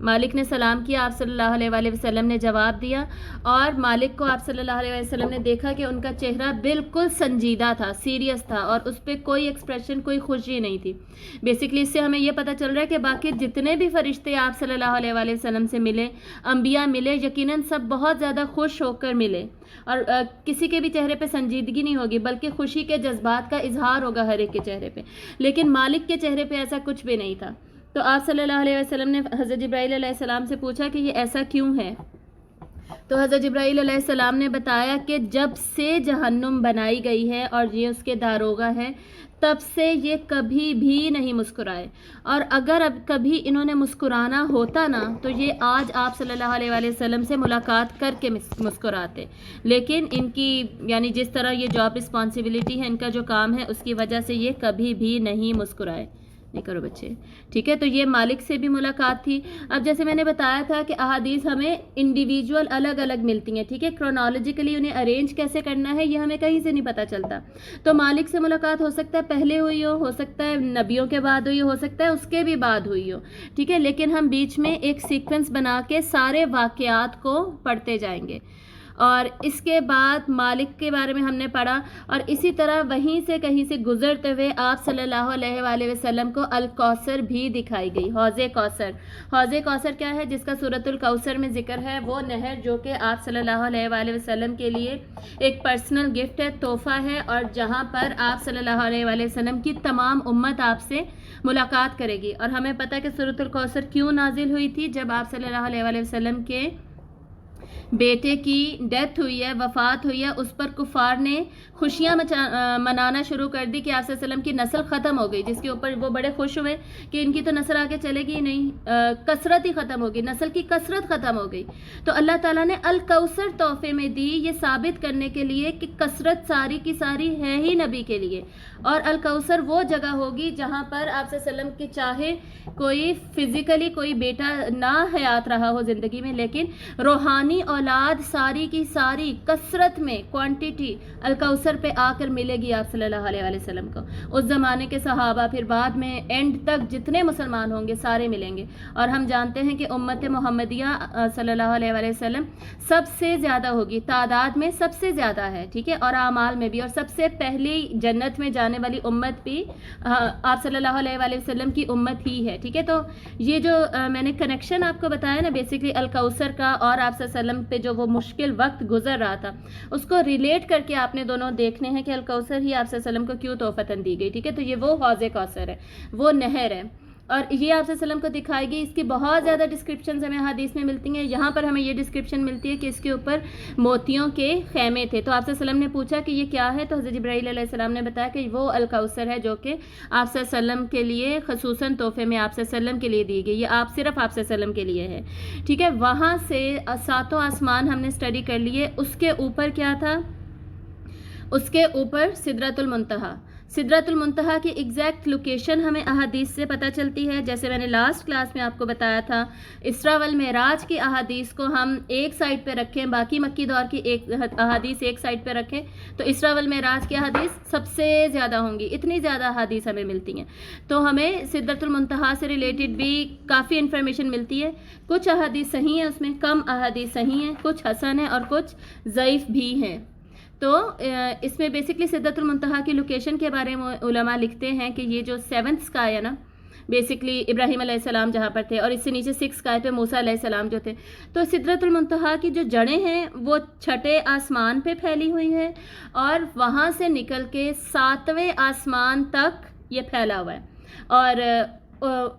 مالک نے سلام کیا، آپ صلی اللہ علیہ وسلم نے جواب دیا، اور مالک کو آپ صلی اللہ علیہ وسلم نے دیکھا کہ ان کا چہرہ بالکل سنجیدہ تھا، سیریس تھا، اور اس پہ کوئی ایکسپریشن، کوئی خوشی نہیں تھی۔ بیسکلی اس سے ہمیں یہ پتہ چل رہا ہے کہ باقی جتنے بھی فرشتے آپ صلی اللہ علیہ وسلم سے ملے، انبیاء ملے، یقیناً سب بہت زیادہ خوش ہو کر ملے، اور کسی کے بھی چہرے پہ سنجیدگی نہیں ہوگی، بلکہ خوشی کے جذبات کا اظہار ہوگا ہر ایک کے چہرے پہ، لیکن مالک کے چہرے پہ ایسا کچھ بھی نہیں تھا۔ تو آپ صلی اللہ علیہ وسلم نے حضرت جبرائیل علیہ السلام سے پوچھا کہ یہ ایسا کیوں ہے؟ تو حضرت جبرائیل علیہ السلام نے بتایا کہ جب سے جہنم بنائی گئی ہے اور یہ اس کے داروغہ ہے، تب سے یہ کبھی بھی نہیں مسکرائے، اور اگر اب کبھی انہوں نے مسکرانا ہوتا نا تو یہ آج آپ صلی اللہ علیہ وسلم سے ملاقات کر کے مسکراتے، لیکن ان کی یعنی جس طرح یہ جاب رسپانسبلٹی ہے، ان کا جو کام ہے، اس کی وجہ سے یہ کبھی بھی نہیں مسکرائے۔ نہیں کرو بچے، ٹھیک ہے۔ تو یہ مالک سے بھی ملاقات تھی۔ اب جیسے میں نے بتایا تھا کہ احادیث ہمیں انڈیویجول الگ الگ ملتی ہیں، ٹھیک ہے، کرونالوجیکلی انہیں ارینج کیسے کرنا ہے یہ ہمیں کہیں سے نہیں پتہ چلتا۔ تو مالک سے ملاقات ہو سکتا ہے پہلے ہوئی ہو سکتا ہے نبیوں کے بعد ہوئی ہو سکتا ہے اس کے بھی بعد ہوئی ہو، ٹھیک ہے، لیکن ہم بیچ میں ایک سیکوینس بنا کے سارے واقعات کو پڑھتے جائیں گے، اور اس کے بعد مالک کے بارے میں ہم نے پڑھا، اور اسی طرح وہیں سے کہیں سے گزرتے ہوئے آپ صلی اللہ علیہ وآلہ وسلم کو الکوثر بھی دکھائی گئی، حوض کوثر۔ حوض کوثر کیا ہے؟ جس کا سورۃ الکوثر میں ذکر ہے، وہ نہر جو کہ آپ صلی اللہ علیہ وآلہ وسلم کے لیے ایک پرسنل گفٹ ہے، تحفہ ہے، اور جہاں پر آپ صلی اللہ علیہ وآلہ وسلم کی تمام امت آپ سے ملاقات کرے گی۔ اور ہمیں پتہ کہ سورۃ الکوثر کیوں نازل ہوئی تھی؟ جب آپ صلی اللہ علیہ وآلہ وسلم کے بیٹے کی ڈیتھ ہوئی ہے، وفات ہوئی ہے، اس پر کفار نے خوشیاں منانا شروع کر دی کہ آپ صلی اللہ علیہ وسلم کی نسل ختم ہو گئی، جس کے اوپر وہ بڑے خوش ہوئے کہ ان کی تو نسل آگے چلے گی نہیں، کثرت ہی ختم ہوگی، نسل کی کثرت ختم ہو گئی۔ تو اللہ تعالیٰ نے الکوثر تحفے میں دی، یہ ثابت کرنے کے لیے کہ کثرت ساری کی ساری ہے ہی نبی کے لیے، اور الکوثر وہ جگہ ہوگی جہاں پر آپ صلی اللہ علیہ وسلم کی چاہے کوئی فزیکلی کوئی بیٹا نہ حیات رہا ہو زندگی میں، لیکن روحانی اولاد ساری کی ساری کثرت میں کوانٹیٹی الکوثر پہ آ کر ملے گی آپ صلی اللہ علیہ وآلہ وسلم کو۔ اس زمانے کے صحابہ، پھر بعد میں اینڈ تک جتنے مسلمان ہوں گے سارے ملیں گے، اور ہم جانتے ہیں کہ امت محمدیہ صلی اللہ علیہ وآلہ وسلم سب سے زیادہ ہوگی، تعداد میں سب سے زیادہ ہے، ٹھیک ہے، اور اعمال میں بھی، اور سب سے پہلی جنت میں جانے والی امت بھی آپ صلی اللہ علیہ وآلہ وسلم کی امت ہی ہے، ٹھیک ہے۔ تو یہ جو میں نے کنیکشن آپ کو بتایا نا بیسکلی الکوثر کا اور آپ صلی اللہ علیہ وسلم پہ جو وہ مشکل وقت گزر رہا تھا، اس کو ریلیٹ کر کے آپ نے دونوں دیکھنے ہیں کہ الکوثر ہی آپ صلی اللہ علیہ وسلم کو کیوں تحفتاً دی گئی، ٹھیک ہے۔ تو یہ وہ حوض کوثر ہے، وہ نہر ہے، اور یہ آپ صلی اللہ علیہ وسلم کو دکھائی گئی۔ اس کی بہت زیادہ ڈسکرپشنز ہمیں حدیث میں ملتی ہیں۔ یہاں پر ہمیں یہ ڈسکرپشن ملتی ہے کہ اس کے اوپر موتیوں کے خیمے تھے۔ تو آپ صلی اللہ علیہ وسلم نے پوچھا کہ یہ کیا ہے؟ تو حضرت جبرائیل علیہ السلام نے بتایا کہ وہ الکوثر ہے جو کہ آپ صلی اللہ علیہ وسلم کے لیے خصوصاً تحفے میں آپ صلی اللہ علیہ وسلم کے لیے دی گئی، یہ صرف آپ صلی اللہ علیہ وسلم کے لیے ہے، ٹھیک ہے۔ وہاں سے ساتوں آسمان ہم نے اسٹڈی کر لیے۔ اس کے اوپر کیا تھا؟ اس کے اوپر سدرۃ المنتہا۔ سدرۃ المنتہا کی ایگزیکٹ لوکیشن ہمیں احادیث سے پتہ چلتی ہے، جیسے میں نے لاسٹ کلاس میں آپ کو بتایا تھا، اسراء والمعراج کی احادیث کو ہم ایک سائڈ پہ رکھیں، باقی مکی دور کی ایک احادیث ایک سائڈ پہ رکھیں، تو اسراء والمعراج کی احادیث سب سے زیادہ ہوں گی، اتنی زیادہ احادیث ہمیں ملتی ہیں۔ تو ہمیں سدرۃ المنتہا سے ریلیٹڈ بھی کافی انفارمیشن ملتی ہے، کچھ احادیث صحیح ہیں، اس میں کم احادیث صحیح ہیں، کچھ حسن ہیں اور کچھ ضعیف بھی ہیں۔ تو اس میں بیسکلی سدرۃ المنتہا کی لوکیشن کے بارے میں علماء لکھتے ہیں کہ یہ جو 7th اسکائی ہے نا، بیسکلی ابراہیم علیہ السلام جہاں پر تھے، اور اس سے نیچے 6 اسکائی پہ موسیٰ علیہ السلام جو تھے، تو سدرۃ المنتہا کی جو جڑیں ہیں وہ 6 آسمان پہ پھیلی ہوئی ہیں، اور وہاں سے نکل کے 7ویں آسمان تک یہ پھیلا ہوا ہے، اور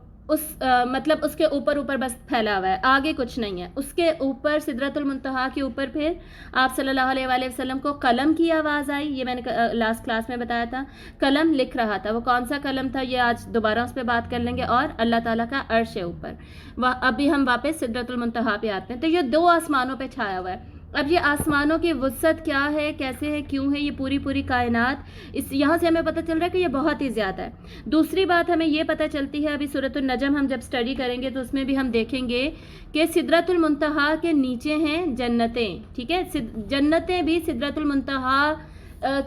مطلب اس کے اوپر بس پھیلا ہوا ہے، آگے کچھ نہیں ہے۔ اس کے اوپر سدرۃ المنتہا کے اوپر پھر آپ صلی اللہ علیہ وآلہ وسلم کو قلم کی آواز آئی، یہ میں نے لاسٹ کلاس میں بتایا تھا، قلم لکھ رہا تھا، وہ کون سا قلم تھا یہ آج دوبارہ اس پہ بات کر لیں گے، اور اللہ تعالیٰ کا عرش ہے اوپر۔ ابھی ہم واپس سدرۃ المنتہا پہ آتے ہیں، تو یہ 2 آسمانوں پہ چھایا ہوا ہے۔ اب یہ آسمانوں کی وسعت کیا ہے، کیسے ہے، کیوں ہے، یہ پوری کائنات، یہاں سے ہمیں پتہ چل رہا ہے کہ یہ بہت ہی زیادہ ہے۔ دوسری بات ہمیں یہ پتہ چلتی ہے، ابھی سورۃ النجم ہم جب اسٹڈی کریں گے تو اس میں بھی ہم دیکھیں گے کہ سدرۃ المنتہا کے نیچے ہیں جنتیں، ٹھیک ہے، جنتیں بھی سدرۃ المنتہا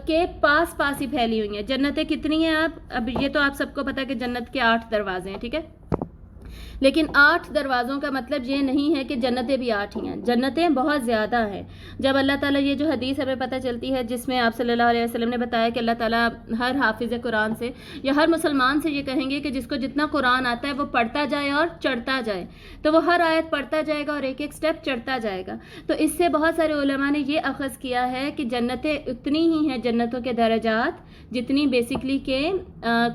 کے پاس ہی پھیلی ہوئی ہیں۔ جنتیں کتنی ہیں اب یہ تو آپ سب کو پتہ ہے کہ جنت کے 8 دروازے ہیں، ٹھیک ہے۔ لیکن 8 دروازوں کا مطلب یہ نہیں ہے کہ جنتیں بھی 8 ہی ہیں، جنتیں بہت زیادہ ہیں۔ جب اللہ تعالیٰ یہ جو حدیث ہمیں پتہ چلتی ہے جس میں آپ صلی اللہ علیہ وسلم نے بتایا کہ اللہ تعالیٰ ہر حافظ قرآن سے یا ہر مسلمان سے یہ کہیں گے کہ جس کو جتنا قرآن آتا ہے وہ پڑھتا جائے اور چڑھتا جائے، تو وہ ہر آیت پڑھتا جائے گا اور ایک ایک سٹیپ چڑھتا جائے گا۔ تو اس سے بہت سارے علماء نے یہ اخذ کیا ہے کہ جنتیں اتنی ہی ہیں، جنتوں کے درجات جتنی بیسکلی کہ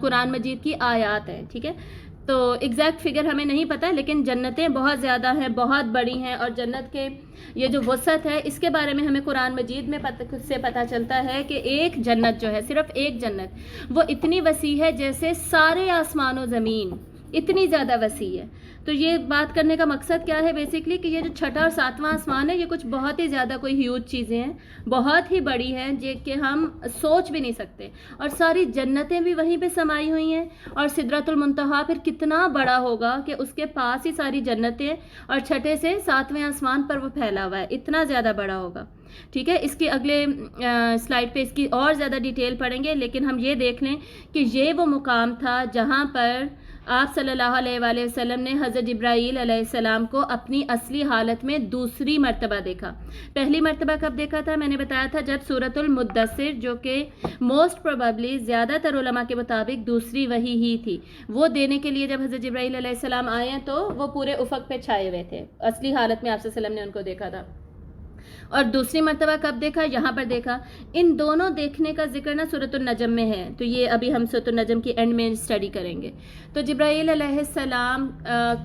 قرآن مجید کی آیات ہیں، ٹھیک ہے۔ تو ایگزیکٹ فگر ہمیں نہیں پتہ، لیکن جنتیں بہت زیادہ ہیں، بہت بڑی ہیں، اور جنت کے یہ جو وسعت ہے اس کے بارے میں ہمیں قرآن مجید میں سے پتہ چلتا ہے کہ ایک جنت جو ہے، صرف ایک جنت، وہ اتنی وسیع ہے جیسے سارے آسمان و زمین، اتنی زیادہ وسیع ہے۔ تو یہ بات کرنے کا مقصد کیا ہے بیسکلی کہ یہ جو چھٹا اور ساتواں آسمان ہے یہ کچھ بہت ہی زیادہ کوئی ہیوج چیزیں ہیں، بہت ہی بڑی ہیں جو کہ ہم سوچ بھی نہیں سکتے، اور ساری جنتیں بھی وہیں پہ سمائی ہوئی ہیں، اور سدرۃ المنتہا پھر کتنا بڑا ہوگا کہ اس کے پاس ہی ساری جنتیں، اور چھٹے سے ساتویں آسمان پر وہ پھیلا ہوا ہے، اتنا زیادہ بڑا ہوگا، ٹھیک ہے۔ اس کی اگلے سلائیڈ پہ اس کی اور زیادہ ڈیٹیل پڑھیں گے، لیکن ہم یہ دیکھ لیں کہ یہ وہ مقام تھا جہاں پر آپ صلی اللہ علیہ وآلہ وسلم نے حضرت جبرائیل علیہ السلام کو اپنی اصلی حالت میں دوسری مرتبہ دیکھا۔ پہلی مرتبہ کب دیکھا تھا؟ میں نے بتایا تھا جب سورۃ المدثر، جو کہ موسٹ پروبیبلی زیادہ تر علماء کے مطابق دوسری وحی ہی تھی، وہ دینے کے لیے جب حضرت جبرائیل علیہ السلام آئے ہیں تو وہ پورے افق پہ چھائے ہوئے تھے، اصلی حالت میں آپ صلی اللہ علیہ وسلم نے ان کو دیکھا تھا۔ اور دوسری مرتبہ کب دیکھا؟ یہاں پر دیکھا۔ ان دونوں دیکھنے کا ذکر نا سورۃ النجم میں ہے، تو یہ ابھی ہم سورۃ النجم کی اینڈ میں اسٹڈی کریں گے۔ تو جبرائیل علیہ السلام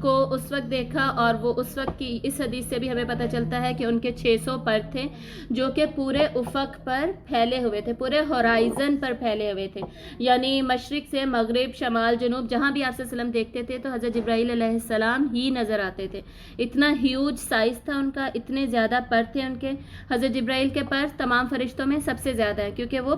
کو اس وقت دیکھا، اور وہ اس وقت کی اس حدیث سے بھی ہمیں پتہ چلتا ہے کہ ان کے 600 پر تھے جو کہ پورے افق پر پھیلے ہوئے تھے، پورے ہورائزن پر پھیلے ہوئے تھے، یعنی مشرق سے مغرب، شمال، جنوب، جہاں بھی آپ صلی اللہ علیہ وسلم دیکھتے تھے تو حضرت جبرائیل علیہ السلام ہی نظر آتے تھے۔ اتنا ہیوج سائز تھا ان کا، اتنے زیادہ پر تھے ان کے۔ حضرت جبرائیل کے پر تمام فرشتوں میں سب سے زیادہ ہے کیونکہ وہ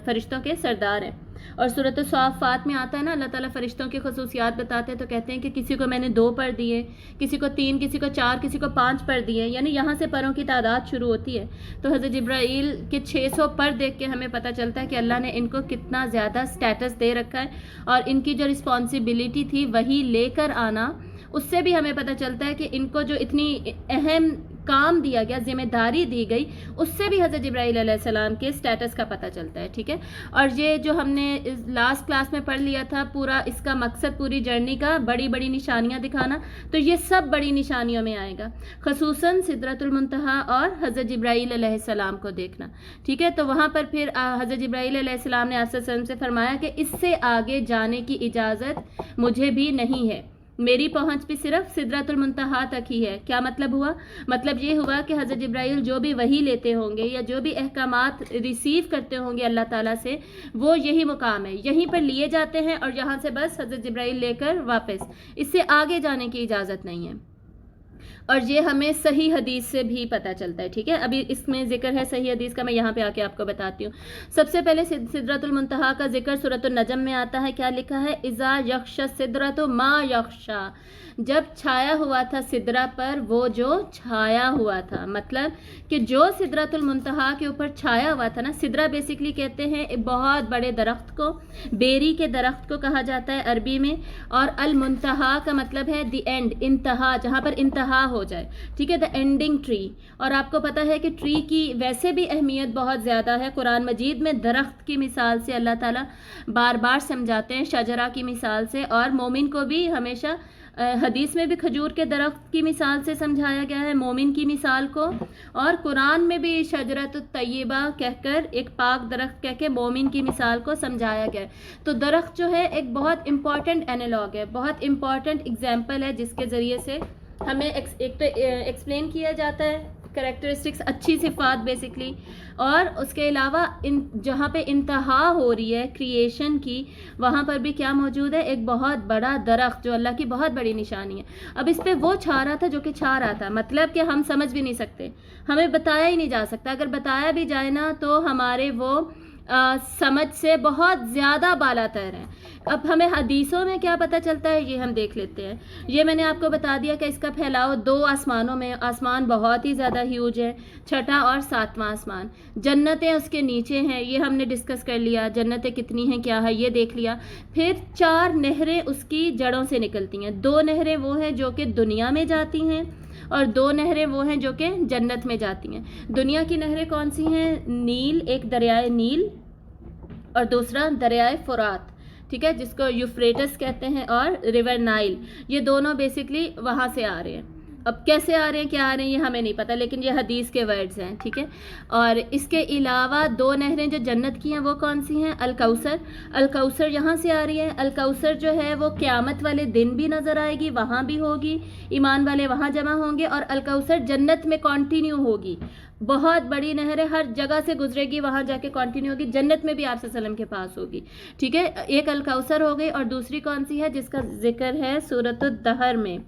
فرشتوں کے سردار ہیں، اور سورۃ الصافات میں آتا ہے نا، اللہ تعالیٰ فرشتوں کی خصوصیات بتاتے ہیں تو کہتے ہیں کہ کسی کو میں نے 2 پر دیے، کسی کو 3، کسی کو 4، کسی کو 5 پر دیے، یعنی یہاں سے پروں کی تعداد شروع ہوتی ہے۔ تو حضرت جبرائیل کے 600 پر دیکھ کے ہمیں پتہ چلتا ہے کہ اللہ نے ان کو کتنا زیادہ سٹیٹس دے رکھا ہے، اور ان کی جو رسپانسبلٹی تھی وہی لے کر آنا، اس سے بھی ہمیں پتہ چلتا ہے کہ ان کو جو اتنی اہم کام دیا گیا، ذمہ داری دی گئی، اس سے بھی حضرت جبرائیل علیہ السلام کے سٹیٹس کا پتہ چلتا ہے، ٹھیک ہے۔ اور یہ جو ہم نے لاسٹ کلاس میں پڑھ لیا تھا، پورا اس کا مقصد پوری جرنی کا بڑی بڑی نشانیاں دکھانا، تو یہ سب بڑی نشانیوں میں آئے گا، خصوصاً سدرۃ المنتہا اور حضرت جبرائیل علیہ السلام کو دیکھنا، ٹھیک ہے۔ تو وہاں پر پھر حضرت جبرائیل علیہ السلام نے آپ صلی اللہ علیہ وسلم سے فرمایا کہ اس سے آگے جانے کی اجازت مجھے بھی نہیں ہے، میری پہنچ بھی صرف سدرۃ المنتہا تک ہی ہے۔ کیا مطلب ہوا؟ مطلب یہ ہوا کہ حضرت جبرائیل جو بھی وحی لیتے ہوں گے یا جو بھی احکامات ریسیو کرتے ہوں گے اللہ تعالیٰ سے، وہ یہی مقام ہے، یہیں پر لیے جاتے ہیں، اور یہاں سے بس حضرت جبرائیل لے کر واپس، اس سے آگے جانے کی اجازت نہیں ہے۔ اور یہ ہمیں صحیح حدیث سے بھی پتہ چلتا ہے، ٹھیک ہے۔ ابھی اس میں ذکر ہے صحیح حدیث کا، میں یہاں پہ آ کے آپ کو بتاتی ہوں۔ سب سے پہلے سدرۃ المنتہا کا ذکر سورۃ النجم میں آتا ہے، کیا لکھا ہے؟ اذا یغشی السدرۃ ما یغشی، جب چھایا ہوا تھا سدرہ پر وہ جو چھایا ہوا تھا، مطلب کہ جو سدرۃ المنتہا کے اوپر چھایا ہوا تھا نا، سدرہ بیسکلی کہتے ہیں ایک بہت بڑے درخت کو، بیری کے درخت کو کہا جاتا ہے عربی میں، اور المنتہا کا مطلب ہے دی اینڈ، انتہا، جہاں پر انتہا ہو جائے، ٹھیک ہے، دا اینڈنگ ٹری۔ اور آپ کو پتہ ہے کہ ٹری کی ویسے بھی اہمیت بہت زیادہ ہے، قرآن مجید میں درخت کی مثال سے اللہ تعالیٰ بار بار سمجھاتے ہیں، شجرہ کی مثال سے، اور مومن کو بھی ہمیشہ حدیث میں بھی کھجور کے درخت کی مثال سے سمجھایا گیا ہے مومن کی مثال کو، اور قرآن میں بھی شجرۃ الطیبہ کہہ کر، ایک پاک درخت کہہ کے مومن کی مثال کو سمجھایا گیا ہے۔ تو درخت جو ہے ایک بہت امپورٹنٹ اینالوگ ہے، بہت امپورٹنٹ ایگزامپل ہے، جس کے ذریعے سے ہمیں ایک تو ایکسپلین کیا جاتا ہے کریکٹرسٹکس، اچھی صفات بیسکلی، اور اس کے علاوہ جہاں پہ انتہا ہو رہی ہے کریشن کی، وہاں پر بھی کیا موجود ہے؟ ایک بہت بڑا درخت، جو اللہ کی بہت بڑی نشانی ہے۔ اب اس پہ وہ چھا رہا تھا جو کہ چھا رہا تھا، مطلب کہ ہم سمجھ بھی نہیں سکتے، ہمیں بتایا ہی نہیں جا سکتا، اگر بتایا بھی جائے نا تو ہمارے وہ سمجھ سے بہت زیادہ بالا تر ہیں. اب ہمیں حدیثوں میں کیا پتہ چلتا ہے یہ ہم دیکھ لیتے ہیں. یہ میں نے آپ کو بتا دیا کہ اس کا پھیلاؤ 2 آسمانوں میں، آسمان بہت ہی زیادہ ہیوج ہے، 6واں اور 7واں آسمان. جنتیں اس کے نیچے ہیں، یہ ہم نے ڈسکس کر لیا، جنتیں کتنی ہیں کیا ہے یہ دیکھ لیا. پھر 4 نہریں اس کی جڑوں سے نکلتی ہیں. 2 نہریں وہ ہیں جو کہ دنیا میں جاتی ہیں اور 2 نہریں وہ ہیں جو کہ جنت میں جاتی ہیں. دنیا کی نہریں کون سی ہیں؟ نیل، ایک دریائے نیل اور دوسرا دریائے فرات، ٹھیک ہے، جس کو یوفریٹس کہتے ہیں، اور ریور نائل. یہ دونوں بیسکلی وہاں سے آ رہے ہیں. اب کیسے آ رہے ہیں کیا آ رہے ہیں یہ ہمیں نہیں پتہ، لیکن یہ حدیث کے ورڈز ہیں، ٹھیک ہے. اور اس کے علاوہ 2 نہریں جو جنت کی ہیں وہ کون سی ہیں؟ الکوثر. الکوثر یہاں سے آ رہی ہے. الکوثر جو ہے وہ قیامت والے دن بھی نظر آئے گی، وہاں بھی ہوگی، ایمان والے وہاں جمع ہوں گے. اور الکوثر جنت میں کنٹینیو ہوگی، بہت بڑی نہر ہے، ہر جگہ سے گزرے گی، وہاں جا کے کنٹینیو ہوگی، جنت میں بھی آپ صلی اللہ علیہ وسلم کے پاس ہوگی، ٹھیک ہے. ایک الکوثر ہو گئی، اور دوسری کون سی ہے جس کا ذکر ہے سورۃ الدہر میں؟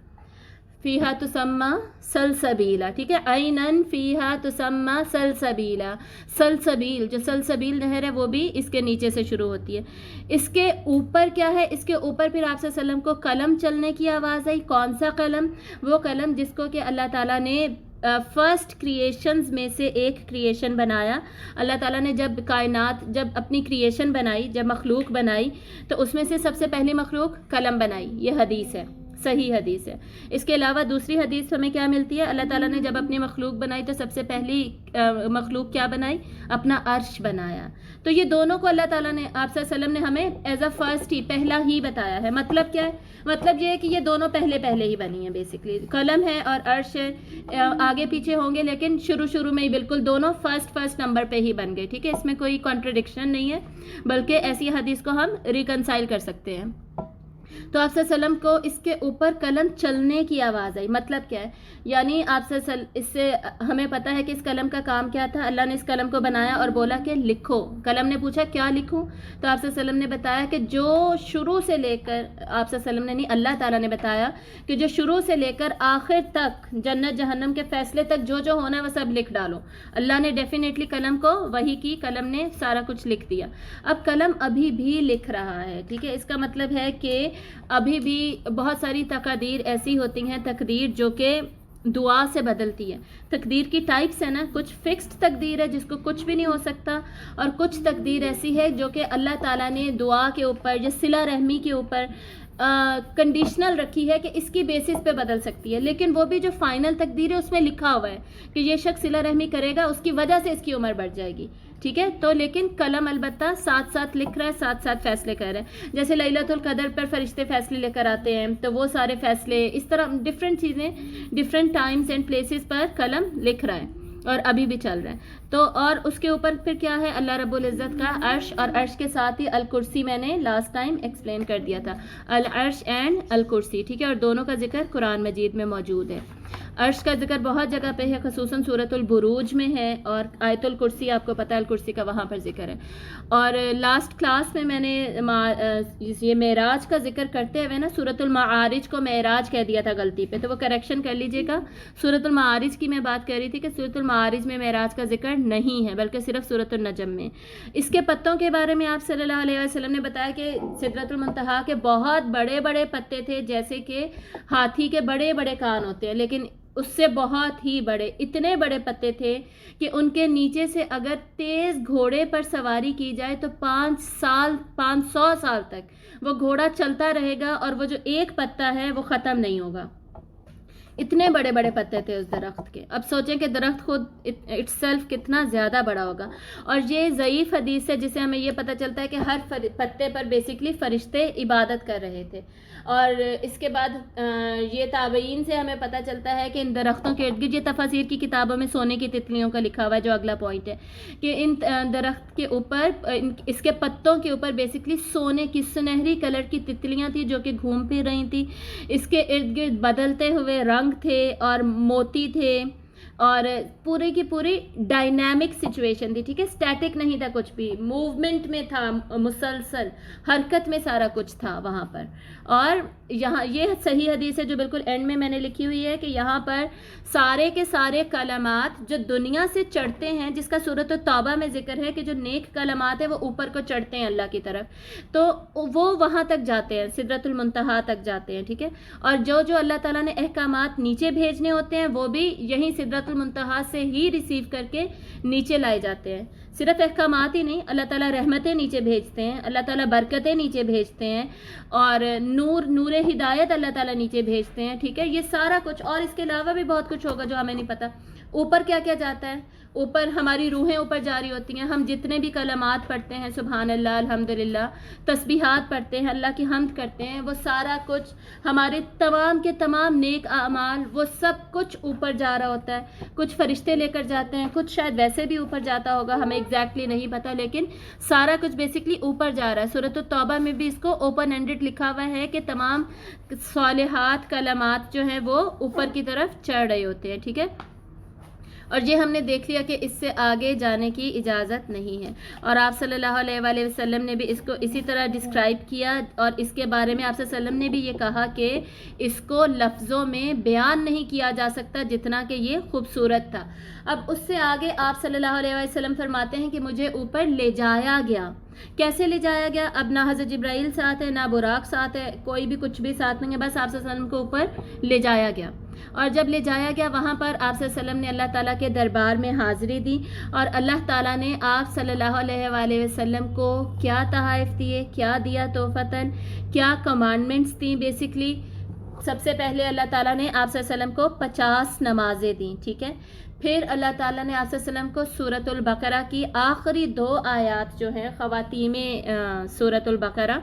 فیہا تسمى سلسبیلا، ٹھیک ہے. عینن فیہا تسمى سلسبیلا. سلسبیل، جو سلسبیل نہر ہے وہ بھی اس کے نیچے سے شروع ہوتی ہے. اس کے اوپر کیا ہے؟ اس کے اوپر پھر آپ صلی اللہ علیہ وسلم کو قلم چلنے کی آواز آئی. کون سا قلم؟ وہ قلم جس کو کہ اللہ تعالیٰ نے فرسٹ کریشنز میں سے ایک کریشن بنایا. اللہ تعالیٰ نے جب کائنات، جب اپنی کریشن بنائی، جب مخلوق بنائی، تو اس میں سے سب سے پہلی مخلوق قلم بنائی. یہ حدیث ہے، صحیح حدیث ہے. اس کے علاوہ دوسری حدیث ہمیں کیا ملتی ہے؟ اللہ تعالیٰ نے جب اپنی مخلوق بنائی تو سب سے پہلی مخلوق کیا بنائی؟ اپنا عرش بنایا. تو یہ دونوں کو اللہ تعالیٰ نے، آپ صلی اللہ علیہ وسلم نے ہمیں ایز اے فرسٹ ہی، پہلا ہی بتایا ہے. مطلب کیا ہے؟ مطلب یہ ہے کہ یہ دونوں پہلے ہی بنی ہیں. بیسکلی قلم ہے اور عرش ہے، آگے پیچھے ہوں گے لیکن شروع میں ہی بالکل دونوں فرسٹ نمبر پہ ہی بن گئے، ٹھیک ہے. اس میں کوئی کانٹرڈکشن نہیں ہے، بلکہ ایسی حدیث کو ہم ریکنسائل کر سکتے ہیں. تو آپ صلی اللہ علیہ وسلم کو اس کے اوپر قلم چلنے کی آواز آئی. مطلب کیا ہے؟ یعنی آپ سے اس سے ہمیں پتہ ہے کہ اس قلم کا کام کیا تھا. اللہ نے اس قلم کو بنایا اور بولا کہ لکھو. قلم نے پوچھا کیا لکھوں؟ تو آپ صلی اللہ علیہ وسلم نے بتایا کہ جو شروع سے لے کر، آپ صلی اللہ علیہ وسلم نے نہیں، اللہ تعالیٰ نے بتایا کہ جو شروع سے لے کر آخر تک، جنت جہنم کے فیصلے تک جو ہونا ہے وہ سب لکھ ڈالو. اللہ نے ڈیفینیٹلی قلم کو وحی کی، قلم نے سارا کچھ لکھ دیا. اب قلم ابھی بھی لکھ رہا ہے، ٹھیک ہے. اس کا مطلب ہے کہ ابھی بھی بہت ساری تقادیر ایسی ہوتی ہیں، تقدیر جو کہ دعا سے بدلتی ہے. تقدیر کی ٹائپس ہے نا، کچھ فکسڈ تقدیر ہے جس کو کچھ بھی نہیں ہو سکتا، اور کچھ تقدیر ایسی ہے جو کہ اللہ تعالیٰ نے دعا کے اوپر یا صلہ رحمی کے اوپر کنڈیشنل رکھی ہے کہ اس کی بیسس پہ بدل سکتی ہے. لیکن وہ بھی جو فائنل تقدیر ہے اس میں لکھا ہوا ہے کہ یہ شخص صلہ رحمی کرے گا، اس کی وجہ سے اس کی عمر بڑھ جائے گی، ٹھیک ہے. تو لیکن قلم البتہ ساتھ لکھ رہا ہے، ساتھ فیصلے کر رہا ہے. جیسے لیلۃ القدر پر فرشتے فیصلے لے کر آتے ہیں، تو وہ سارے فیصلے، اس طرح ڈفرینٹ چیزیں ڈفرینٹ ٹائمز اینڈ پلیسز پر قلم لکھ رہا ہے اور ابھی بھی چل رہا ہے. تو اور اس کے اوپر پھر کیا ہے؟ اللہ رب العزت کا عرش، اور عرش کے ساتھ ہی الکرسی میں نے لاسٹ ٹائم ایکسپلین کر دیا تھا، العرش اینڈ الکرسی، ٹھیک ہے. اور دونوں کا ذکر قرآن مجید میں موجود ہے. عرش کا ذکر بہت جگہ پہ ہے، خصوصاً سورۃ البروج میں ہے، اور آیت الکرسی آپ کو پتہ ہے الکرسی کا وہاں پر ذکر ہے. اور لاسٹ کلاس میں نے یہ معراج کا ذکر کرتے ہوئے نا سورۃ المعارج کو معراج کہہ دیا تھا غلطی پہ، تو وہ کریکشن کر لیجئے گا. سورۃ المعارج کی میں بات کر رہی تھی کہ سورۃ المعارج میں معراج کا ذکر نہیں ہے، بلکہ صرف سورۃ النجم میں. اس کے پتوں کے بارے میں آپ صلی اللہ علیہ وسلم نے بتایا کہ سدرۃ المنتہا کے بہت بڑے بڑے پتے تھے، جیسے کہ ہاتھی کے بڑے بڑے کان ہوتے ہیں، لیکن اس سے بہت ہی بڑے، اتنے بڑے پتے تھے کہ ان کے نیچے سے اگر تیز گھوڑے پر سواری کی جائے تو 500 سال تک وہ گھوڑا چلتا رہے گا، اور وہ جو ایک پتا ہے وہ ختم نہیں ہوگا. اتنے بڑے بڑے پتے تھے اس درخت کے. اب سوچیں کہ درخت خود اٹ سیلف کتنا زیادہ بڑا ہوگا. اور یہ ضعیف حدیث ہے جسے ہمیں یہ پتہ چلتا ہے کہ ہر پتے پر بیسکلی فرشتے عبادت کر رہے تھے. اور اس کے بعد یہ تابعین سے ہمیں پتہ چلتا ہے کہ ان درختوں کے ارد گرد، یہ تفاسیر کی کتابوں میں سونے کی تتلیوں کا لکھا ہوا ہے، جو اگلا پوائنٹ ہے کہ ان درخت کے اوپر، اس کے پتوں کے اوپر بیسکلی سونے کی سنہری کلر کی تتلیاں تھیں جو کہ گھوم پھر رہی تھیں. اس کے ارد گرد بدلتے ہوئے رنگ تھے اور موتی تھے، اور پورے کی پوری ڈائنامک سچویشن تھی، ٹھیک ہے، اسٹیٹک نہیں تھا کچھ بھی، موومنٹ میں تھا، مسلسل حرکت میں سارا کچھ تھا وہاں پر. اور یہاں یہ صحیح حدیث ہے جو بالکل اینڈ میں نے لکھی ہوئی ہے کہ یہاں پر سارے کے سارے کلمات جو دنیا سے چڑھتے ہیں، جس کا سورۃ التوبہ میں ذکر ہے کہ جو نیک کلمات ہیں وہ اوپر کو چڑھتے ہیں اللہ کی طرف، تو وہ وہاں تک جاتے ہیں، سدرۃ المنتہا تک جاتے ہیں، ٹھیک ہے. اور جو اللہ تعالیٰ نے احکامات نیچے بھیجنے ہوتے ہیں وہ بھی یہیں سدرۃ المنتہا سے ہی ریسیو کر کے نیچے لائے جاتے ہیں. صرف احکامات ہی نہیں، اللہ تعالیٰ رحمتیں نیچے بھیجتے ہیں، اللہ تعالیٰ برکتیں نیچے بھیجتے ہیں، اور نور ہدایت اللہ تعالیٰ نیچے بھیجتے ہیں، ٹھیک ہے. یہ سارا کچھ، اور اس کے علاوہ بھی بہت کچھ ہوگا جو ہمیں نہیں پتہ. اوپر کیا کیا جاتا ہے، اوپر ہماری روحیں اوپر جاری ہوتی ہیں، ہم جتنے بھی کلمات پڑھتے ہیں، سبحان اللہ، الحمدللہ، تسبیحات پڑھتے ہیں، اللہ کی حمد کرتے ہیں، وہ سارا کچھ ہمارے تمام کے تمام نیک اعمال وہ سب کچھ اوپر جا رہا ہوتا ہے. کچھ فرشتے لے کر جاتے ہیں، کچھ شاید ویسے بھی اوپر جاتا ہوگا، ہمیں ایگزیکٹلی نہیں پتہ، لیکن سارا کچھ بیسکلی اوپر جا رہا ہے. سورۃ التوبہ میں بھی اس کو اوپن اینڈڈ لکھا ہوا ہے کہ تمام صالحات کلمات جو ہیں وہ اوپر کی طرف چڑھ رہے ہوتے ہیں، ٹھیک ہے. اور یہ ہم نے دیکھ لیا کہ اس سے آگے جانے کی اجازت نہیں ہے. اور آپ صلی اللہ علیہ وآلہ وسلم نے بھی اس کو اسی طرح ڈسکرائب کیا، اور اس کے بارے میں آپ صلی اللہ علیہ وسلم نے بھی یہ کہا کہ اس کو لفظوں میں بیان نہیں کیا جا سکتا جتنا کہ یہ خوبصورت تھا. اب اس سے آگے آپ صلی اللہ علیہ وآلہ وسلم فرماتے ہیں کہ مجھے اوپر لے جایا گیا. کیسے لے جایا گیا؟ اب نہ حضرت جبرائیل ساتھ ہے، نہ براق ساتھ ہے، کوئی بھی کچھ بھی ساتھ نہیں ہے، بس آپ صلی اللہ علیہ وسلم کو اوپر لے جایا گیا. اور جب لے جایا گیا وہاں پر آپ صلی اللہ علیہ وسلم نے اللہ تعالیٰ کے دربار میں حاضری دی، اور اللہ تعالیٰ نے آپ صلی اللہ علیہ وآلہ وسلم کو کیا تحائف دیے، کیا دیا تحفتاً، کیا کمانڈمنٹس دیں. بیسکلی سب سے پہلے اللہ تعالیٰ نے آپ صلی اللہ علیہ وسلم کو 50 نمازیں دیں، ٹھیک ہے. پھر اللہ تعالیٰ نے آپ صلی اللہ علیہ وسلم کو سورۃ البقرہ کی آخری 2 آیات جو ہیں خواتیم سورۃ البقرہ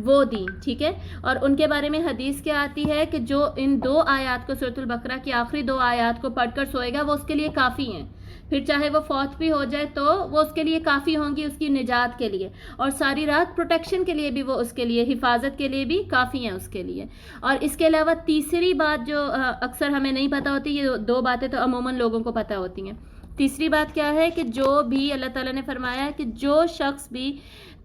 وہ دیں، ٹھیک ہے. اور ان کے بارے میں حدیث کیا آتی ہے کہ جو ان 2 آیات کو، سورۃ البقرہ کی آخری 2 آیات کو پڑھ کر سوئے گا وہ اس کے لیے کافی ہیں. پھر چاہے وہ فوت بھی ہو جائے تو وہ اس کے لیے کافی ہوں گی، اس کی نجات کے لیے، اور ساری رات پروٹیکشن کے لیے بھی وہ اس کے لیے، حفاظت کے لیے بھی کافی ہیں اس کے لیے. اور اس کے علاوہ تیسری بات جو اکثر ہمیں نہیں پتہ ہوتی، یہ 2 باتیں تو عموماً لوگوں کو پتہ ہوتی ہیں. تیسری بات کیا ہے کہ جو بھی اللہ تعالیٰ نے فرمایا ہے کہ جو شخص بھی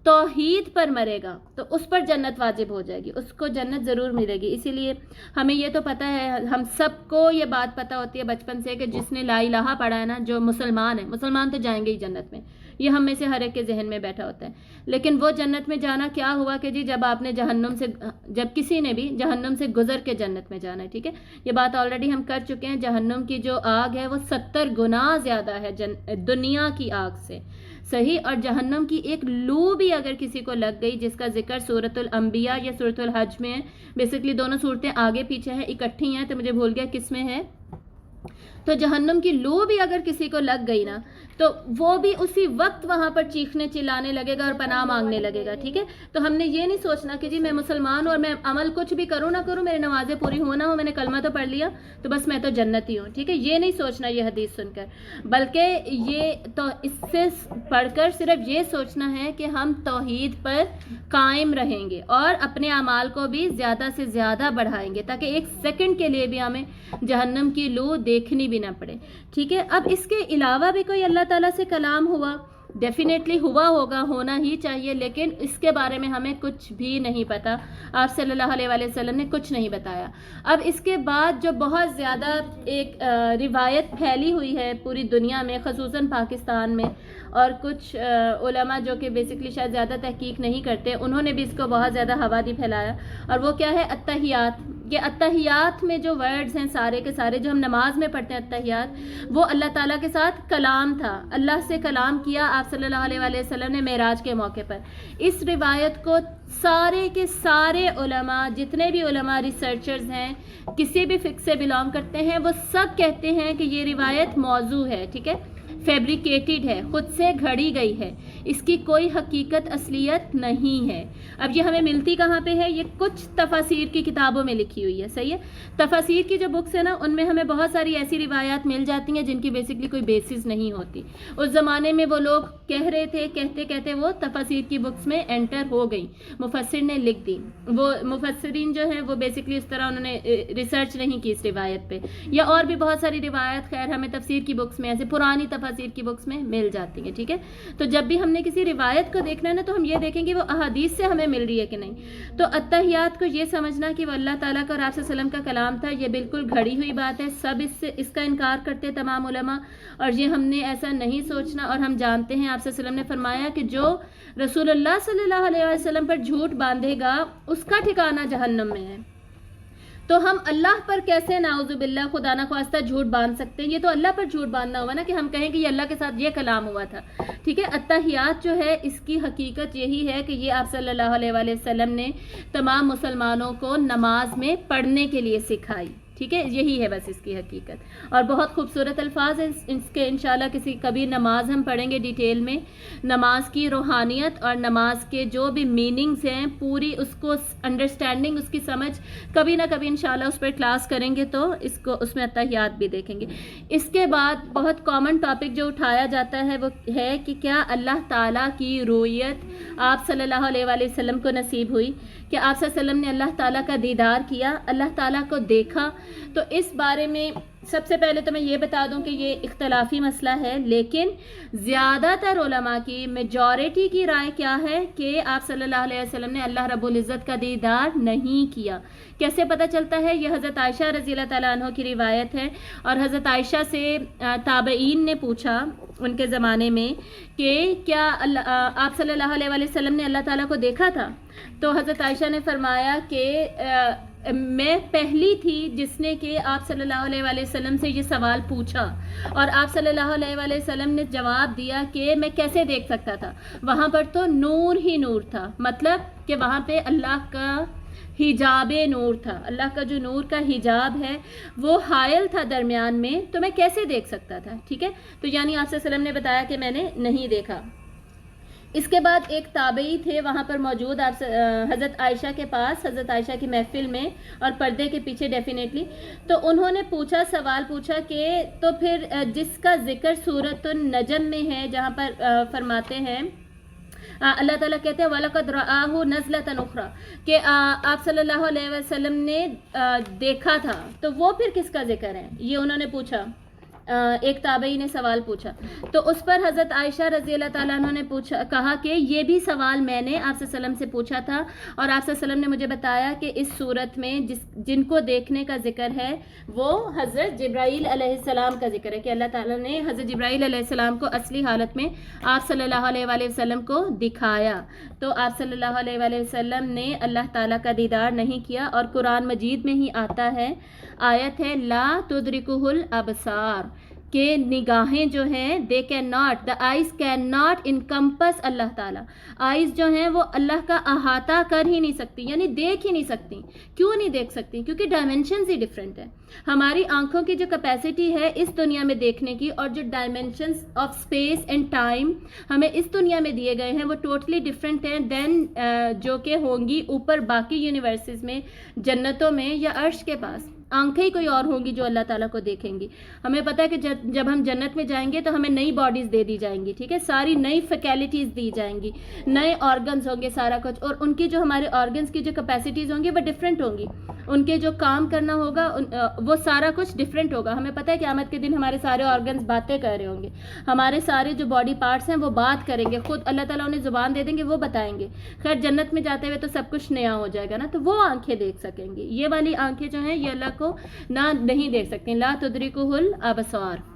توحید پر مرے گا تو اس پر جنت واجب ہو جائے گی، اس کو جنت ضرور ملے گی. اسی لیے ہمیں یہ تو پتہ ہے، ہم سب کو یہ بات پتہ ہوتی ہے بچپن سے کہ جس نے لا الہ پڑھا ہے نا، جو مسلمان ہے، مسلمان تو جائیں گے ہی جنت میں. یہ ہم میں سے ہر ایک کے ذہن میں بیٹھا ہوتا ہے. لیکن وہ جنت میں جانا کیا ہوا کہ جی جب آپ نے جب کسی نے بھی جہنم سے گزر کے جنت میں جانا ہے، ٹھیک ہے. یہ بات آلریڈی ہم کر چکے ہیں. جہنم کی جو آگ ہے وہ 70 گنا زیادہ ہے دنیا کی آگ سے، صحیح. اور جہنم کی ایک لو بھی اگر کسی کو لگ گئی، جس کا ذکر سورۃ الانبیاء یا سورۃ الحج میں ہے، بیسکلی دونوں صورتیں آگے پیچھے ہیں، اکٹھی ہیں، تو مجھے بھول گیا کس میں ہے. تو جہنم کی لو بھی اگر کسی کو لگ گئی نا تو وہ بھی اسی وقت وہاں پر چیخنے چلانے لگے گا اور پناہ مانگنے لگے گا، ٹھیک ہے. تو ہم نے یہ نہیں سوچنا کہ جی میں مسلمان ہوں اور میں عمل کچھ بھی کروں نہ کروں، میری نمازیں پوری ہو نہ ہو، میں نے کلمہ تو پڑھ لیا تو بس میں تو جنتی ہوں، ٹھیک ہے. یہ نہیں سوچنا یہ حدیث سن کر، بلکہ یہ تو اس سے پڑھ کر صرف یہ سوچنا ہے کہ ہم توحید پر قائم رہیں گے اور اپنے اعمال کو بھی زیادہ سے زیادہ بڑھائیں گے تاکہ 1 سیکنڈ کے لیے بھی ہمیں جہنم کی لو دیکھنی بھی نہ پڑے، ٹھیک ہے. اب اس کے علاوہ بھی کوئی اللہ تعالیٰ سے کلام ہوا، ڈیفینیٹلی ہوا ہوگا، ہونا ہی چاہیے، لیکن اس کے بارے میں ہمیں کچھ بھی نہیں پتہ. آپ صلی اللہ علیہ وآلہ وسلم نے کچھ نہیں بتایا. اب اس کے بعد جو بہت زیادہ ایک روایت پھیلی ہوئی ہے پوری دنیا میں، خصوصاً پاکستان میں، اور کچھ علماء جو کہ بیسکلی شاید زیادہ تحقیق نہیں کرتے، انہوں نے بھی اس کو بہت زیادہ ہوا دی پھیلایا. اور وہ کیا ہے؟ التحیات. یہ التحیات میں جو ورڈز ہیں سارے کے سارے جو ہم نماز میں پڑھتے ہیں التحیات، وہ اللہ تعالیٰ کے ساتھ کلام تھا. اللہ سے کلام کیا آپ صلی اللہ علیہ وآلہ وسلم نے معراج کے موقع پر. اس روایت کو سارے کے سارے علماء، جتنے بھی علماء ریسرچرز ہیں، کسی بھی فقہ سے بلانگ کرتے ہیں، وہ سب کہتے ہیں کہ یہ روایت موضوع ہے، ٹھیک ہے. فیبریکیٹڈ ہے، خود سے گھڑی گئی ہے، اس کی کوئی حقیقت اصلیت نہیں ہے۔ اب یہ ہمیں ملتی کہاں پہ ہے؟ یہ کچھ تفاسیر کی کتابوں میں لکھی ہوئی ہے، صحیح ہے۔ تفاسیر کی جو بکس ہے نا، ان میں ہمیں بہت ساری ایسی روایات مل جاتی ہیں جن کی بیسکلی کوئی بیسس نہیں ہوتی۔ اس زمانے میں وہ لوگ کہہ رہے تھے، کہتے کہتے وہ تفاسیر کی بکس میں انٹر ہو گئی، مفسر نے لکھ دی۔ وہ مفسرین جو ہیں وہ بیسکلی اس طرح انہوں نے ریسرچ نہیں کی اس روایت پہ، یا اور بھی بہت ساری روایت خیر ہمیں تفسیر کی بکس میں، ایسے پرانی تفاسیر کی بکس میں مل جاتی ہیں، ٹھیک ہے۔ تو جب بھی ہم نے کسی روایت کو دیکھنا ہے نا، تو ہم یہ دیکھیں گے وہ احادیث سے ہمیں مل رہی ہے کہ نہیں۔ تو اتحیات کو یہ سمجھنا کہ وہ اللہ تعالیٰ کا اور آپ صلی اللہ علیہ وسلم کا کلام تھا، یہ بالکل گھڑی ہوئی بات ہے۔ سب اس کا انکار کرتے تمام علماء، اور یہ ہم نے ایسا نہیں سوچنا۔ اور ہم جانتے ہیں آپ صلی اللہ علیہ وسلم نے فرمایا کہ جو رسول اللہ صلی اللہ علیہ وسلم پر جھوٹ باندھے گا اس کا ٹھکانہ جہنم میں ہے۔ تو ہم اللہ پر کیسے نعوذ باللہ خدا نخواستہ جھوٹ باندھ سکتے ہیں؟ یہ تو اللہ پر جھوٹ باندھنا ہوا نا کہ ہم کہیں کہ یہ اللہ کے ساتھ یہ کلام ہوا تھا، ٹھیک ہے۔ اتحیات جو ہے اس کی حقیقت یہی ہے کہ یہ آپ صلی اللہ علیہ وآلہ وسلم نے تمام مسلمانوں کو نماز میں پڑھنے کے لیے سکھائی، ٹھیک ہے، یہی ہے بس اس کی حقیقت۔ اور بہت خوبصورت الفاظ ہیں اس کے، انشاءاللہ کبھی نماز ہم پڑھیں گے ڈیٹیل میں، نماز کی روحانیت اور نماز کے جو بھی میننگز ہیں پوری اس کو انڈرسٹینڈنگ، اس کی سمجھ کبھی نہ کبھی انشاءاللہ اس پر کلاس کریں گے تو اس میں اتحیات بھی دیکھیں گے۔ اس کے بعد بہت کامن ٹاپک جو اٹھایا جاتا ہے وہ ہے کہ کیا اللہ تعالیٰ کی رؤیت آپ صلی اللہ علیہ وآلہ وسلم کو نصیب ہوئی، کہ آپ صلی اللہ علیہ وسلم نے اللہ تعالیٰ کا دیدار کیا، اللہ تعالیٰ کو دیکھا۔ تو اس بارے میں سب سے پہلے تو میں یہ بتا دوں کہ یہ اختلافی مسئلہ ہے، لیکن زیادہ تر علماء کی میجورٹی کی رائے کیا ہے کہ آپ صلی اللہ علیہ وسلم نے اللہ رب العزت کا دیدار نہیں کیا۔ کیسے پتہ چلتا ہے؟ یہ حضرت عائشہ رضی اللہ تعالیٰ عنہ کی روایت ہے، اور حضرت عائشہ سے تابعین نے پوچھا ان کے زمانے میں کہ کیا آپ صلی اللہ علیہ وسلم نے اللہ تعالیٰ کو دیکھا تھا؟ تو حضرت عائشہ نے فرمایا کہ میں پہلی تھی جس نے کہ آپ صلی اللہ علیہ وآلہ وسلم سے یہ سوال پوچھا، اور آپ صلی اللہ علیہ وآلہ وسلم نے جواب دیا کہ میں کیسے دیکھ سکتا تھا، وہاں پر تو نور ہی نور تھا، مطلب کہ وہاں پہ اللہ کا حجاب نور تھا، اللہ کا جو نور کا حجاب ہے وہ حائل تھا درمیان میں، تو میں کیسے دیکھ سکتا تھا، ٹھیک ہے۔ تو یعنی آپ صلی اللہ علیہ وسلم نے بتایا کہ میں نے نہیں دیکھا۔ اس کے بعد ایک تابعی تھے وہاں پر موجود حضرت عائشہ کے پاس، حضرت عائشہ کی محفل میں اور پردے کے پیچھے ڈیفینیٹلی، تو انہوں نے سوال پوچھا کہ تو پھر جس کا ذکر سورۃ النجم میں ہے، جہاں پر فرماتے ہیں اللہ تعالیٰ کہتے ہیں وَلَقَدْ رَآهُ نَزْلَةً أُخْرَى، کہ آپ صلی اللہ علیہ وسلم نے دیکھا تھا، تو وہ پھر کس کا ذکر ہے؟ یہ انہوں نے پوچھا، ایک تابعی نے سوال پوچھا، تو اس پر حضرت عائشہ رضی اللہ تعالیٰ عنہ نے کہا کہ یہ بھی سوال میں نے آپ صلی اللہ علیہ وسلم سے پوچھا تھا، اور آپ صلی اللہ علیہ وسلم نے مجھے بتایا کہ اس صورت میں جن کو دیکھنے کا ذکر ہے وہ حضرت جبرائیل علیہ السلام کا ذکر ہے، کہ اللہ تعالیٰ نے حضرت جبرائیل علیہ السلام کو اصلی حالت میں آپ صلی اللہ علیہ وآلہ وسلم کو دکھایا۔ تو آپ صلی اللہ علیہ وآلہ وسلم نے اللہ تعالیٰ کا دیدار نہیں کیا، اور قرآن مجید میں ہی آتا ہے، آیت ہے لا تدرکہ الابصار، کہ نگاہیں جو ہیں they cannot, the eyes cannot encompass اللہ تعالیٰ، آئیز جو ہیں وہ اللہ کا احاطہ کر ہی نہیں سکتی، یعنی دیکھ ہی نہیں سکتی۔ کیوں نہیں دیکھ سکتی؟ کیونکہ ڈائمنشنز ہی ڈیفرنٹ ہیں۔ ہماری آنکھوں کی جو کیپیسٹی ہے اس دنیا میں دیکھنے کی، اور جو dimensions of space and time ہمیں اس دنیا میں دیے گئے ہیں وہ ٹوٹلی ڈیفرنٹ ہیں دین جو کہ ہوں گی اوپر باقی یونیورسز میں، جنتوں میں یا عرش کے پاس۔ آنکھیں ہی کوئی اور ہوں گی جو اللہ تعالیٰ کو دیکھیں گی۔ ہمیں پتہ ہے کہ جب ہم جنت میں جائیں گے تو ہمیں نئی باڈیز دے دی جائیں گی، ٹھیک ہے، ساری نئی فیکلٹیز دی جائیں گی، نئے آرگنز ہوں گے، سارا کچھ، اور ان کی جو ہمارے آرگنز کی جو کیپیسٹیز ہوں گی وہ ڈفرینٹ ہوں گی، ان کے جو کام کرنا ہوگا وہ سارا کچھ ڈفرینٹ ہوگا۔ ہمیں پتہ ہے کہ قیامت کے دن ہمارے سارے آرگنز باتیں کر رہے ہوں گے، ہمارے سارے جو باڈی پارٹس ہیں وہ بات کریں گے، خود اللہ تعالیٰ انہیں زبان دے دیں گے، وہ بتائیں گے۔ خیر جنت میں جاتے ہوئے تو سب کچھ نیا ہو جائے گا نا، تو وہ آنکھیں دیکھ سکیں گے۔ یہ والی آنکھیں جو ہیں یہ اللہ کو نہ نہیں دیکھ سکتے، لا تدرکہ الابصار۔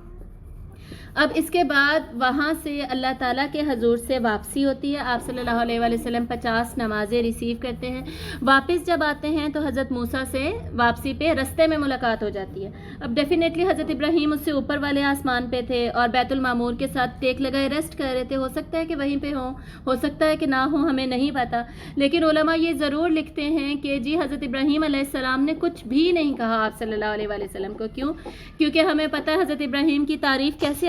اب اس کے بعد وہاں سے اللہ تعالیٰ کے حضور سے واپسی ہوتی ہے، آپ صلی اللہ علیہ وآلہ وسلم 50 نمازیں ریسیو کرتے ہیں۔ واپس جب آتے ہیں تو حضرت موسیٰ سے واپسی پہ رستے میں ملاقات ہو جاتی ہے۔ اب ڈیفینیٹلی حضرت ابراہیم اس سے اوپر والے آسمان پہ تھے اور بیت المعمور کے ساتھ ٹیک لگائے ریسٹ کر رہے تھے، ہو سکتا ہے کہ وہیں پہ ہوں، ہو سکتا ہے کہ نہ ہوں، ہمیں نہیں پتہ، لیکن علماء یہ ضرور لکھتے ہیں کہ جی حضرت ابراہیم علیہ السلام نے کچھ بھی نہیں کہا آپ صلی اللہ علیہ وآلہ وسلم کو۔ کیوں؟ کیونکہ ہمیں پتہ ہے حضرت ابراہیم کی تعریف کیسے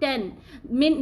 10,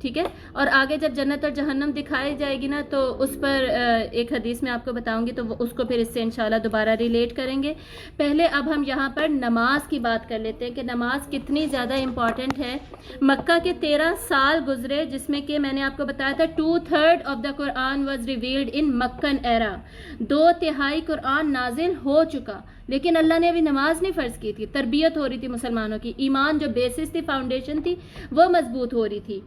ٹھیک ہے. اور آگے جب جنت اور جہنم دکھائی جائے گی نا تو اس پر ایک حدیث میں آپ کو بتاؤں گی، تو اس کو پھر اس سے انشاءاللہ دوبارہ ریلیٹ کریں گے. پہلے اب ہم یہاں پر نماز کی بات کر لیتے ہیں کہ نماز کتنی زیادہ امپورٹنٹ ہے. مکہ کے 13 سال گزرے جس میں کہ میں نے آپ کو بتایا تھا 2/3 of the Quran was revealed in Makkan era. 2/3 قرآن نازل ہو چکا، لیکن اللہ نے ابھی نماز نہیں فرض کی تھی. تربیت ہو رہی تھی مسلمانوں کی، ایمان جو بیسس تھی، فاؤنڈیشن تھی، وہ مضبوط ہو رہی تھی.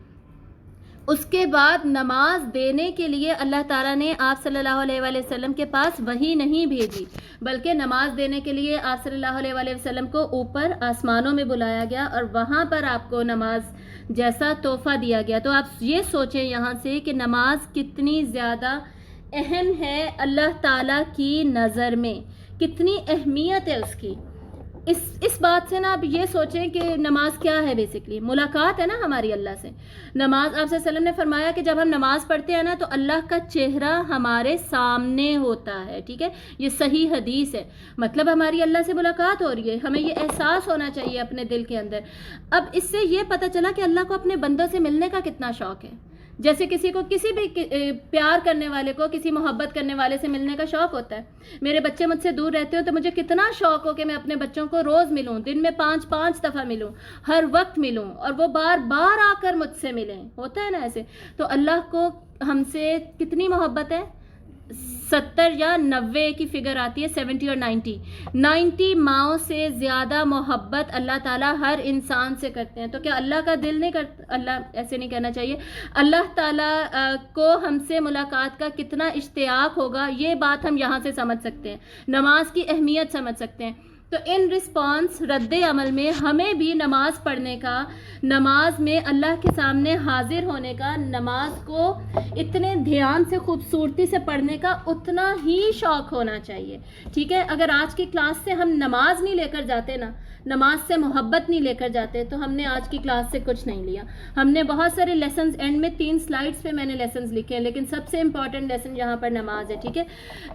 اس کے بعد نماز دینے کے لیے اللہ تعالیٰ نے آپ صلی اللہ علیہ وآلہ وسلم کے پاس وحی نہیں بھیجی، بلکہ نماز دینے کے لیے آپ صلی اللہ علیہ وآلہ وسلم کو اوپر آسمانوں میں بلایا گیا اور وہاں پر آپ کو نماز جیسا تحفہ دیا گیا. تو آپ یہ سوچیں یہاں سے کہ نماز کتنی زیادہ اہم ہے اللہ تعالیٰ کی نظر میں، کتنی اہمیت ہے اس کی. اس بات سے نا آپ یہ سوچیں کہ نماز کیا ہے، بیسکلی ملاقات ہے نا ہماری اللہ سے. نماز آپ صلی اللہ علیہ وسلم نے فرمایا کہ جب ہم نماز پڑھتے ہیں نا تو اللہ کا چہرہ ہمارے سامنے ہوتا ہے. ٹھیک ہے، یہ صحیح حدیث ہے. مطلب ہماری اللہ سے ملاقات ہو رہی ہے، ہمیں یہ احساس ہونا چاہیے اپنے دل کے اندر. اب اس سے یہ پتہ چلا کہ اللہ کو اپنے بندوں سے ملنے کا کتنا شوق ہے. جیسے کسی کو کسی بھی پیار کرنے والے کو کسی محبت کرنے والے سے ملنے کا شوق ہوتا ہے. میرے بچے مجھ سے دور رہتے ہو تو مجھے کتنا شوق ہو کہ میں اپنے بچوں کو روز ملوں، دن میں 5 دفعہ ملوں، ہر وقت ملوں، اور وہ بار بار آ کر مجھ سے ملیں. ہوتا ہے نا ایسے. تو اللہ کو ہم سے کتنی محبت ہے؟ 70 یا 90 کی فگر آتی ہے، 70 اور 90 ماؤں سے زیادہ محبت اللہ تعالیٰ ہر انسان سے کرتے ہیں. تو کیا اللہ کا دل نہیں کرتا؟ اللہ ایسے نہیں کہنا چاہیے، اللہ تعالیٰ کو ہم سے ملاقات کا کتنا اشتیاق ہوگا، یہ بات ہم یہاں سے سمجھ سکتے ہیں، نماز کی اہمیت سمجھ سکتے ہیں. تو ان رسپانس رد عمل میں ہمیں بھی نماز پڑھنے کا، نماز میں اللہ کے سامنے حاضر ہونے کا، نماز کو اتنے دھیان سے خوبصورتی سے پڑھنے کا اتنا ہی شوق ہونا چاہیے. ٹھیک ہے، اگر آج کی کلاس سے ہم نماز نہیں لے کر جاتے نا، نماز سے محبت نہیں لے کر جاتے، تو ہم نے آج کی کلاس سے کچھ نہیں لیا. ہم نے بہت سارے لیسنز، اینڈ میں 3 سلائڈز پہ میں نے لیسنز لکھے ہیں، لیکن سب سے امپورٹنٹ لیسن یہاں پر نماز ہے. ٹھیک ہے،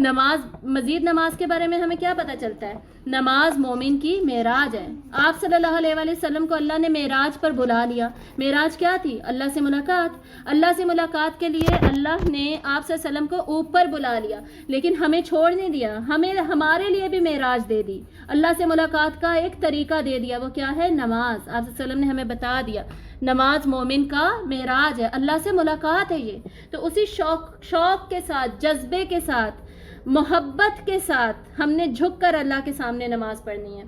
نماز، مزید نماز کے بارے میں ہمیں کیا پتہ چلتا ہے؟ نماز مومن کی معراج ہے. آپ صلی اللہ علیہ وآلہ وسلم کو اللہ نے معراج پر بلا لیا. معراج کیا تھی؟ اللہ سے ملاقات. اللہ سے ملاقات کے لیے اللہ نے آپ صلی اللہ علیہ وسلم کو اوپر بلا لیا، لیکن ہمیں چھوڑ نہیں دیا، ہمیں ہمارے لیے بھی معراج دے دی. اللہ سے ملاقات کا ایک طریقہ دے دیا، وہ کیا ہے؟ نماز. آپ صلی اللہ علیہ وسلم نے ہمیں بتا دیا نماز مومن کا معراج ہے، اللہ سے ملاقات ہے یہ. تو اسی شوق کے ساتھ، جذبے کے ساتھ، محبت کے ساتھ ہم نے جھک کر اللہ کے سامنے نماز پڑھنی ہے.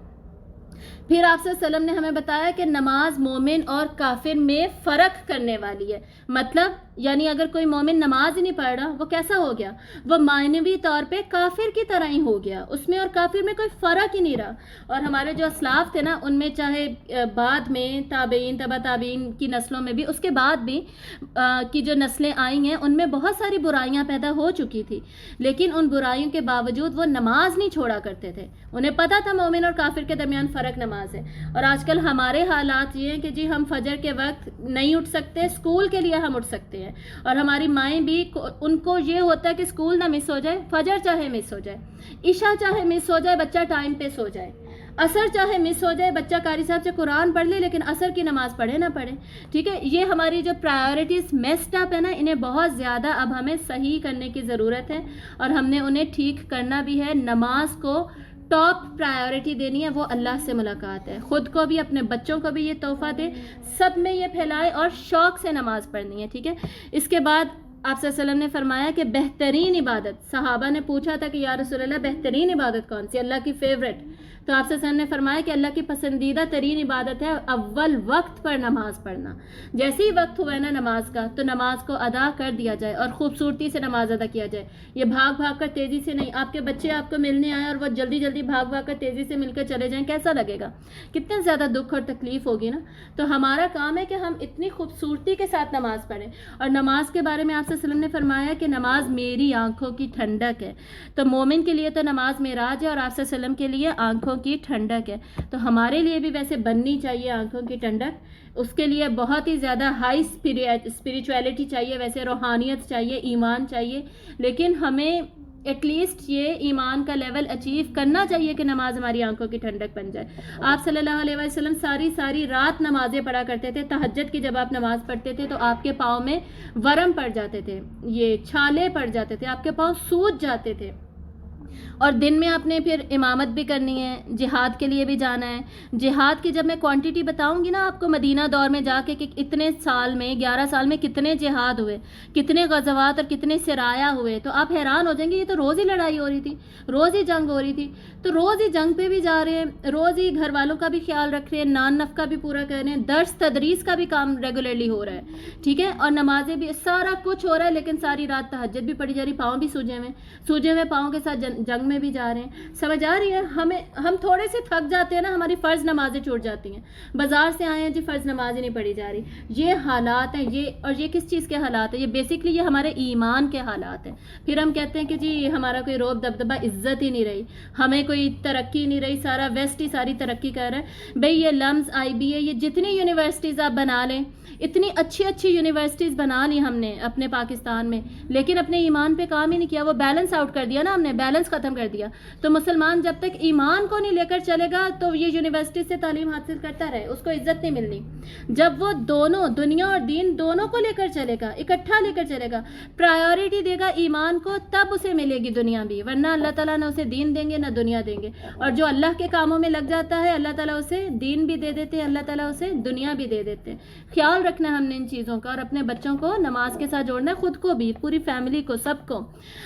پھر آپ صلی اللہ علیہ وسلم نے ہمیں بتایا کہ نماز مومن اور کافر میں فرق کرنے والی ہے. مطلب یعنی اگر کوئی مومن نماز ہی نہیں پڑھ رہا، وہ کیسا ہو گیا؟ وہ معنوی طور پہ کافر کی طرح ہی ہو گیا. اس میں اور کافر میں کوئی فرق ہی نہیں رہا. اور ہمارے جو اسلاف تھے نا، ان میں چاہے بعد میں تابعین، تبع تابعین کی نسلوں میں بھی، اس کے بعد بھی کی جو نسلیں آئی ہیں، ان میں بہت ساری برائیاں پیدا ہو چکی تھی، لیکن ان برائیوں کے باوجود وہ نماز نہیں چھوڑا کرتے تھے. انہیں پتہ تھا مومن اور کافر کے درمیان فرق نماز ہے. اور آج کل ہمارے حالات یہ ہیں کہ جی ہم فجر کے وقت نہیں اٹھ سکتے، اسکول کے لیے ہم اٹھ سکتے ہیں، اور ہماری مائیں بھی، ان کو یہ ہوتا ہے کہ اسکول نہ مس ہو جائے، فجر چاہے مس ہو جائے، عشاء چاہے مس ہو جائے، بچہ ٹائم پہ سو جائے، عصر چاہے مس ہو جائے، بچہ قاری صاحب سے قرآن پڑھ لے لیکن عصر کی نماز پڑھے نہ پڑھے. ٹھیک ہے، یہ ہماری جو پرائیورٹیز میسڈ اپ ہے نا، انہیں بہت زیادہ اب ہمیں صحیح کرنے کی ضرورت ہے، اور ہم نے انہیں ٹھیک کرنا بھی ہے. نماز کو ٹاپ پرائیورٹی دینی ہے، وہ اللہ سے ملاقات ہے. خود کو بھی، اپنے بچوں کو بھی یہ تحفہ دے، سب میں یہ پھیلائے، اور شوق سے نماز پڑھنی ہے. ٹھیک ہے، اس کے بعد آپ صلی اللہ علیہ وسلم نے فرمایا کہ بہترین عبادت، صحابہ نے پوچھا تھا کہ یا رسول اللہ بہترین عبادت کون سی، اللہ کی فیوریٹ؟ تو آپ صلی اللہ علیہ وسلم نے فرمایا کہ اللہ کی پسندیدہ ترین عبادت ہے اول وقت پر نماز پڑھنا. جیسے ہی وقت ہوا ہے نا نماز کا، تو نماز کو ادا کر دیا جائے اور خوبصورتی سے نماز ادا کیا جائے. یہ بھاگ کر تیزی سے نہیں. آپ کے بچے آپ کو ملنے آئے اور وہ جلدی بھاگ کر تیزی سے مل کر چلے جائیں، کیسا لگے گا؟ کتنا زیادہ دکھ اور تکلیف ہوگی نا. تو ہمارا کام ہے کہ ہم اتنی خوبصورتی کے ساتھ نماز پڑھیں. اور نماز کے بارے میں آپ صلی اللہ علیہ وسلم نے فرمایا کہ نماز میری آنکھوں کی ٹھنڈک ہے. تو مومن کے لیے تو نماز معراج ہے، اور آپ صلی اللہ علیہ وسلم کے لیے آنکھوں کی ٹھنڈک ہے. تو ہمارے لیے بھی ویسے بننی چاہیے آنکھوں کی ٹھنڈک. اس کے لیے بہت ہی زیادہ ہائی اسپریچویلٹی چاہیے، ویسے روحانیت چاہیے، ایمان چاہیے، لیکن ہمیں ایٹ لیسٹ یہ ایمان کا لیول اچیو کرنا چاہیے کہ نماز ہماری آنکھوں کی ٹھنڈک بن جائے. آپ صلی اللہ علیہ وسلم ساری رات نمازیں پڑھا کرتے تھے. تہجد کی جب آپ نماز پڑھتے تھے تو آپ کے پاؤں میں ورم پڑ جاتے تھے, یہ چھالے پڑ جاتے تھے, آپ کے پاؤں سوج جاتے تھے. اور دن میں آپ نے پھر امامت بھی کرنی ہے, جہاد کے لیے بھی جانا ہے. جہاد کی جب میں کوانٹٹی بتاؤں گی نا آپ کو مدینہ دور میں جا کے کہ اتنے سال میں 11 سال میں کتنے جہاد ہوئے, کتنے غزوات اور کتنے سرایا ہوئے, تو آپ حیران ہو جائیں گے. یہ تو روز ہی لڑائی ہو رہی تھی, روز ہی جنگ ہو رہی تھی. تو روز ہی جنگ پہ بھی جا رہے ہیں, روز ہی گھر والوں کا بھی خیال رکھ رہے ہیں, نان نفقہ بھی پورا کر رہے ہیں, درس تدریس کا بھی کام ریگولرلی ہو رہا ہے, ٹھیک ہے, اور نمازیں بھی, سارا کچھ ہو رہا ہے. لیکن ساری رات تہجد بھی پڑھی جا رہی, پاؤں بھی سوجے ہوئے پاؤں کے ساتھ جنگ میں بھی جا رہے ہیں. سمجھ آ رہی ہے؟ ہم تھوڑے سے تھک جاتے ہیں نا, ہماری فرض نمازیں چھوٹ جاتی ہیں. بازار سے آئے ہیں جی, فرض نماز ہی نہیں پڑھی جا رہی. یہ حالات ہیں, یہ کس چیز کے حالات ہیں؟ یہ بیسکلی یہ ہمارے ایمان کے حالات ہیں. پھر ہم کہتے ہیں کہ جی ہمارا کوئی روب دبدبہ, عزت ہی نہیں رہی, ہمیں کوئی ترقی نہیں رہی, سارا ویسٹ ہی ساری ترقی کر رہا ہے. بھئی یہ لمز IBA, یہ جتنی یونیورسٹیز آپ بنا لیں, اتنی اچھی یونیورسٹیز بنا لی ہم نے اپنے پاکستان میں, لیکن اپنے ایمان پہ کام ہی نہیں کیا. وہ بیلنس آؤٹ کر دیا نا ہم نے, بیلنس ختم کر دیا. تو مسلمان جب تک ایمان کو نہیں لے کر چلے گا تو یہ یونیورسٹی سے تعلیم حاصل کرتا رہے, اس کو عزت نہیں ملنی. جب وہ دونوں, دنیا اور دین دونوں کو لے کر چلے گا, اکٹھا لے کر چلے گا, پرائیورٹی دے گا ایمان کو, تب اسے ملے گی دنیا بھی. ورنہ اللہ تعالیٰ نہ اسے دین دیں گے نہ دنیا دیں گے. اور جو اللہ کے کاموں میں لگ جاتا ہے, اللہ تعالیٰ اسے دین بھی دے دیتے ہیں, اللہ تعالیٰ اسے دنیا بھی دے دیتے ہیں. خیال رکھنا ہم نے ان چیزوں کا, اور اپنے بچوں کو نماز کے ساتھ جوڑنا ہے, خود کو بھی, پوری فیملی کو, سب کو.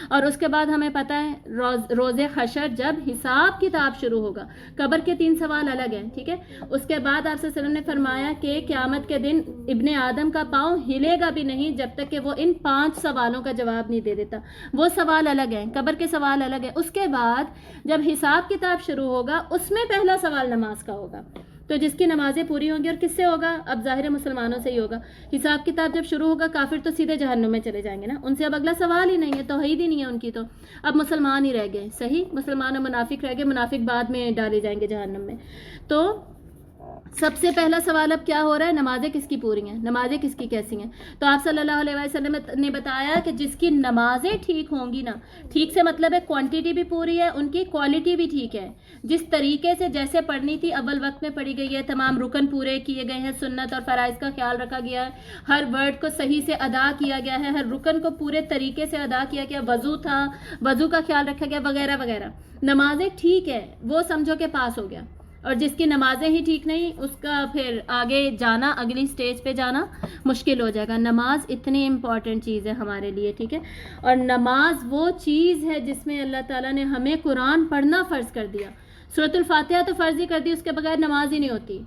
اور اس کے بعد ہمیں پتہ ہے روز حشر جب حساب کتاب شروع ہوگا, قبر کے 3 سوال الگ ہیں, ٹھیک ہے. اس کے بعد آپ صلی اللہ علیہ وسلم نے فرمایا کہ قیامت کے دن ابن آدم کا پاؤں ہلے گا بھی نہیں جب تک کہ وہ ان 5 سوالوں کا جواب نہیں دے دیتا. وہ سوال الگ ہیں, قبر کے سوال الگ ہیں. اس کے بعد جب حساب کتاب شروع ہوگا, اس میں پہلا سوال نماز کا ہوگا. تو جس کی نمازیں پوری ہوں گی, اور کس سے ہوگا؟ اب ظاہر مسلمانوں سے ہی ہوگا. حساب کتاب جب شروع ہوگا, کافر تو سیدھے جہنم میں چلے جائیں گے نا, ان سے اب اگلا سوال ہی نہیں ہے, توحید ہی نہیں ہے ان کی. تو اب مسلمان ہی رہ گئے, صحیح, مسلمان اور منافق رہ گئے, منافق بعد میں ڈالے جائیں گے جہنم میں. تو سب سے پہلا سوال اب کیا ہو رہا ہے؟ نمازیں کس کی پوری ہیں, نمازیں کس کی کیسی ہیں؟ تو آپ صلی اللہ علیہ وسلم نے بتایا کہ جس کی نمازیں ٹھیک ہوں گی نا, ٹھیک سے مطلب ہے کوانٹٹی بھی پوری ہے, ان کی کوالٹی بھی ٹھیک ہے, جس طریقے سے جیسے پڑھنی تھی اول وقت میں پڑھی گئی ہے, تمام رکن پورے کیے گئے ہیں, سنت اور فرائض کا خیال رکھا گیا ہے, ہر ورڈ کو صحیح سے ادا کیا گیا ہے, ہر رکن کو پورے طریقے سے ادا کیا گیا, وضو تھا, وضو کا خیال رکھا گیا, وغیرہ وغیرہ. نمازیں ٹھیک ہے, وہ سمجھو کہ پاس ہو گیا. اور جس کی نمازیں ہی ٹھیک نہیں, اس کا پھر آگے جانا, اگلی سٹیج پہ جانا مشکل ہو جائے گا. نماز اتنی امپورٹنٹ چیز ہے ہمارے لیے, ٹھیک ہے. اور نماز وہ چیز ہے جس میں اللہ تعالیٰ نے ہمیں قرآن پڑھنا فرض کر دیا. سورۃ الفاتحہ تو فرض ہی کر دی, اس کے بغیر نماز ہی نہیں ہوتی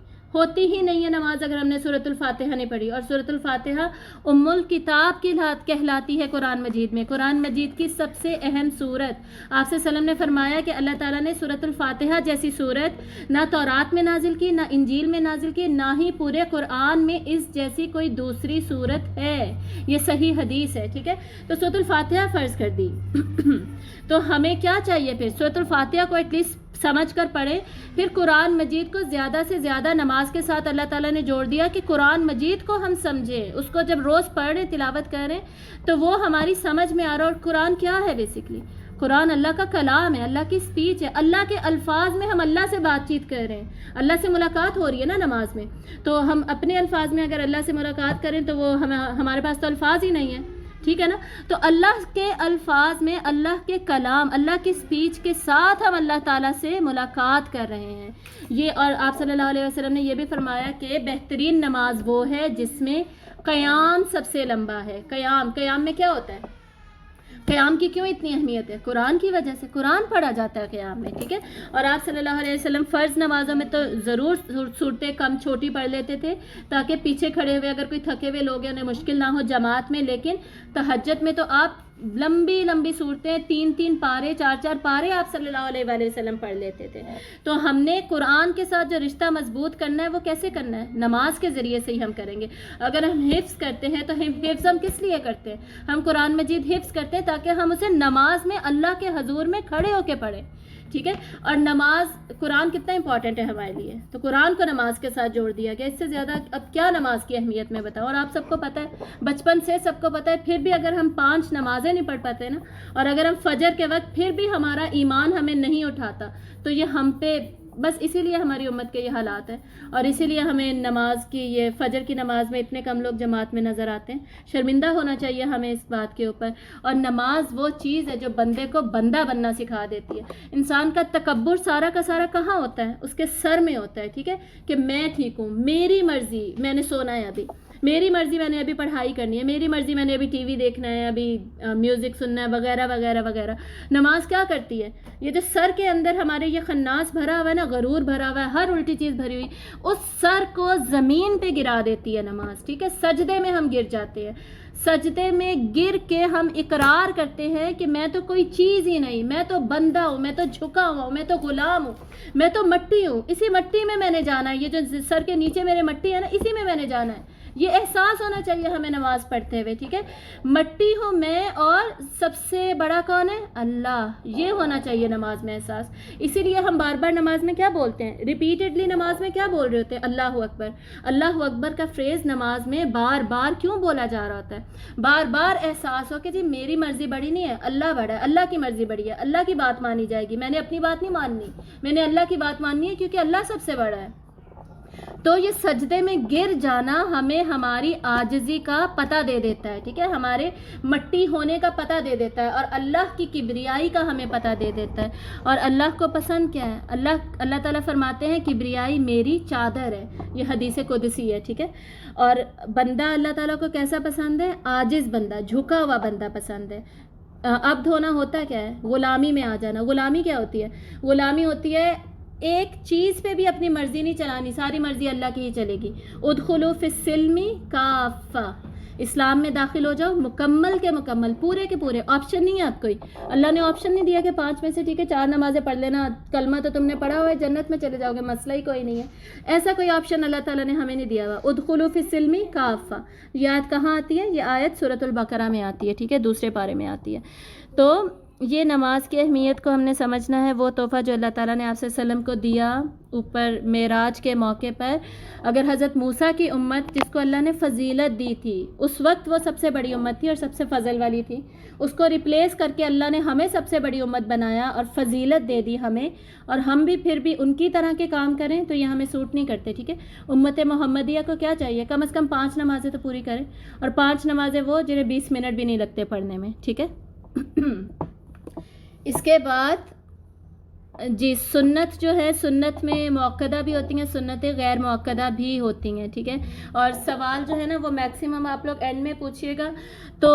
ہی نہیں ہے نماز اگر ہم نے سورۃ الفاتحہ نہیں پڑھی. اور سورۃ الفاتحہ ام الکتاب کی کہلاتی ہے قرآن مجید میں, قرآن مجید کی سب سے اہم سورت. آپ سے وسلم نے فرمایا کہ اللہ تعالیٰ نے سورۃ الفاتحہ جیسی سورت نہ تورات میں نازل کی, نہ انجیل میں نازل کی, نہ ہی پورے قرآن میں اس جیسی کوئی دوسری سورت ہے. یہ صحیح حدیث ہے, ٹھیک ہے. تو سورۃ الفاتحہ فرض کر دی. تو ہمیں کیا چاہیے پھر؟ سورۃ الفاتحہ کو ایٹ لیسٹ سمجھ کر پڑھیں. پھر قرآن مجید کو زیادہ سے زیادہ نماز کے ساتھ اللہ تعالیٰ نے جوڑ دیا کہ قرآن مجید کو ہم سمجھیں, اس کو جب روز پڑھ رہے, تلاوت کر رہے ہیں, تو وہ ہماری سمجھ میں آ رہا. اور قرآن کیا ہے بیسکلی؟ قرآن اللہ کا کلام ہے, اللہ کی سپیچ ہے, اللہ کے الفاظ میں ہم اللہ سے بات چیت کر رہے ہیں, اللہ سے ملاقات ہو رہی ہے نا نماز میں. تو ہم اپنے الفاظ میں اگر اللہ سے ملاقات کریں تو وہ ہمارے پاس تو الفاظ ہی نہیں ہیں, ٹھیک ہے نا. تو اللہ کے الفاظ میں, اللہ کے کلام, اللہ کی سپیچ کے ساتھ ہم اللہ تعالیٰ سے ملاقات کر رہے ہیں. یہ, اور آپ صلی اللہ علیہ وسلم نے یہ بھی فرمایا کہ بہترین نماز وہ ہے جس میں قیام سب سے لمبا ہے. قیام میں کیا ہوتا ہے؟ قیام کی کیوں اتنی اہمیت ہے؟ قرآن کی وجہ سے, قرآن پڑھا جاتا ہے قیام میں, ٹھیک ہے. اور آپ صلی اللہ علیہ وسلم فرض نمازوں میں تو ضرور صورتیں کم چھوٹی پڑھ لیتے تھے تاکہ پیچھے کھڑے ہوئے اگر کوئی تھکے ہوئے لوگ ہیں انہیں مشکل نہ ہو جماعت میں. لیکن تہجد میں تو آپ لمبی صورتیں, 3 پارے, 4 پارے آپ صلی اللہ علیہ وآلہ وسلم پڑھ لیتے تھے. تو ہم نے قرآن کے ساتھ جو رشتہ مضبوط کرنا ہے وہ کیسے کرنا ہے؟ نماز کے ذریعے سے ہی ہم کریں گے. اگر ہم حفظ کرتے ہیں تو حفظ ہم کس لیے کرتے ہیں؟ ہم قرآن مجید حفظ کرتے ہیں تاکہ ہم اسے نماز میں اللہ کے حضور میں کھڑے ہو کے پڑھیں. ٹھیک ہے. اور نماز قرآن کتنا امپورٹنٹ ہے ہمارے لیے, تو قرآن کو نماز کے ساتھ جوڑ دیا گیا. اس سے زیادہ اب کیا نماز کی اہمیت میں بتاؤں. اور آپ سب کو پتہ ہے, بچپن سے سب کو پتہ ہے, پھر بھی اگر ہم 5 نمازیں نہیں پڑھ پاتے نا, اور اگر ہم فجر کے وقت پھر بھی ہمارا ایمان ہمیں نہیں اٹھاتا, تو یہ ہم پہ بس اسی لیے ہماری امت کے یہ حالات ہیں. اور اسی لیے ہمیں نماز کی, یہ فجر کی نماز میں اتنے کم لوگ جماعت میں نظر آتے ہیں. شرمندہ ہونا چاہیے ہمیں اس بات کے اوپر. اور نماز وہ چیز ہے جو بندے کو بندہ بننا سکھا دیتی ہے. انسان کا تکبر سارا کا سارا کہاں ہوتا ہے؟ اس کے سر میں ہوتا ہے. ٹھیک ہے, کہ میں ٹھیک ہوں, میری مرضی, میں نے سونا ہے ابھی, میری مرضی, میں نے ابھی پڑھائی کرنی ہے, میری مرضی, میں نے ابھی ٹی وی دیکھنا ہے, ابھی میوزک سننا ہے, وغیرہ وغیرہ وغیرہ. نماز کیا کرتی ہے؟ یہ جو سر کے اندر ہمارے یہ خناس بھرا ہوا ہے نا, غرور بھرا ہوا ہے, ہر الٹی چیز بھری ہوئی, اس سر کو زمین پہ گرا دیتی ہے نماز. ٹھیک ہے, سجدے میں ہم گر جاتے ہیں. سجدے میں گر کے ہم اقرار کرتے ہیں کہ میں تو کوئی چیز ہی نہیں, میں تو بندہ ہوں, میں تو جھکا ہوا ہوں, میں تو غلام ہوں, میں تو مٹی ہوں, اسی مٹی میں نے جانا ہے. یہ جو سر کے نیچے میرے مٹی ہے نا, اسی میں نے جانا ہے. یہ احساس ہونا چاہیے ہمیں نماز پڑھتے ہوئے. ٹھیک ہے, مٹی ہوں میں, اور سب سے بڑا کون ہے؟ اللہ. یہ ہونا چاہیے نماز میں احساس. اسی لیے ہم بار بار نماز میں کیا بولتے ہیں, ریپیٹڈلی نماز میں کیا بول رہے ہوتے ہیں؟ اللہ اکبر. اللہ اکبر کا فریز نماز میں بار بار کیوں بولا جا رہا ہوتا ہے؟ بار بار احساس ہو کہ جی میری مرضی بڑی نہیں ہے, اللہ بڑا ہے, اللہ کی مرضی بڑی ہے, اللہ کی بات مانی جائے گی, میں نے اپنی بات نہیں ماننی, میں نے اللہ کی بات ماننی ہے, کیونکہ اللہ سب سے بڑا ہے. تو یہ سجدے میں گر جانا ہمیں ہماری عاجزی کا پتہ دے دیتا ہے. ٹھیک ہے, ہمارے مٹی ہونے کا پتہ دے دیتا ہے, اور اللہ کی کبریائی کا ہمیں پتہ دے دیتا ہے. اور اللہ کو پسند کیا ہے؟ اللہ تعالیٰ فرماتے ہیں کبریائی میری چادر ہے. یہ حدیث قدسی ہے. ٹھیک ہے, اور بندہ اللہ تعالیٰ کو کیسا پسند ہے؟ عاجز بندہ, جھکا ہوا بندہ پسند ہے. عبد ہونا ہوتا کیا ہے؟ غلامی میں آ جانا. غلامی کیا ہوتی ہے؟ غلامی ہوتی ہے ایک چیز پہ بھی اپنی مرضی نہیں چلانی, ساری مرضی اللہ کی ہی چلے گی. ادخلوا فی السلم کافہ, اسلام میں داخل ہو جاؤ مکمل کے مکمل, پورے کے پورے. آپشن نہیں ہے آپ کوئی. اللہ نے آپشن نہیں دیا کہ 5 میں سے ٹھیک ہے 4 نمازیں پڑھ لینا, کلمہ تو تم نے پڑھا ہوا ہے, جنت میں چلے جاؤ گے, مسئلہ ہی کوئی نہیں ہے. ایسا کوئی آپشن اللہ تعالیٰ نے ہمیں نہیں دیا ہوا. ادخلوا فی السلم کافہ, یہ آیت کہاں آتی ہے؟ یہ آیت سورۃ البقرہ میں آتی ہے. ٹھیک ہے, دوسرے پارے میں آتی ہے. تو یہ نماز کی اہمیت کو ہم نے سمجھنا ہے. وہ تحفہ جو اللہ تعالیٰ نے آپ صلی اللہ علیہ وسلم کو دیا اوپر معراج کے موقع پر, اگر حضرت موسیٰ کی امت جس کو اللہ نے فضیلت دی تھی, اس وقت وہ سب سے بڑی امت تھی اور سب سے فضل والی تھی, اس کو ریپلیس کر کے اللہ نے ہمیں سب سے بڑی امت بنایا اور فضیلت دے دی ہمیں, اور ہم بھی پھر بھی ان کی طرح کے کام کریں تو یہ ہمیں سوٹ نہیں کرتے. ٹھیک ہے, امت محمدیہ کو کیا چاہیے؟ کم از کم 5 نمازیں تو پوری کریں, اور 5 نمازیں وہ جنہیں 20 منٹ بھی نہیں لگتے پڑھنے میں. ٹھیک ہے, اس کے بعد جی سنت جو ہے, سنت میں مؤکدہ بھی ہوتی ہیں, سنتیں غیر مؤکدہ بھی ہوتی ہیں. ٹھیک ہے, اور سوال جو ہے نا وہ میکسیمم آپ لوگ اینڈ میں پوچھیے گا. تو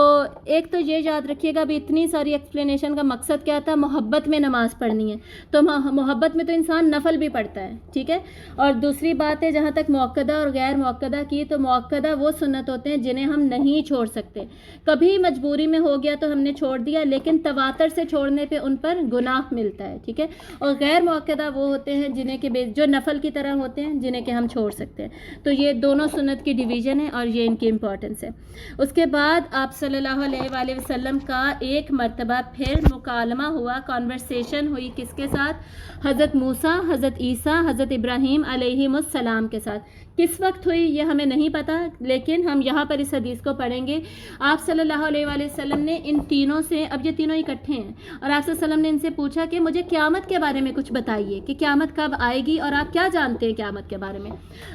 ایک تو یہ یاد رکھیے گا, ابھی اتنی ساری ایکسپلینیشن کا مقصد کیا تھا؟ محبت میں نماز پڑھنی ہے, تو محبت میں تو انسان نفل بھی پڑھتا ہے. ٹھیک ہے, اور دوسری بات ہے جہاں تک مؤکدہ اور غیر مؤکدہ کی, تو مؤکدہ وہ سنت ہوتے ہیں جنہیں ہم نہیں چھوڑ سکتے. کبھی مجبوری میں ہو گیا تو ہم نے چھوڑ دیا, لیکن تواتر سے چھوڑنے پہ ان پر گناہ ملتا ہے. ٹھیک ہے, اور غیر مؤکدہ وہ ہوتے ہیں جنہیں کہ جو نفل کی طرح ہوتے ہیں, جنہیں کہ ہم چھوڑ سکتے ہیں. تو یہ دونوں سنت کی ڈویژن ہے اور یہ ان کی امپورٹنس ہے. اس کے بعد آپ صلی اللہ علیہ وآلہ وسلم کا ایک مرتبہ پھر مکالمہ ہوا, کانورسیشن ہوئی. کس کے ساتھ؟ حضرت موسیٰ, حضرت عیسیٰ, حضرت ابراہیم علیہم السلام کے ساتھ. کس وقت ہوئی یہ ہمیں نہیں پتہ, لیکن ہم یہاں پر اس حدیث کو پڑھیں گے. آپ صلی اللہ علیہ وآلہ وسلم نے ان تینوں سے, اب یہ تینوں اکٹھے ہیں, اور آپ صلی اللہ علیہ وسلم نے ان سے پوچھا کہ مجھے قیامت کے بارے میں کچھ بتائیے کہ قیامت کب آئے گی اور آپ کیا جانتے ہیں قیامت کے بارے میں.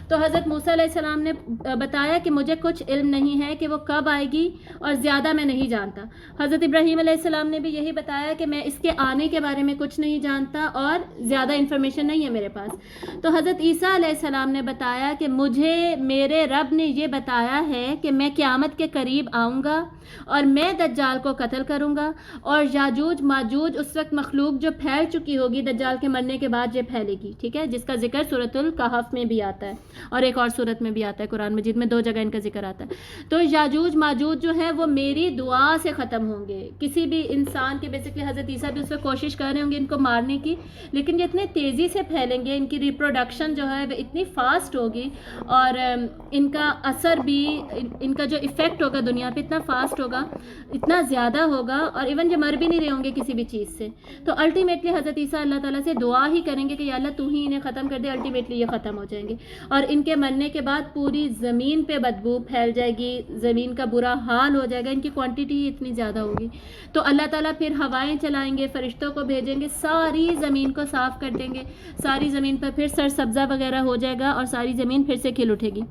تو حضرت موسیٰ علیہ السلام نے بتایا کہ مجھے کچھ علم نہیں ہے کہ وہ کب آئے گی, اور زیادہ میں نہیں جانتا. حضرت ابراہیم علیہ السلام نے بھی یہی بتایا کہ میں اس کے آنے کے بارے میں کچھ نہیں جانتا اور زیادہ انفارمیشن نہیں ہے میرے پاس. تو حضرت عیسیٰ علیہ السلام نے بتایا کہ مجھے میرے رب نے یہ بتایا ہے کہ میں قیامت کے قریب آؤں گا اور میں دجال کو قتل کروں گا, اور یاجوج ماجوج اس وقت مخلوق جو پھیل چکی ہوگی دجال کے مرنے کے بعد یہ پھیلے گی. ٹھیک ہے, جس کا ذکر سورۃ الکہف میں بھی آتا ہے اور ایک اور سورت میں بھی آتا ہے, قرآن مجید میں 2 جگہ ان کا ذکر آتا ہے. تو یاجوج ماجوج جو ہے وہ میری دعا سے ختم ہوں گے. کسی بھی انسان کے, بیسکلی حضرت عیسیٰ بھی اس وقت کوشش کر رہے ہوں گے ان کو مارنے کی, لیکن یہ اتنے تیزی سے پھیلیں گے, ان کی ریپروڈکشن جو ہے وہ اتنی فاسٹ ہوگی اور ان کا اثر بھی ان کا جو ایفیکٹ ہوگا دنیا پہ اتنا فاسٹ ہوگا، اتنا زیادہ ہوگا، اور ایون یہ مر بھی نہیں رہے ہوں گے کسی بھی چیز سے. تو الٹیمیٹلی حضرت عیسیٰ اللہ تعالیٰ سے دعا ہی کریں گے کہ یا اللہ تو ہی انہیں ختم کر دے. الٹیمیٹلی یہ ختم ہو جائیں گے، اور ان کے مرنے کے بعد پوری زمین پہ بدبو پھیل جائے گی، زمین کا برا حال ہو جائے گا، ان کی کوانٹٹی ہی اتنی زیادہ ہوگی. تو اللہ تعالیٰ پھر ہوائیں چلائیں گے، فرشتوں کو بھیجیں گے، ساری زمین کو صاف کر دیں گے، ساری زمین پر پھر سرسبزہ وغیرہ ہو جائے گا، اور ساری زمین پھر سے کھل اٹھے گی.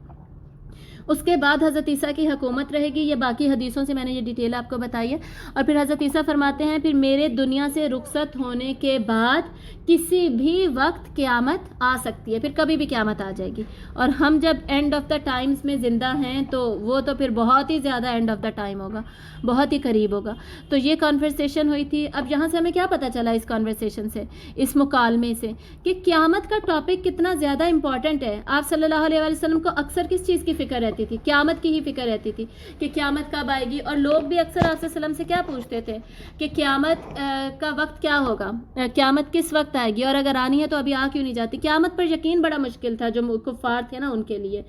اس کے بعد حضرت عیسیٰ کی حکومت رہے گی. یہ باقی حدیثوں سے میں نے یہ ڈیٹیل آپ کو بتائی ہے. اور پھر حضرت عیسیٰ فرماتے ہیں پھر میرے دنیا سے رخصت ہونے کے بعد کسی بھی وقت قیامت آ سکتی ہے، پھر کبھی بھی قیامت آ جائے گی. اور ہم جب اینڈ آف دا ٹائمز میں زندہ ہیں تو وہ تو پھر بہت ہی زیادہ اینڈ آف دا ٹائم ہوگا، بہت ہی قریب ہوگا. تو یہ کانورسیشن ہوئی تھی. اب یہاں سے ہمیں کیا پتہ چلا اس کانورسیشن سے، اس مکالمے سے، کہ قیامت کا ٹاپک کتنا زیادہ امپورٹنٹ ہے. آپ صلی اللہ علیہ وسلم کو اکثر کس چیز کی فکر رہتی تھی؟ قیامت کی ہی فکر رہتی تھی کہ قیامت کب آئے گی. اور لوگ بھی اکثر آپ صلی اللہ علیہ وسلم سے کیا پوچھتے تھے کہ قیامت کا وقت کیا ہوگا، قیامت کس وقت آئے گی، اور اگر آنی ہے تو ابھی آ کیوں نہیں جاتی. قیامت پر یقین بڑا مشکل تھا جو کفار تھے نا ان کے لیے.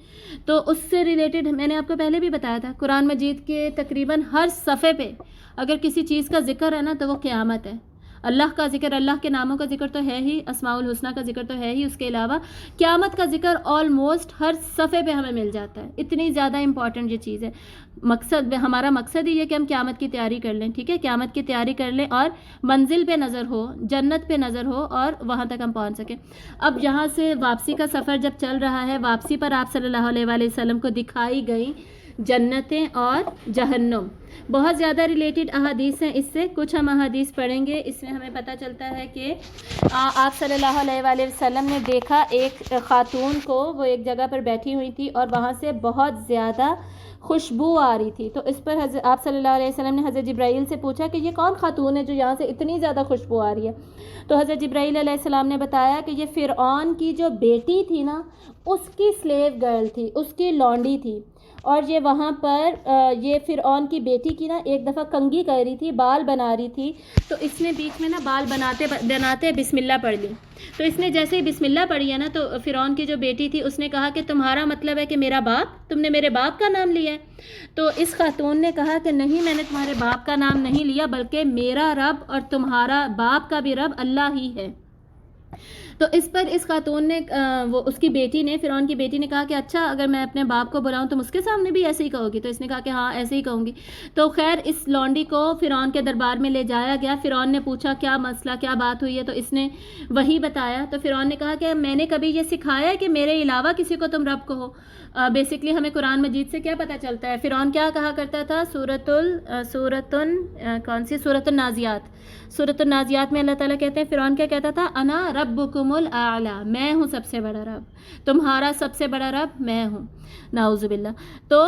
تو اس سے ریلیٹڈ میں نے آپ کو پہلے بھی بتایا تھا، قرآن مجید کے تقریباً ہر صفحے پہ اگر کسی چیز کا ذکر ہے نا تو وہ قیامت ہے. اللہ کا ذکر، اللہ کے ناموں کا ذکر تو ہے ہی، اسماء الحسنہ کا ذکر تو ہے ہی، اس کے علاوہ قیامت کا ذکر آلموسٹ ہر صفحے پہ ہمیں مل جاتا ہے. اتنی زیادہ امپورٹنٹ یہ چیز ہے. ہمارا مقصد ہی ہے کہ ہم قیامت کی تیاری کر لیں. ٹھیک ہے، قیامت کی تیاری کر لیں اور منزل پہ نظر ہو، جنت پہ نظر ہو، اور وہاں تک ہم پہنچ سکیں. اب یہاں سے واپسی کا سفر جب چل رہا ہے، واپسی پر آپ صلی اللہ علیہ وآلہ وسلم کو دکھائی گئی جنتیں اور جہنم. بہت زیادہ ریلیٹڈ احادیث ہیں اس سے. کچھ ہم احادیث پڑھیں گے. اس میں ہمیں پتہ چلتا ہے کہ آپ صلی اللہ علیہ وآلہ وسلم نے دیکھا ایک خاتون کو، وہ ایک جگہ پر بیٹھی ہوئی تھی اور وہاں سے بہت زیادہ خوشبو آ رہی تھی. تو اس پر آپ صلی اللہ علیہ وسلم نے حضرت جبرائیل سے پوچھا کہ یہ کون خاتون ہے جو یہاں سے اتنی زیادہ خوشبو آ رہی ہے. تو حضرت جبرائیل علیہ السلام نے بتایا کہ یہ فرعون کی جو بیٹی تھی نا، اس کی سلیو گرل تھی، اس کی لونڈی تھی. اور یہ وہاں پر یہ فرعون کی بیٹی کی نا ایک دفعہ کنگھی کر رہی تھی، بال بنا رہی تھی. تو اس نے بیچ میں نا بال بناتے بسم اللہ پڑھ لی. تو اس نے جیسے ہی بسم اللہ پڑھی ہے نا تو فرعون کی جو بیٹی تھی اس نے کہا کہ تمہارا مطلب ہے کہ میرا باپ، تم نے میرے باپ کا نام لیا ہے. تو اس خاتون نے کہا کہ نہیں، میں نے تمہارے باپ کا نام نہیں لیا، بلکہ میرا رب اور تمہارا باپ کا بھی رب اللہ ہی ہے. تو اس پر اس خاتون نے وہ اس کی بیٹی نے، فرعون کی بیٹی نے کہا کہ اچھا اگر میں اپنے باپ کو بلاؤں تو اس کے سامنے بھی ایسے ہی کہو گی؟ تو اس نے کہا کہ ہاں ایسے ہی کہوں گی. تو خیر اس لونڈی کو فرعون کے دربار میں لے جایا گیا. فرعون نے پوچھا کیا مسئلہ، کیا بات ہوئی ہے؟ تو اس نے وہی بتایا. تو فرعون نے کہا کہ میں نے کبھی یہ سکھایا ہے کہ میرے علاوہ کسی کو تم رب کہو. بیسکلی ہمیں قرآن مجید سے کیا پتہ چلتا ہے، فرعون کیا کہا کرتا تھا؟ سورۃ النازیات. سورۃ النازیات میں اللہ تعالیٰ کہتے ہیں، فرعون کیا کہتا تھا؟ انا ربکم الاعلیٰ، میں ہوں سب سے بڑا رب، تمہارا سب سے بڑا رب میں ہوں. نعوذ باللہ. تو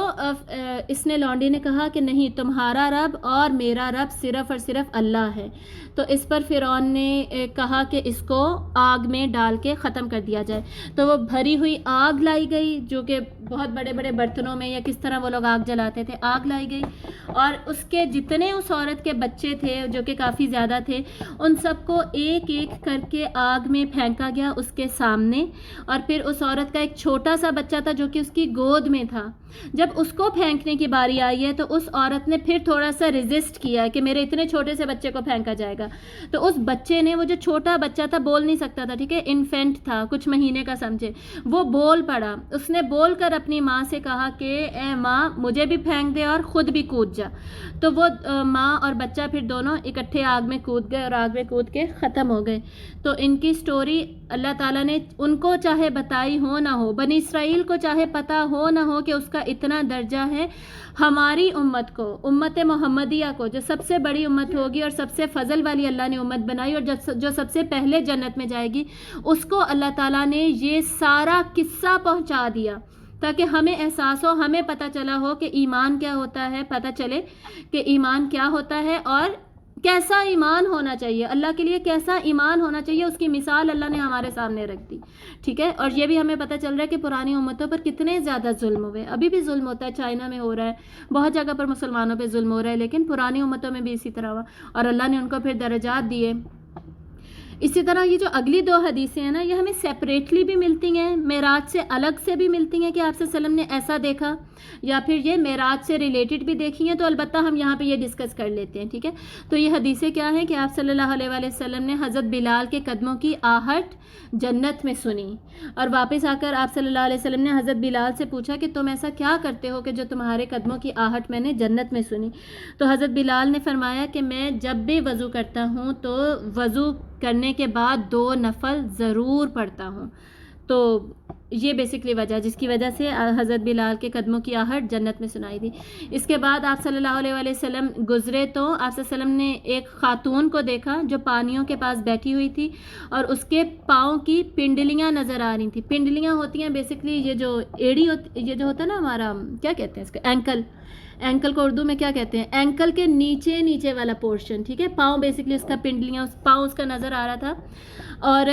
اس نے لونڈی نے کہا کہ نہیں، تمہارا رب اور میرا رب صرف اور صرف اللہ ہے. تو اس پر فرعون نے کہا کہ اس کو آگ میں ڈال کے ختم کر دیا جائے. تو وہ بھری ہوئی آگ لائی گئی، جو کہ بہت بڑے بڑے برتنوں میں یا کس طرح وہ لوگ آگ جلاتے تھے، آگ لائی گئی. اور اس کے جتنے اس عورت کے بچے تھے جو کہ کافی زیادہ تھے، ان سب کو ایک ایک کر کے آگ میں پھینکا گیا اس کے سامنے. اور پھر اس عورت کا ایک چھوٹا سا بچہ تھا جو کہ اس کی گود میں تھا. جب اس کو پھینکنے کی باری آئی ہے تو اس عورت نے پھر تھوڑا سا ریزسٹ کیا ہے کہ میرے اتنے چھوٹے سے بچے کو پھینکا جائے گا. تو اس بچے نے، وہ جو چھوٹا بچہ تھا بول نہیں سکتا تھا، ٹھیک ہے، انفینٹ تھا، کچھ مہینے کا سمجھے، وہ بول پڑا. اس نے بول کر اپنی ماں سے کہا کہ اے ماں مجھے بھی پھینک دے اور خود بھی کود جا. تو وہ ماں اور بچہ پھر دونوں اکٹھے آگ میں کود گئے اور آگ میں کود کے ختم ہو گئے. تو ان کی سٹوری اللہ تعالیٰ نے ان کو چاہے بتائی ہو نہ ہو، بنی اسرائیل کو چاہے پتہ ہو نہ ہو کہ اس کا اتنا درجہ ہے، ہماری امت کو، امت محمدیہ کو، جو سب سے بڑی امت ہوگی اور سب سے فضل والی اللہ نے امت بنائی اور جو سب سے پہلے جنت میں جائے گی، اس کو اللہ تعالیٰ نے یہ سارا قصہ پہنچا دیا تاکہ ہمیں احساس ہو، ہمیں پتہ چلا ہو کہ ایمان کیا ہوتا ہے، پتہ چلے کہ ایمان کیا ہوتا ہے اور کیسا ایمان ہونا چاہیے، اللہ کے لیے کیسا ایمان ہونا چاہیے. اس کی مثال اللہ نے ہمارے سامنے رکھ دی. ٹھیک ہے، اور یہ بھی ہمیں پتہ چل رہا ہے کہ پرانی امتوں پر کتنے زیادہ ظلم ہوئے. ابھی بھی ظلم ہوتا ہے، چائنا میں ہو رہا ہے، بہت جگہ پر مسلمانوں پہ ظلم ہو رہا ہے، لیکن پرانی امتوں میں بھی اسی طرح ہوا اور اللہ نے ان کو پھر درجات دیے. اسی طرح یہ جو اگلی 2 حدیثیں ہیں نا، یہ ہمیں سیپریٹلی بھی ملتی ہیں، معراج سے الگ سے بھی ملتی ہیں کہ آپ صلی اللہ علیہ وسلم نے ایسا دیکھا، یا پھر یہ معراج سے ریلیٹڈ بھی دیکھی ہیں، تو البتہ ہم یہاں پہ یہ ڈسکس کر لیتے ہیں، ٹھیک ہے. تو یہ حدیثیں کیا ہیں کہ آپ صلی اللہ علیہ وآلہ وسلم نے حضرت بلال کے قدموں کی آہٹ جنت میں سنی، اور واپس آ کر آپ صلی اللہ علیہ وسلم نے حضرت بلال سے پوچھا کہ تم ایسا کیا کرتے ہو کہ جو تمہارے قدموں کی آہٹ میں نے جنت میں سنی. تو حضرت بلال نے فرمایا کہ میں جب بھی وضو کرتا ہوں تو وضو کرنے کے بعد 2 نفل ضرور پڑھتا ہوں. تو یہ بیسکلی وجہ جس کی وجہ سے حضرت بلال کے قدموں کی آہٹ جنت میں سنائی دی. اس کے بعد آپ صلی اللہ علیہ وآلہ وسلم گزرے تو آپ صلی اللہ علیہ وسلم نے ایک خاتون کو دیکھا جو پانیوں کے پاس بیٹھی ہوئی تھی، اور اس کے پاؤں کی پنڈلیاں نظر آ رہی تھیں. پنڈلیاں ہوتی ہیں بیسکلی یہ جو ایڑی ہوتی، یہ جو ہوتا ہے نا ہمارا، کیا کہتے ہیں اس کو، اینکل کو اردو میں کیا کہتے ہیں، اینکل کے نیچے والا پورشن، ٹھیک ہے. پاؤں بیسکلی اس کا پنڈلیاں، پاؤں اس کا نظر آ رہا تھا. اور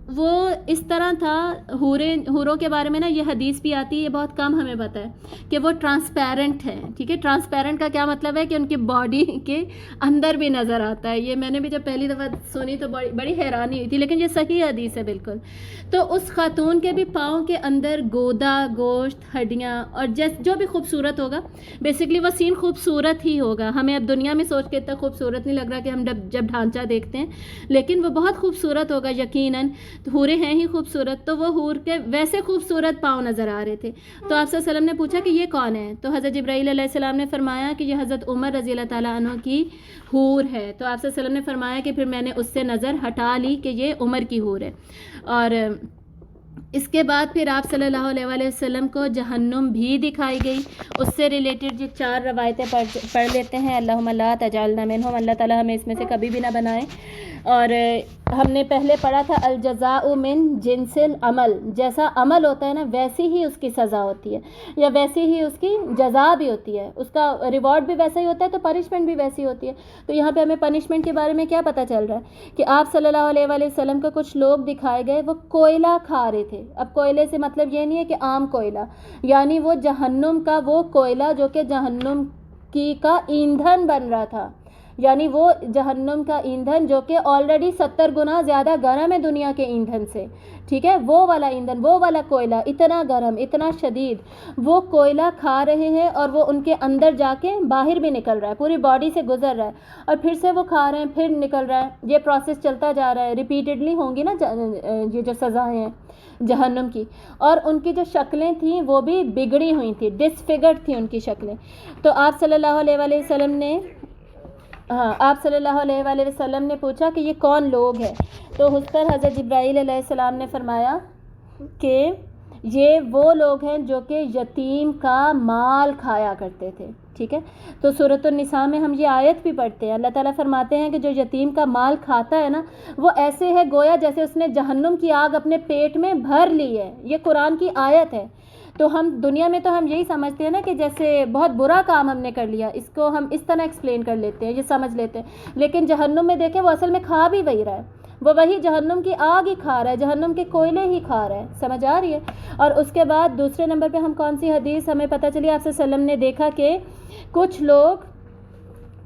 وہ اس طرح تھا. حوروں کے بارے میں نا یہ حدیث بھی آتی ہے، یہ بہت کم ہمیں پتہ ہے کہ وہ ٹرانسپیرنٹ ہے، ٹھیک ہے. ٹرانسپیرنٹ کا کیا مطلب ہے کہ ان کی باڈی کے اندر بھی نظر آتا ہے. یہ میں نے بھی جب پہلی دفعہ سنی تو بڑی حیرانی ہوئی تھی، لیکن یہ صحیح حدیث ہے بالکل. تو اس خاتون کے بھی پاؤں کے اندر گودا، گوشت، ہڈیاں، اور جو بھی خوبصورت ہوگا، بیسکلی وہ سین خوبصورت ہی ہوگا. ہمیں اب دنیا میں سوچ کے اتنا خوبصورت نہیں لگ رہا کہ ہم جب ڈھانچہ دیکھتے ہیں، لیکن وہ بہت خوبصورت ہوگا یقیناً. حوریں ہیں ہی خوبصورت، تو وہ حور کے ویسے خوبصورت پاؤں نظر آ رہے تھے. تو آپ صلی اللہ علیہ وسلم نے پوچھا کہ یہ کون ہے؟ تو حضرت جبرائیل علیہ السلام نے فرمایا کہ یہ حضرت عمر رضی اللہ تعالیٰ عنہ کی حور ہے. تو آپ صلی اللہ علیہ وسلم نے فرمایا کہ پھر میں نے اس سے نظر ہٹا لی کہ یہ عمر کی حور ہے. اور اس کے بعد پھر آپ صلی اللہ علیہ وآلہ وسلم کو جہنم بھی دکھائی گئی. اس سے ریلیٹڈ یہ 4 روایتیں پڑھ لیتے ہیں. اللہم لا تجعلنا منہم، اللہ تعالیٰ ہمیں اس میں سے کبھی بھی نہ بنائے. اور ہم نے پہلے پڑھا تھا الجزاء من جنس العمل، جیسا عمل ہوتا ہے نا ویسی ہی اس کی سزا ہوتی ہے، یا ویسی ہی اس کی جزا بھی ہوتی ہے، اس کا ریوارڈ بھی ویسا ہی ہوتا ہے، تو پنشمنٹ بھی ویسی ہوتی ہے. تو یہاں پہ ہمیں پنشمنٹ کے بارے میں کیا پتہ چل رہا ہے کہ آپ صلی اللہ علیہ وآلہ وسلم کو کچھ لوگ دکھائے گئے، وہ کوئلہ کھا رہے تھے. اب کوئلے سے مطلب یہ نہیں ہے کہ عام کوئلہ، یعنی وہ جہنم کا وہ کوئلہ جو کہ جہنم کا ایندھن بن رہا تھا، یعنی وہ جہنم کا ایندھن جو کہ آلریڈی 70 گنا زیادہ گرم ہے دنیا کے ایندھن سے، ٹھیک ہے. وہ والا ایندھن، وہ والا کوئلہ اتنا گرم، اتنا شدید، وہ کوئلہ کھا رہے ہیں، اور وہ ان کے اندر جا کے باہر بھی نکل رہا ہے، پوری باڈی سے گزر رہا ہے، اور پھر سے وہ کھا رہے ہیں، پھر نکل رہا ہے. یہ پروسیس چلتا جا رہا ہے، ریپیٹڈلی ہوں گی نا یہ جو سزائیں ہیں جہنم کی. اور ان کی جو شکلیں تھیں وہ بھی بگڑی ہوئی تھیں، ڈسفگرڈ تھیں ان کی شکلیں. تو آپ صلی اللہ علیہ وآلہ وسلم نے آپ صلی اللہ علیہ وآلہ وسلم نے پوچھا کہ یہ کون لوگ ہیں؟ تو اس پر حضرت جبرائیل علیہ السلام نے فرمایا کہ یہ وہ لوگ ہیں جو کہ یتیم کا مال کھایا کرتے تھے، ٹھیک ہے. تو سورۃ النساء میں ہم یہ آیت بھی پڑھتے ہیں، اللہ تعالیٰ فرماتے ہیں کہ جو یتیم کا مال کھاتا ہے نا، وہ ایسے ہے گویا جیسے اس نے جہنم کی آگ اپنے پیٹ میں بھر لی ہے. یہ قرآن کی آیت ہے. تو ہم دنیا میں تو ہم یہی سمجھتے ہیں نا کہ جیسے بہت برا کام ہم نے کر لیا، اس کو ہم اس طرح ایکسپلین کر لیتے ہیں، یہ سمجھ لیتے ہیں. لیکن جہنم میں دیکھیں وہ اصل میں کھا بھی وہی رہا ہے، وہ وہی جہنم کی آگ ہی کھا رہا ہے، جہنم کے کوئلے ہی کھا رہا ہے. سمجھ آ رہی ہے؟ اور اس کے بعد دوسرے نمبر پہ ہم کون سی حدیث ہمیں پتہ چلی؟ آپ صلی اللہ علیہ وسلم نے دیکھا کہ کچھ لوگ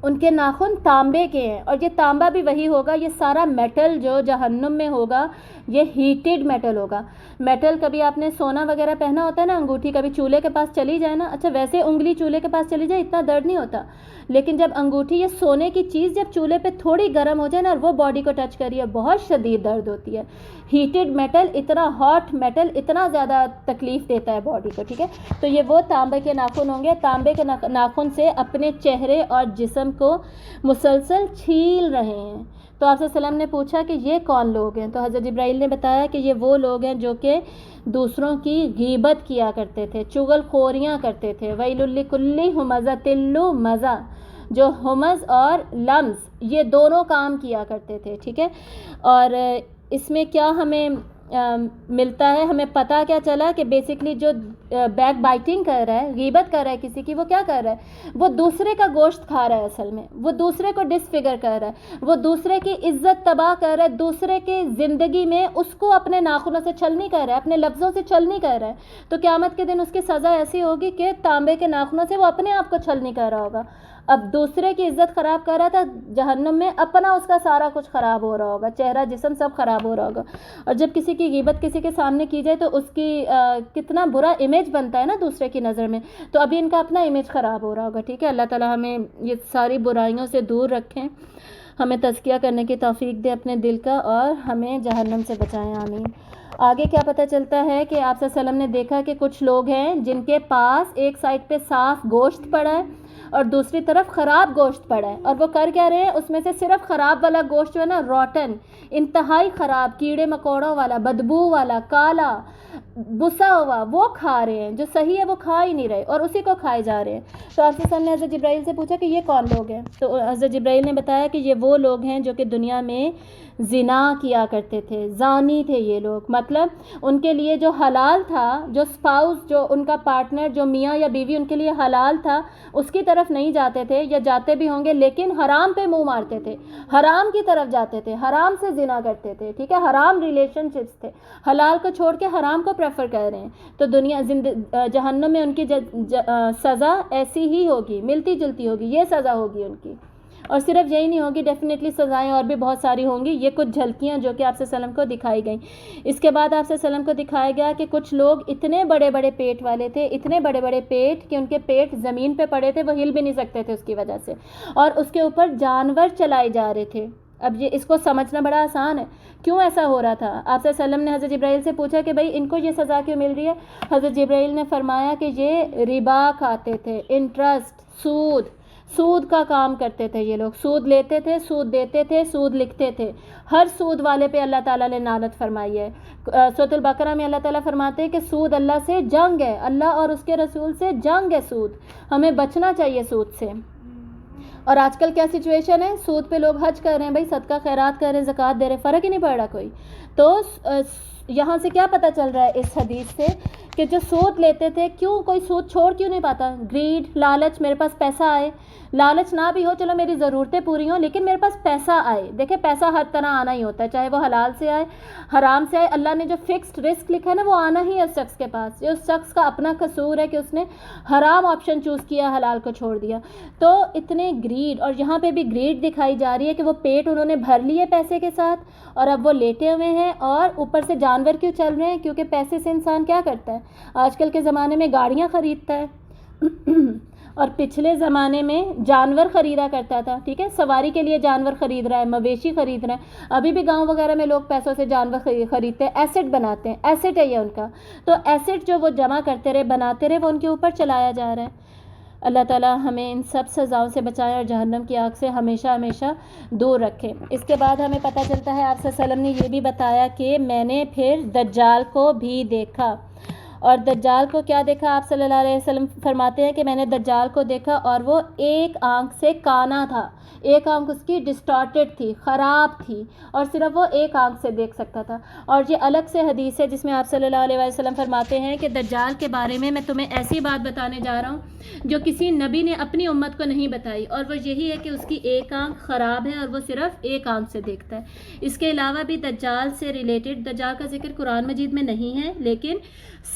ان کے ناخن تانبے کے ہیں، اور یہ تانبا بھی وہی ہوگا، یہ سارا میٹل جو جہنم میں ہوگا یہ ہیٹڈ میٹل ہوگا. میٹل کبھی آپ نے سونا وغیرہ پہنا ہوتا ہے نا، انگوٹھی کبھی چولہے کے پاس چلی جائے نا، اچھا ویسے انگلی چولہے کے پاس چلی جائے اتنا درد نہیں ہوتا، لیکن جب انگوٹھی یہ سونے کی چیز جب چولہے پہ تھوڑی گرم ہو جائے نا اور وہ باڈی کو ٹچ کریے بہت شدید درد ہوتی ہے. ہیٹڈ میٹل، اتنا ہاٹ میٹل اتنا زیادہ تکلیف دیتا ہے باڈی کو، ٹھیک ہے. تو یہ وہ تانبے کے ناخن ہوں گے، تانبے کے ناخن سے اپنے چہرے اور جسم کو مسلسل چھیل رہے ہیں. تو آپ صلی اللہ علیہ وسلم نے پوچھا کہ یہ کون لوگ ہیں؟ تو حضرت جبرائیل نے بتایا کہ یہ وہ لوگ ہیں جو کہ دوسروں کی غیبت کیا کرتے تھے، چغل خوریاں کرتے تھے. ویل لکل ہمزۃ لمزہ، جو ہمز اور لمز یہ دونوں کام کیا کرتے تھے، ٹھیک ہے. اور اس میں کیا ہمیں ملتا ہے. ہمیں پتہ کیا چلا کہ بیسکلی جو بیک بائٹنگ کر رہا ہے, غیبت کر رہا ہے کسی کی, وہ کیا کر رہا ہے, وہ دوسرے کا گوشت کھا رہا ہے. اصل میں وہ دوسرے کو ڈسفگر کر رہا ہے, وہ دوسرے کی عزت تباہ کر رہا ہے, دوسرے کی زندگی میں اس کو اپنے ناخنوں سے چھلنی کر رہا ہے, اپنے لفظوں سے چھلنی کر رہا ہے. تو قیامت کے دن اس کی سزا ایسی ہوگی کہ تانبے کے ناخنوں سے وہ اپنے آپ کو چھلنی کر رہا ہوگا. اب دوسرے کی عزت خراب کر رہا تھا جہنم میں, اپنا اس کا سارا کچھ خراب ہو رہا ہوگا, چہرہ جسم سب خراب ہو رہا ہوگا. اور جب کسی کی غیبت کسی کے سامنے کی جائے تو اس کی کتنا برا امیج بنتا ہے نا دوسرے کی نظر میں. تو ابھی ان کا اپنا امیج خراب ہو رہا ہوگا. ٹھیک ہے, اللہ تعالیٰ ہمیں یہ ساری برائیوں سے دور رکھیں, ہمیں تزکیہ کرنے کی توفیق دے اپنے دل کا, اور ہمیں جہنم سے بچائیں. آمین. آگے کیا پتہ چلتا ہے کہ آپ صلی اللہ علیہ وسلم نے دیکھا کہ کچھ لوگ ہیں جن کے پاس ایک سائڈ پہ صاف گوشت پڑا ہے اور دوسری طرف خراب گوشت پڑا ہے, اور وہ کر کیا رہے ہیں, اس میں سے صرف خراب والا گوشت جو ہے نا, روٹن, انتہائی خراب, کیڑے مکوڑوں والا, بدبو والا, کالا, بسا ہوا, وہ کھا رہے ہیں. جو صحیح ہے وہ کھا ہی نہیں رہے اور اسی کو کھائے جا رہے ہیں. تو آپ صلی اللہ علیہ وسلم نے حضرت جبرائیل سے پوچھا کہ یہ کون لوگ ہیں؟ تو حضرت جبرائیل نے بتایا کہ یہ وہ لوگ ہیں جو کہ دنیا میں زنا کیا کرتے تھے, زانی تھے یہ لوگ. مطلب ان کے لیے جو حلال تھا, جو اسپاؤس, جو ان کا پارٹنر, جو میاں یا بیوی ان کے لیے حلال تھا, اس کی طرف نہیں جاتے تھے, یا جاتے بھی ہوں گے لیکن حرام پہ منہ مارتے تھے, حرام کی طرف جاتے تھے, حرام سے زنا کرتے تھے. ٹھیک ہے, حرام ریلیشن شپس تھے, حلال کو چھوڑ کے حرام کو پریفر کر رہے ہیں. تو دنیا جہنم میں ان کی سزا ایسی ہی ہوگی, ملتی جلتی ہوگی, یہ سزا ہوگی ان کی. اور صرف یہی نہیں ہوگی, ڈیفینیٹلی سزائیں اور بھی بہت ساری ہوں گی. یہ کچھ جھلکیاں جو کہ آپ صلی اللہ علیہ وسلم کو دکھائی گئیں. اس کے بعد آپ صلی اللہ علیہ وسلم کو دکھایا گیا کہ کچھ لوگ اتنے بڑے بڑے پیٹ والے تھے, اتنے بڑے بڑے پیٹ کہ ان کے پیٹ زمین پہ پڑے تھے, وہ ہل بھی نہیں سکتے تھے اس کی وجہ سے, اور اس کے اوپر جانور چلائے جا رہے تھے. اب یہ اس کو سمجھنا بڑا آسان ہے, کیوں ایسا ہو رہا تھا. آپ صلی اللہ علیہ وسلم نے حضرت جبرائیل سے پوچھا کہ بھائی ان کو یہ سزا کیوں مل رہی ہے. حضرت جبرائیل نے فرمایا کہ یہ ربا کھاتے تھے, انٹرسٹ, سود کا کام کرتے تھے یہ لوگ. سود لیتے تھے, سود دیتے تھے, سود لکھتے تھے. ہر سود والے پہ اللہ تعالیٰ نے لعنت فرمائی ہے. سورۃ البقرہ میں اللہ تعالیٰ فرماتے ہیں کہ سود اللہ سے جنگ ہے, اللہ اور اس کے رسول سے جنگ ہے سود, ہمیں بچنا چاہیے سود سے. اور آج کل کیا سچویشن ہے, سود پہ لوگ حج کر رہے ہیں, بھائی صدقہ خیرات کر رہے ہیں, زکوٰۃ دے رہے ہیں, فرق ہی نہیں پڑ رہا کوئی. تو یہاں سے کیا پتہ چل رہا ہے اس حدیث سے کہ جو سود لیتے تھے, کیوں کوئی سود چھوڑ کیوں نہیں پاتا. گریڈ, لالچ, میرے پاس پیسہ آئے, لالچ نہ بھی ہو, چلو میری ضرورتیں پوری ہوں لیکن میرے پاس پیسہ آئے. دیکھیں پیسہ ہر طرح آنا ہی ہوتا ہے, چاہے وہ حلال سے آئے, حرام سے آئے. اللہ نے جو فکسڈ رزق لکھا ہے نا, وہ آنا ہی ہے اس شخص کے پاس. یہ اس شخص کا اپنا قصور ہے کہ اس نے حرام آپشن چوز کیا, حلال کو چھوڑ دیا. تو اتنے گریڈ, اور یہاں پہ بھی گریڈ دکھائی جا رہی ہے کہ وہ پیٹ انہوں نے بھر لیے پیسے کے ساتھ, اور اب وہ لیٹے ہوئے ہیں, اور اوپر سے جانور کیوں چل رہے ہیں, کیونکہ پیسے سے انسان کیا کرتا ہے, آج کل کے زمانے میں گاڑیاں خریدتا ہے اور پچھلے زمانے میں جانور خریدا کرتا تھا. ٹھیک ہے, سواری کے لیے جانور خرید رہا ہے, مویشی خرید رہا ہے. ابھی بھی گاؤں وغیرہ میں لوگ پیسوں سے جانور خریدتے ہیں, ایسٹ بناتے ہیں, ایسٹ ہے یہ ان کا. تو ایسٹ جو وہ جمع کرتے رہے, بناتے رہے, وہ ان کے اوپر چلایا جا رہا ہے. اللہ تعالیٰ ہمیں ان سب سزاؤں سے بچائے اور جہنم کی آگ سے ہمیشہ ہمیشہ دور رکھے. اس کے بعد ہمیں پتہ چلتا ہے آپ صلی اللہ علیہ وسلم نے یہ بھی بتایا کہ میں نے پھر دجال کو بھی دیکھا. اور دجال کو کیا دیکھا, آپ صلی اللہ علیہ وسلم فرماتے ہیں کہ میں نے دجال کو دیکھا اور وہ ایک آنکھ سے کانا تھا, ایک آنکھ اس کی ڈسٹارٹڈ تھی, خراب تھی, اور صرف وہ ایک آنکھ سے دیکھ سکتا تھا. اور یہ الگ سے حدیث ہے جس میں آپ صلی اللہ علیہ وسلم فرماتے ہیں کہ دجال کے بارے میں تمہیں ایسی بات بتانے جا رہا ہوں جو کسی نبی نے اپنی امت کو نہیں بتائی, اور وہ یہی ہے کہ اس کی ایک آنکھ خراب ہے اور وہ صرف ایک آنکھ سے دیکھتا ہے. اس کے علاوہ بھی دجال سے ریلیٹڈ, دجال کا ذکر قرآن مجید میں نہیں ہے لیکن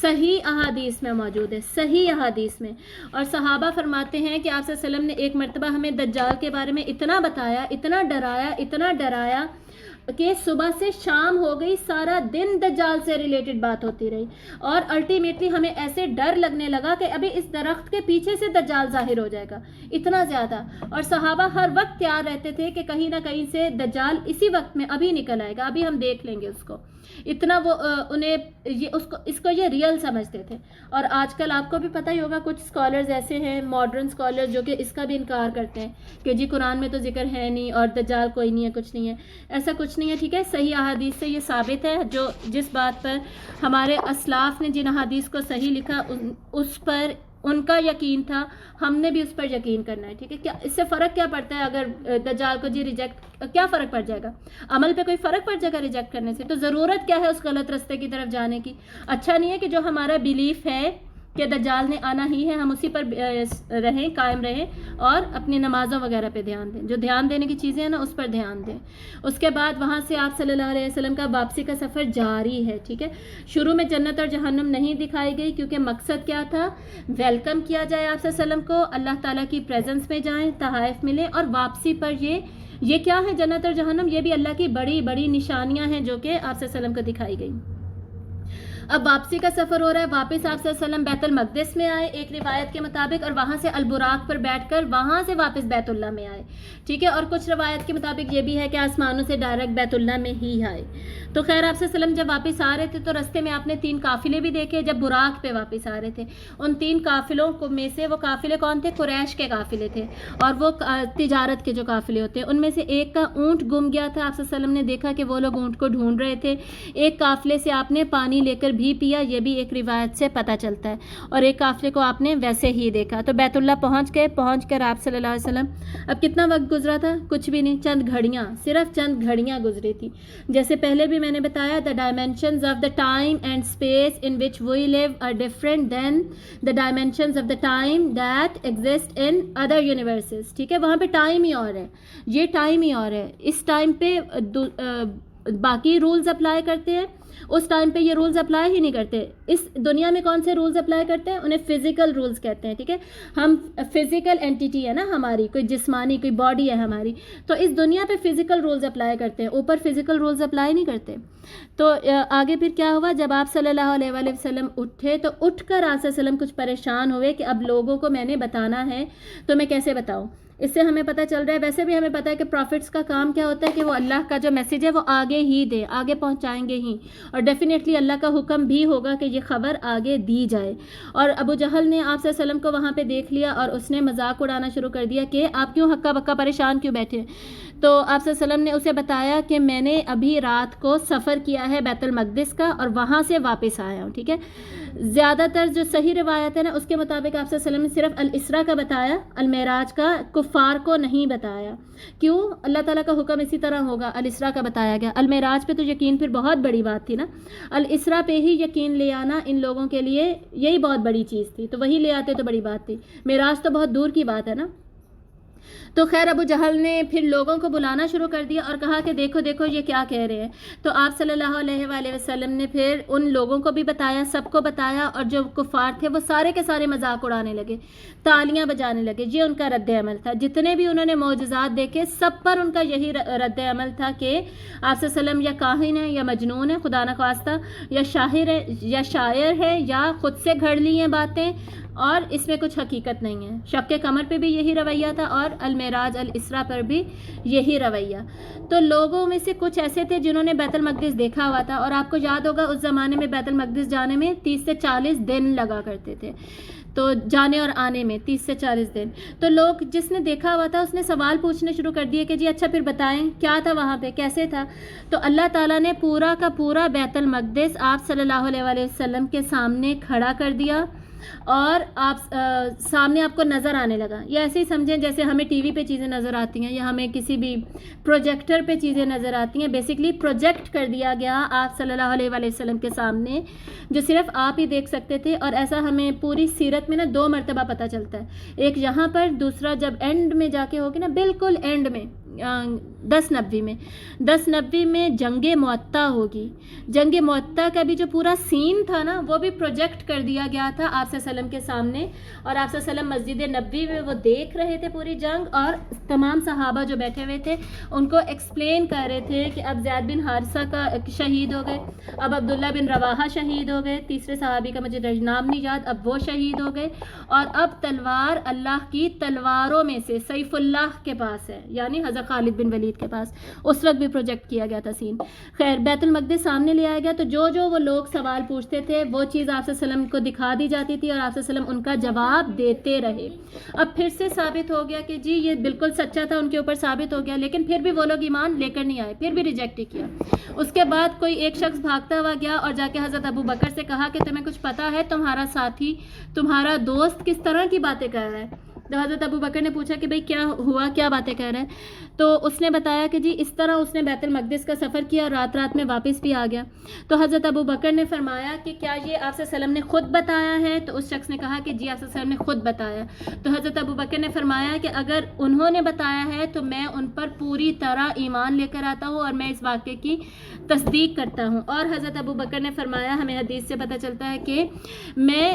صحیح احادیث میں موجود ہے, صحیح احادیث میں. اور صحابہ فرماتے ہیں کہ آپ صلی اللہ علیہ وسلم نے ایک مرتبہ ہمیں دجال کے بارے میں اتنا بتایا, اتنا ڈرایا کہ صبح سے شام ہو گئی, سارا دن دجال سے ریلیٹڈ بات ہوتی رہی, اور الٹیمیٹلی ہمیں ایسے ڈر لگنے لگا کہ ابھی اس درخت کے پیچھے سے دجال ظاہر ہو جائے گا, اتنا زیادہ. اور صحابہ ہر وقت تیار رہتے تھے کہ کہیں نہ کہیں سے دجال اسی وقت میں ابھی نکل آئے گا, ابھی ہم دیکھ لیں گے اس کو. اتنا وہ انہیں اس کو یہ ریئل سمجھتے تھے. اور آج کل آپ کو بھی پتہ ہی ہوگا کچھ اسکالرز ایسے ہیں, ماڈرن اسکالر, جو کہ اس کا بھی انکار کرتے ہیں کہ جی قرآن میں تو ذکر ہے نہیں اور دجال کوئی نہیں ہے, کچھ نہیں ہے, ایسا کچھ نہیں ہے. ٹھیک ہے, صحیح احادیث سے یہ ثابت ہے, جس بات پر ہمارے اسلاف نے جن احادیث کو صحیح لکھا اس پر ان کا یقین تھا، ہم نے بھی اس پر یقین کرنا ہے. ٹھیک ہے، کیا اس سے فرق کیا پڑتا ہے اگر دجال کو جی ریجیکٹ، کیا فرق پڑ جائے گا؟ عمل پہ کوئی فرق پڑ جائے گا ریجیکٹ کرنے سے؟ تو ضرورت کیا ہے اس غلط راستے کی طرف جانے کی؟ اچھا نہیں ہے کہ جو ہمارا بیلیف ہے کہ دجال نے آنا ہی ہے، ہم اسی پر رہیں، قائم رہیں اور اپنی نمازوں وغیرہ پہ دھیان دیں، جو دھیان دینے کی چیزیں ہیں نا اس پر دھیان دیں. اس کے بعد وہاں سے آپ صلی اللہ علیہ وسلم کا واپسی کا سفر جاری ہے. ٹھیک ہے، شروع میں جنت اور جہنم نہیں دکھائی گئی کیونکہ مقصد کیا تھا؟ ویلکم کیا جائے آپ صلی اللہ علیہ وسلم کو، اللہ تعالیٰ کی پریزنس میں جائیں، تحائف ملے، اور واپسی پر یہ کیا ہے جنت اور جہنم؟ یہ بھی اللہ کی بڑی بڑی نشانیاں ہیں جو کہ آپ صلی اللہ علیہ وسلم کو دکھائی گئی. اب واپسی کا سفر ہو رہا ہے، واپس آپ صلی اللہ علیہ وسلم بیت المقدس میں آئے ایک روایت کے مطابق، اور وہاں سے البراق پر بیٹھ کر وہاں سے واپس بیت اللہ میں آئے. ٹھیک ہے، اور کچھ روایت کے مطابق یہ بھی ہے کہ آسمانوں سے ڈائریکٹ بیت اللہ میں ہی آئے. تو خیر آپ صلی اللہ علیہ وسلم جب واپس آ رہے تھے تو رستے میں آپ نے 3 قافلے بھی دیکھے جب براق پہ واپس آ رہے تھے. ان 3 قافلوں میں سے وہ قافلے کون تھے؟ قریش کے قافلے تھے، اور وہ تجارت کے جو قافلے ہوتے ہیں ان میں سے ایک کا اونٹ گم گیا تھا. آپ صلی اللہ علیہ وسلم نے دیکھا کہ وہ لوگ اونٹ کو ڈھونڈ رہے تھے. ایک قافلے سے آپ نے پانی لے کر بھی پیا، یہ بھی ایک روایت سے پتہ چلتا ہے، اور ایک قافلے کو آپ نے ویسے ہی دیکھا. تو بیت اللہ پہنچ کر آپ صلی اللہ علیہ وسلم، اب کتنا وقت گزرا تھا؟ کچھ بھی نہیں، چند گھڑیاں، صرف چند گھڑیاں گزری تھی. جیسے پہلے بھی میں نے بتایا، the dimensions of the time and space in which we live are different than the dimensions of the time that exist in other universes. ٹھیک ہے، وہاں پہ ٹائم ہی اور ہے، یہ ٹائم ہی اور ہے. اس ٹائم پہ باقی رولز اپلائی کرتے ہیں، اس ٹائم پہ یہ رولز اپلائی ہی نہیں کرتے. اس دنیا میں کون سے رولز اپلائی کرتے ہیں؟ انہیں فزیکل رولز کہتے ہیں. ٹھیک ہے، ہم فزیکل اینٹیٹی ہے نا ہماری، کوئی جسمانی کوئی باڈی ہے ہماری، تو اس دنیا پہ فزیکل رولز اپلائی کرتے ہیں، اوپر فزیکل رولز اپلائی نہیں کرتے. تو آگے پھر کیا ہوا؟ جب آپ صلی اللہ علیہ وآلہ وسلم اٹھے تو اٹھ کر آپ صلی اللہ علیہ وسلم کچھ پریشان ہوئے کہ اب لوگوں کو میں نے بتانا ہے تو میں کیسے بتاؤں. اس سے ہمیں پتہ چل رہا ہے، ویسے بھی ہمیں پتہ ہے کہ پروفٹس کا کام کیا ہوتا ہے کہ وہ اللہ کا جو میسیج ہے وہ آگے ہی دے، آگے پہنچائیں گے ہی، اور ڈیفینیٹلی اللہ کا حکم بھی ہوگا کہ یہ خبر آگے دی جائے. اور ابو جہل نے آپ صلی اللہ علیہ وسلم کو وہاں پہ دیکھ لیا اور اس نے مذاق اڑانا شروع کر دیا کہ آپ کیوں ہکا بکا پریشان کیوں بیٹھے. تو آپ صلی اللہ علیہ وسلم نے اسے بتایا کہ میں نے ابھی رات کو سفر کیا ہے بیت المقدس کا اور وہاں سے واپس آیا ہوں. ٹھیک ہے، زیادہ تر جو صحیح روایت ہے نا اس کے مطابق آپ صلی اللہ علیہ وسلم نے صرف الاسراء کا بتایا، المعراج کا کفار کو نہیں بتایا. کیوں؟ اللہ تعالیٰ کا حکم اسی طرح ہوگا، الاسراء کا بتایا گیا. المعراج پہ تو یقین پھر بہت بڑی بات تھی نا، الاسراء پہ ہی یقین لے آنا ان لوگوں کے لیے یہی بہت بڑی چیز تھی، تو وہی لے آتے تو بڑی بات تھی. معراج تو بہت دور کی بات ہے نا. تو خیر ابو جہل نے پھر لوگوں کو بلانا شروع کر دیا اور کہا کہ دیکھو دیکھو یہ کیا کہہ رہے ہیں. تو آپ صلی اللہ علیہ وآلہ وسلم نے پھر ان لوگوں کو بھی بتایا، سب کو بتایا، اور جو کفار تھے وہ سارے کے سارے مذاق اڑانے لگے، تالیاں بجانے لگے. یہ ان کا رد عمل تھا. جتنے بھی انہوں نے معجزات دیکھے سب پر ان کا یہی رد عمل تھا کہ آپ صلی اللہ علیہ وسلم یا کاہن ہے یا مجنون ہے، خدا نخواستہ، یا شاعر ہے یا خود سے گھڑ لی ہیں باتیں، اور اس میں کچھ حقیقت نہیں ہے. شق قمر پہ بھی یہی رویہ تھا اور المعراج الاسراء پر بھی یہی رویہ. تو لوگوں میں سے کچھ ایسے تھے جنہوں نے بیت المقدس دیکھا ہوا تھا، اور آپ کو یاد ہوگا اس زمانے میں بیت المقدس جانے میں 30 سے 40 دن لگا کرتے تھے، تو جانے اور آنے میں 30 سے 40 دن. تو لوگ جس نے دیکھا ہوا تھا اس نے سوال پوچھنے شروع کر دیے کہ جی اچھا پھر بتائیں کیا تھا وہاں پہ، کیسے تھا. تو اللہ تعالیٰ نے پورا کا پورا بیت المقدس آپ صلی اللہ علیہ وآلہ وسلم کے سامنے کھڑا کر دیا، اور آپ سامنے آپ کو نظر آنے لگا. یہ ایسے ہی سمجھیں جیسے ہمیں ٹی وی پہ چیزیں نظر آتی ہیں یا ہمیں کسی بھی پروجیکٹر پہ چیزیں نظر آتی ہیں. بیسکلی پروجیکٹ کر دیا گیا آپ صلی اللہ علیہ وآلہ وسلم کے سامنے، جو صرف آپ ہی دیکھ سکتے تھے. اور ایسا ہمیں پوری سیرت میں نا 2 مرتبہ پتہ چلتا ہے، ایک یہاں پر، دوسرا جب اینڈ میں جا کے ہوگی نا، بالکل اینڈ میں 1090 میں جنگ معطہ ہوگی. جنگ معطہ کا بھی جو پورا سین تھا نا وہ بھی پروجیکٹ کر دیا گیا تھا آپ صلی اللہ علیہ وسلم کے سامنے، اور آپ صلی اللہ علیہ وسلم مسجد نبوی میں وہ دیکھ رہے تھے پوری جنگ، اور تمام صحابہ جو بیٹھے ہوئے تھے ان کو ایکسپلین کر رہے تھے کہ اب زید بن حارثہ کا شہید ہو گئے، اب عبداللہ بن رواحہ شہید ہو گئے، تیسرے صحابی کا مجھے نام نہیں یاد، اب وہ شہید ہو گئے، اور اب تلوار اللہ کی تلواروں میں سے سیف اللہ کے پاس ہے، یعنی حضرت خالد بن ولید کے پاس، اس وقت بھی پروجیکٹ کیا گیا تھا سین. خیر بیت المقدس سامنے لے آیا گیا تو جو وہ لوگ سوال پوچھتے تھے وہ چیز آپ صلی اللہ علیہ وسلم کو دکھا دی جاتی تھی اور آپ صلی اللہ علیہ وسلم ان کا جواب دیتے رہے. اب پھر سے ثابت ہو گیا کہ جی یہ بالکل سچا تھا، ان کے اوپر ثابت ہو گیا، لیکن پھر بھی وہ لوگ ایمان لے کر نہیں آئے، پھر بھی ریجیکٹ کیا. اس کے بعد کوئی ایک شخص بھاگتا ہوا گیا اور جا کے حضرت ابو بکر سے کہا کہ تمہیں کچھ پتہ ہے تمہارا ساتھی، تمہارا دوست کس طرح کی باتیں کر رہا ہے؟ تو حضرت ابو بکر نے پوچھا کہ بھئی کیا ہوا، کیا باتیں کر رہے ہیں؟ تو اس نے بتایا کہ جی اس طرح اس نے بیت المقدس کا سفر کیا اور رات رات میں واپس بھی آ گیا. تو حضرت ابو بکر نے فرمایا کہ کیا یہ آپ صلی اللہ علیہ وسلم نے خود بتایا ہے؟ تو اس شخص نے کہا کہ جی آپ صلی اللہ علیہ وسلم نے خود بتایا. تو حضرت ابو بکر نے فرمایا کہ اگر انہوں نے بتایا ہے تو میں ان پر پوری طرح ایمان لے کر آتا ہوں اور میں اس واقعے کی تصدیق کرتا ہوں. اور حضرت ابو بکر نے فرمایا، ہمیں حدیث سے پتہ چلتا ہے کہ میں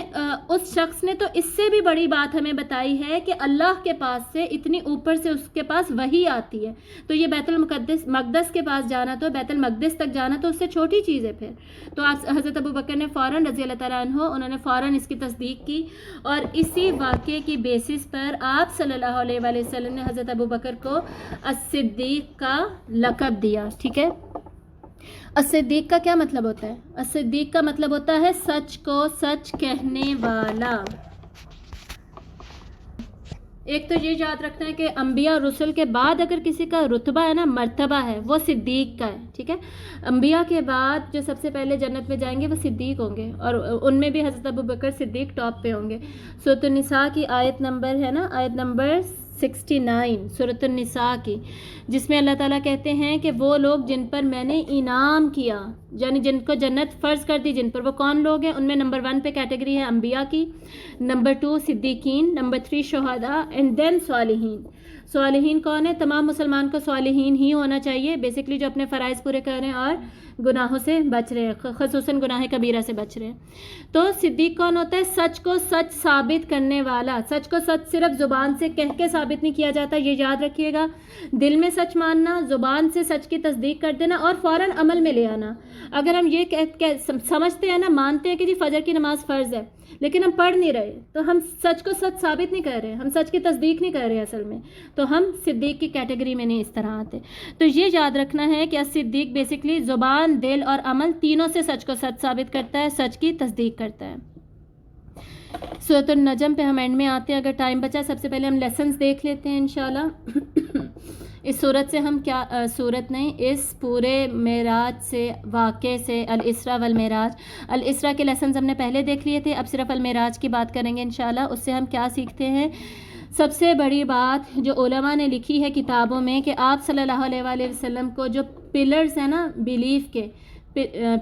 اس شخص نے تو اس سے بھی بڑی بات ہمیں بتائی ہے کہ اللہ کے پاس سے اتنی اوپر سے اس کے پاس وحی آتی ہے. تو یہ بیت المقدس کے پاس جانا، تو بیت المقدس تک جانا تو اس سے چھوٹی چیز ہے. پھر تو حضرت ابو بکر نے فوراً رضی اللہ تعالیٰ عنہ انہوں نے فوراً اس کی تصدیق کی اور اسی واقعے کی بیسس پر آپ صلی اللہ علیہ وآلہ وسلم نے حضرت ابو بکر کو الصدیق کا لقب دیا. ٹھیک ہے، الصدیق کا کیا مطلب ہوتا ہے؟ الصدیق کا مطلب ہوتا ہے سچ کو سچ کہنے والا. ایک تو یہ یاد رکھنا ہے کہ انبیاء اور رسل کے بعد اگر کسی کا رتبہ ہے نا، مرتبہ ہے، وہ صدیق کا ہے. ٹھیک ہے، انبیاء کے بعد جو سب سے پہلے جنت میں جائیں گے وہ صدیق ہوں گے اور ان میں بھی حضرت ابو بکر صدیق ٹاپ پہ ہوں گے. سورۃ النساء کی آیت نمبر ہے نا، آیت نمبر 69 سورۃ النساء کی، جس میں اللہ تعالیٰ کہتے ہیں کہ وہ لوگ جن پر میں نے انعام کیا، یعنی جن کو جنت فرض کر دی، جن پر، وہ کون لوگ ہیں؟ ان میں نمبر 1 پہ کیٹیگری ہے انبیاء کی، نمبر 2 صدیقین، نمبر 3 شہداء، اینڈ دین صالحین. صالحین کون ہے؟ تمام مسلمان کو صالحین ہی ہونا چاہیے، بیسکلی جو اپنے فرائض پورے کر رہے ہیں اور گناہوں سے بچ رہے ہیں، خصوصاً گناہ کبیرہ سے بچ رہے ہیں. تو صدیق کون ہوتا ہے؟ سچ کو سچ ثابت کرنے والا. سچ کو سچ صرف زبان سے کہہ کے ثابت نہیں کیا جاتا، یہ یاد رکھیے گا. دل میں سچ ماننا، زبان سے سچ کی تصدیق کر دینا اور فوراً عمل میں لے آنا. اگر ہم یہ سمجھتے ہیں نا، مانتے ہیں کہ جی فجر کی نماز فرض ہے لیکن ہم پڑھ نہیں رہے، تو ہم سچ کو سچ ثابت نہیں کر رہے، ہم سچ کی تصدیق نہیں کر رہے اصل میں، تو ہم صدیق کی کیٹیگری میں نہیں اس طرح آتے. تو یہ یاد رکھنا ہے کہ صدیق بیسکلی زبان، دل اور عمل تینوں سے سچ کو سچ ثابت کرتا ہے، سچ کی تصدیق کرتا ہے. سورۃ النجم پہ ہم اینڈ میں آتے ہیں، اگر ٹائم بچا سب سے پہلے ہم لیسنز دیکھ لیتے ہیں انشاءاللہ. اس صورت سے ہم کیا، صورت نہیں، اس پورے معراج سے، واقعے سے، الاسراء والمعراج، الاسراء کے لیسنز ہم نے پہلے دیکھ لیے تھے، اب صرف المعراج کی بات کریں گے انشاءاللہ. اس سے ہم کیا سیکھتے ہیں؟ سب سے بڑی بات جو علماء نے لکھی ہے کتابوں میں کہ آپ صلی اللہ علیہ وآلہ وسلم کو جو پلرز ہیں نا بیلیف کے،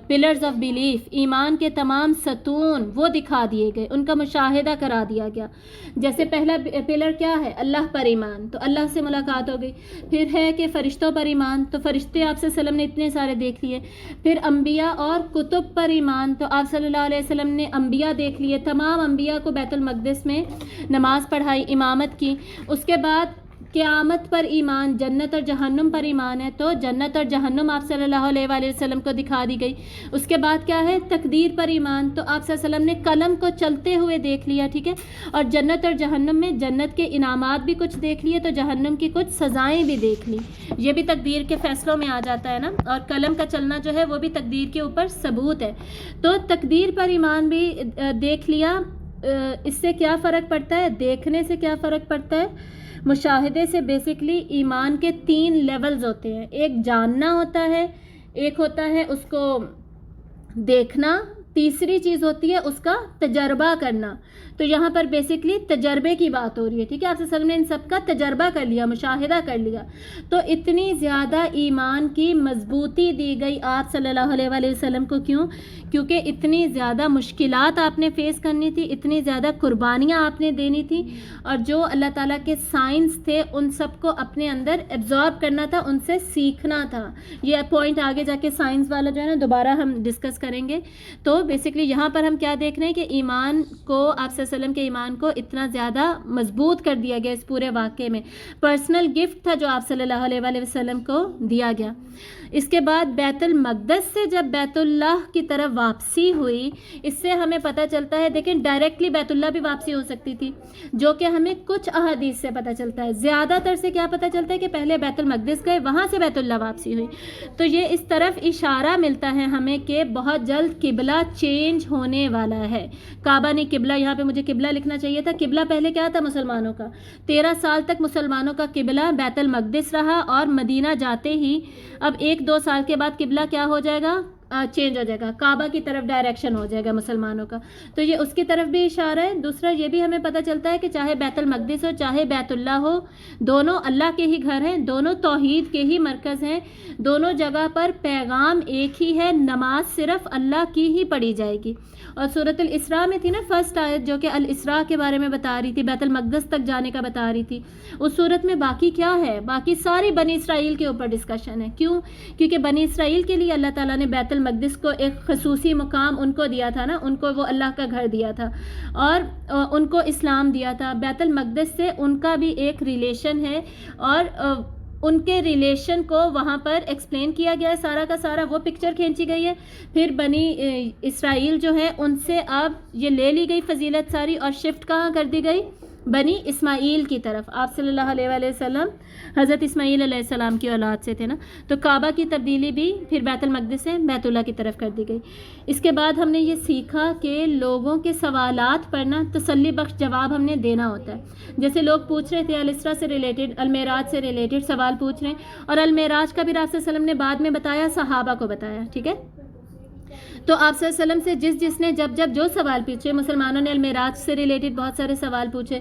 پلرز آف بیلیف، ایمان کے تمام ستون وہ دکھا دیے گئے، ان کا مشاہدہ کرا دیا گیا. جیسے پہلا پلر کیا ہے؟ اللہ پر ایمان، تو اللہ سے ملاقات ہو گئی. پھر ہے کہ فرشتوں پر ایمان، تو فرشتے آپ صلی اللہ علیہ وسلم نے اتنے سارے دیکھ لیے. پھر انبیاء اور کتب پر ایمان، تو آپ صلی اللہ علیہ وسلم نے انبیاء دیکھ لیے، تمام انبیاء کو بیت المقدس میں نماز پڑھائی، امامت کی. اس کے بعد قیامت پر ایمان، جنت اور جہنم پر ایمان ہے، تو جنت اور جہنم آپ صلی اللہ علیہ وآلہ وسلم کو دکھا دی گئی. اس کے بعد کیا ہے؟ تقدیر پر ایمان، تو آپ صلی اللہ علیہ وسلم نے قلم کو چلتے ہوئے دیکھ لیا. ٹھیک ہے، اور جنت اور جہنم میں جنت کے انعامات بھی کچھ دیکھ لیے، تو جہنم کی کچھ سزائیں بھی دیکھ لی. یہ بھی تقدیر کے فیصلوں میں آ جاتا ہے نا، اور قلم کا چلنا جو ہے وہ بھی تقدیر کے اوپر ثبوت ہے. تو تقدیر پر ایمان بھی دیکھ لیا. اس سے کیا فرق پڑتا ہے؟ دیکھنے سے کیا فرق پڑتا ہے؟ مشاہدے سے بیسکلی ایمان کے 3 لیولز ہوتے ہیں. ایک جاننا ہوتا ہے، ایک ہوتا ہے اس کو دیکھنا، تیسری چیز ہوتی ہے اس کا تجربہ کرنا. تو یہاں پر بیسکلی تجربے کی بات ہو رہی ہے. ٹھیک ہے، آپ صلی اللہ علیہ وسلم نے ان سب کا تجربہ کر لیا، مشاہدہ کر لیا. تو اتنی زیادہ ایمان کی مضبوطی دی گئی آپ صلی اللہ علیہ وآلہ وسلم کو. کیوں؟ کیونکہ اتنی زیادہ مشکلات آپ نے فیس کرنی تھی، اتنی زیادہ قربانیاں آپ نے دینی تھی، اور جو اللہ تعالیٰ کے سائنس تھے ان سب کو اپنے اندر ایبزارب کرنا تھا، ان سے سیکھنا تھا. یہ پوائنٹ آگے جا کے سائنس والا جو ہے نا دوبارہ ہم ڈسکس کریں گے. تو بیسکلی یہاں پر ہم کیا دیکھ رہے ہیں کہ ایمان کو، آپ صلی اللہ علیہ وسلم کے ایمان کو اتنا زیادہ مضبوط کر دیا گیا اس پورے واقعے میں. پرسنل گفٹ تھا جو آپ صلی اللہ علیہ وآلہ وسلم کو دیا گیا. اس کے بعد بیت المقدس سے جب بیت اللہ کی طرف واپسی ہوئی، اس سے ہمیں پتہ چلتا ہے، دیکھیں ڈائریکٹلی بیت اللہ بھی واپسی ہو سکتی تھی، جو کہ ہمیں کچھ احادیث سے پتہ چلتا ہے. زیادہ تر سے کیا پتہ چلتا ہے کہ پہلے بیت المقدس گئے، وہاں سے بیت اللہ واپسی ہوئی. تو یہ اس طرف اشارہ ملتا ہے ہمیں کہ بہت جلد قبلہ چینج ہونے والا ہے. کعبہ نہیں قبلہ، یہاں پہ مجھے قبلہ لکھنا چاہیے تھا. قبلہ پہلے کیا تھا مسلمانوں کا؟ 13 سال تک مسلمانوں کا قبلہ بیت المقدس رہا، اور مدینہ جاتے ہی اب 1-2 سال کے بعد قبلہ کیا ہو جائے گا؟ چینج ہو جائے گا، کعبہ کی طرف ڈائریکشن ہو جائے گا مسلمانوں کا. تو یہ اس کی طرف بھی اشارہ ہے. دوسرا یہ بھی ہمیں پتہ چلتا ہے کہ چاہے بیت المقدس ہو چاہے بیت اللہ ہو، دونوں اللہ کے ہی گھر ہیں، دونوں توحید کے ہی مرکز ہیں، دونوں جگہ پر پیغام ایک ہی ہے، نماز صرف اللہ کی ہی پڑھی جائے گی. اور سورۃ الاسراء میں تھی نا فرسٹ آیت، جو کہ الاسراء کے بارے میں بتا رہی تھی، بیت المقدس تک جانے کا بتا رہی تھی. اس صورت میں باقی کیا ہے؟ باقی ساری بنی اسرائیل کے اوپر ڈسکشن ہے. کیوں؟ کیونکہ بنی اسرائیل کے لیے اللہ تعالیٰ نے بیت المقدس کو ایک خصوصی مقام ان کو دیا تھا نا، ان کو وہ اللہ کا گھر دیا تھا، اور ان کو اسلام دیا تھا. بیت المقدس سے ان کا بھی ایک ریلیشن ہے، اور ان کے ریلیشن کو وہاں پر ایکسپلین کیا گیا ہے سارا کا سارا. وہ پکچر کھینچی گئی ہے. پھر بنی اسرائیل جو ہے ان سے اب یہ لے لی گئی فضیلت ساری، اور شفٹ کہاں کر دی گئی؟ بنی اسماعیل کی طرف. آپ صلی اللہ علیہ وآلہ وسلم حضرت اسماعیل علیہ السلام کی اولاد سے تھے نا، تو کعبہ کی تبدیلی بھی پھر بیت المقدس سے بیت اللہ کی طرف کر دی گئی. اس کے بعد ہم نے یہ سیکھا کہ لوگوں کے سوالات پر نا تسلی بخش جواب ہم نے دینا ہوتا ہے. جیسے لوگ پوچھ رہے تھے الاسراء سے ریلیٹڈ، المعراج سے ریلیٹڈ سوال پوچھ رہے ہیں، اور المعراج کا بھی آپ صلی اللہ علیہ وسلم نے بعد میں بتایا، صحابہ کو بتایا. ٹھیک ہے، تو آپ صلی اللہ علیہ وسلم سے جس نے جب جو سوال پوچھے، مسلمانوں نے المعراج سے ریلیٹڈ بہت سارے سوال پوچھے،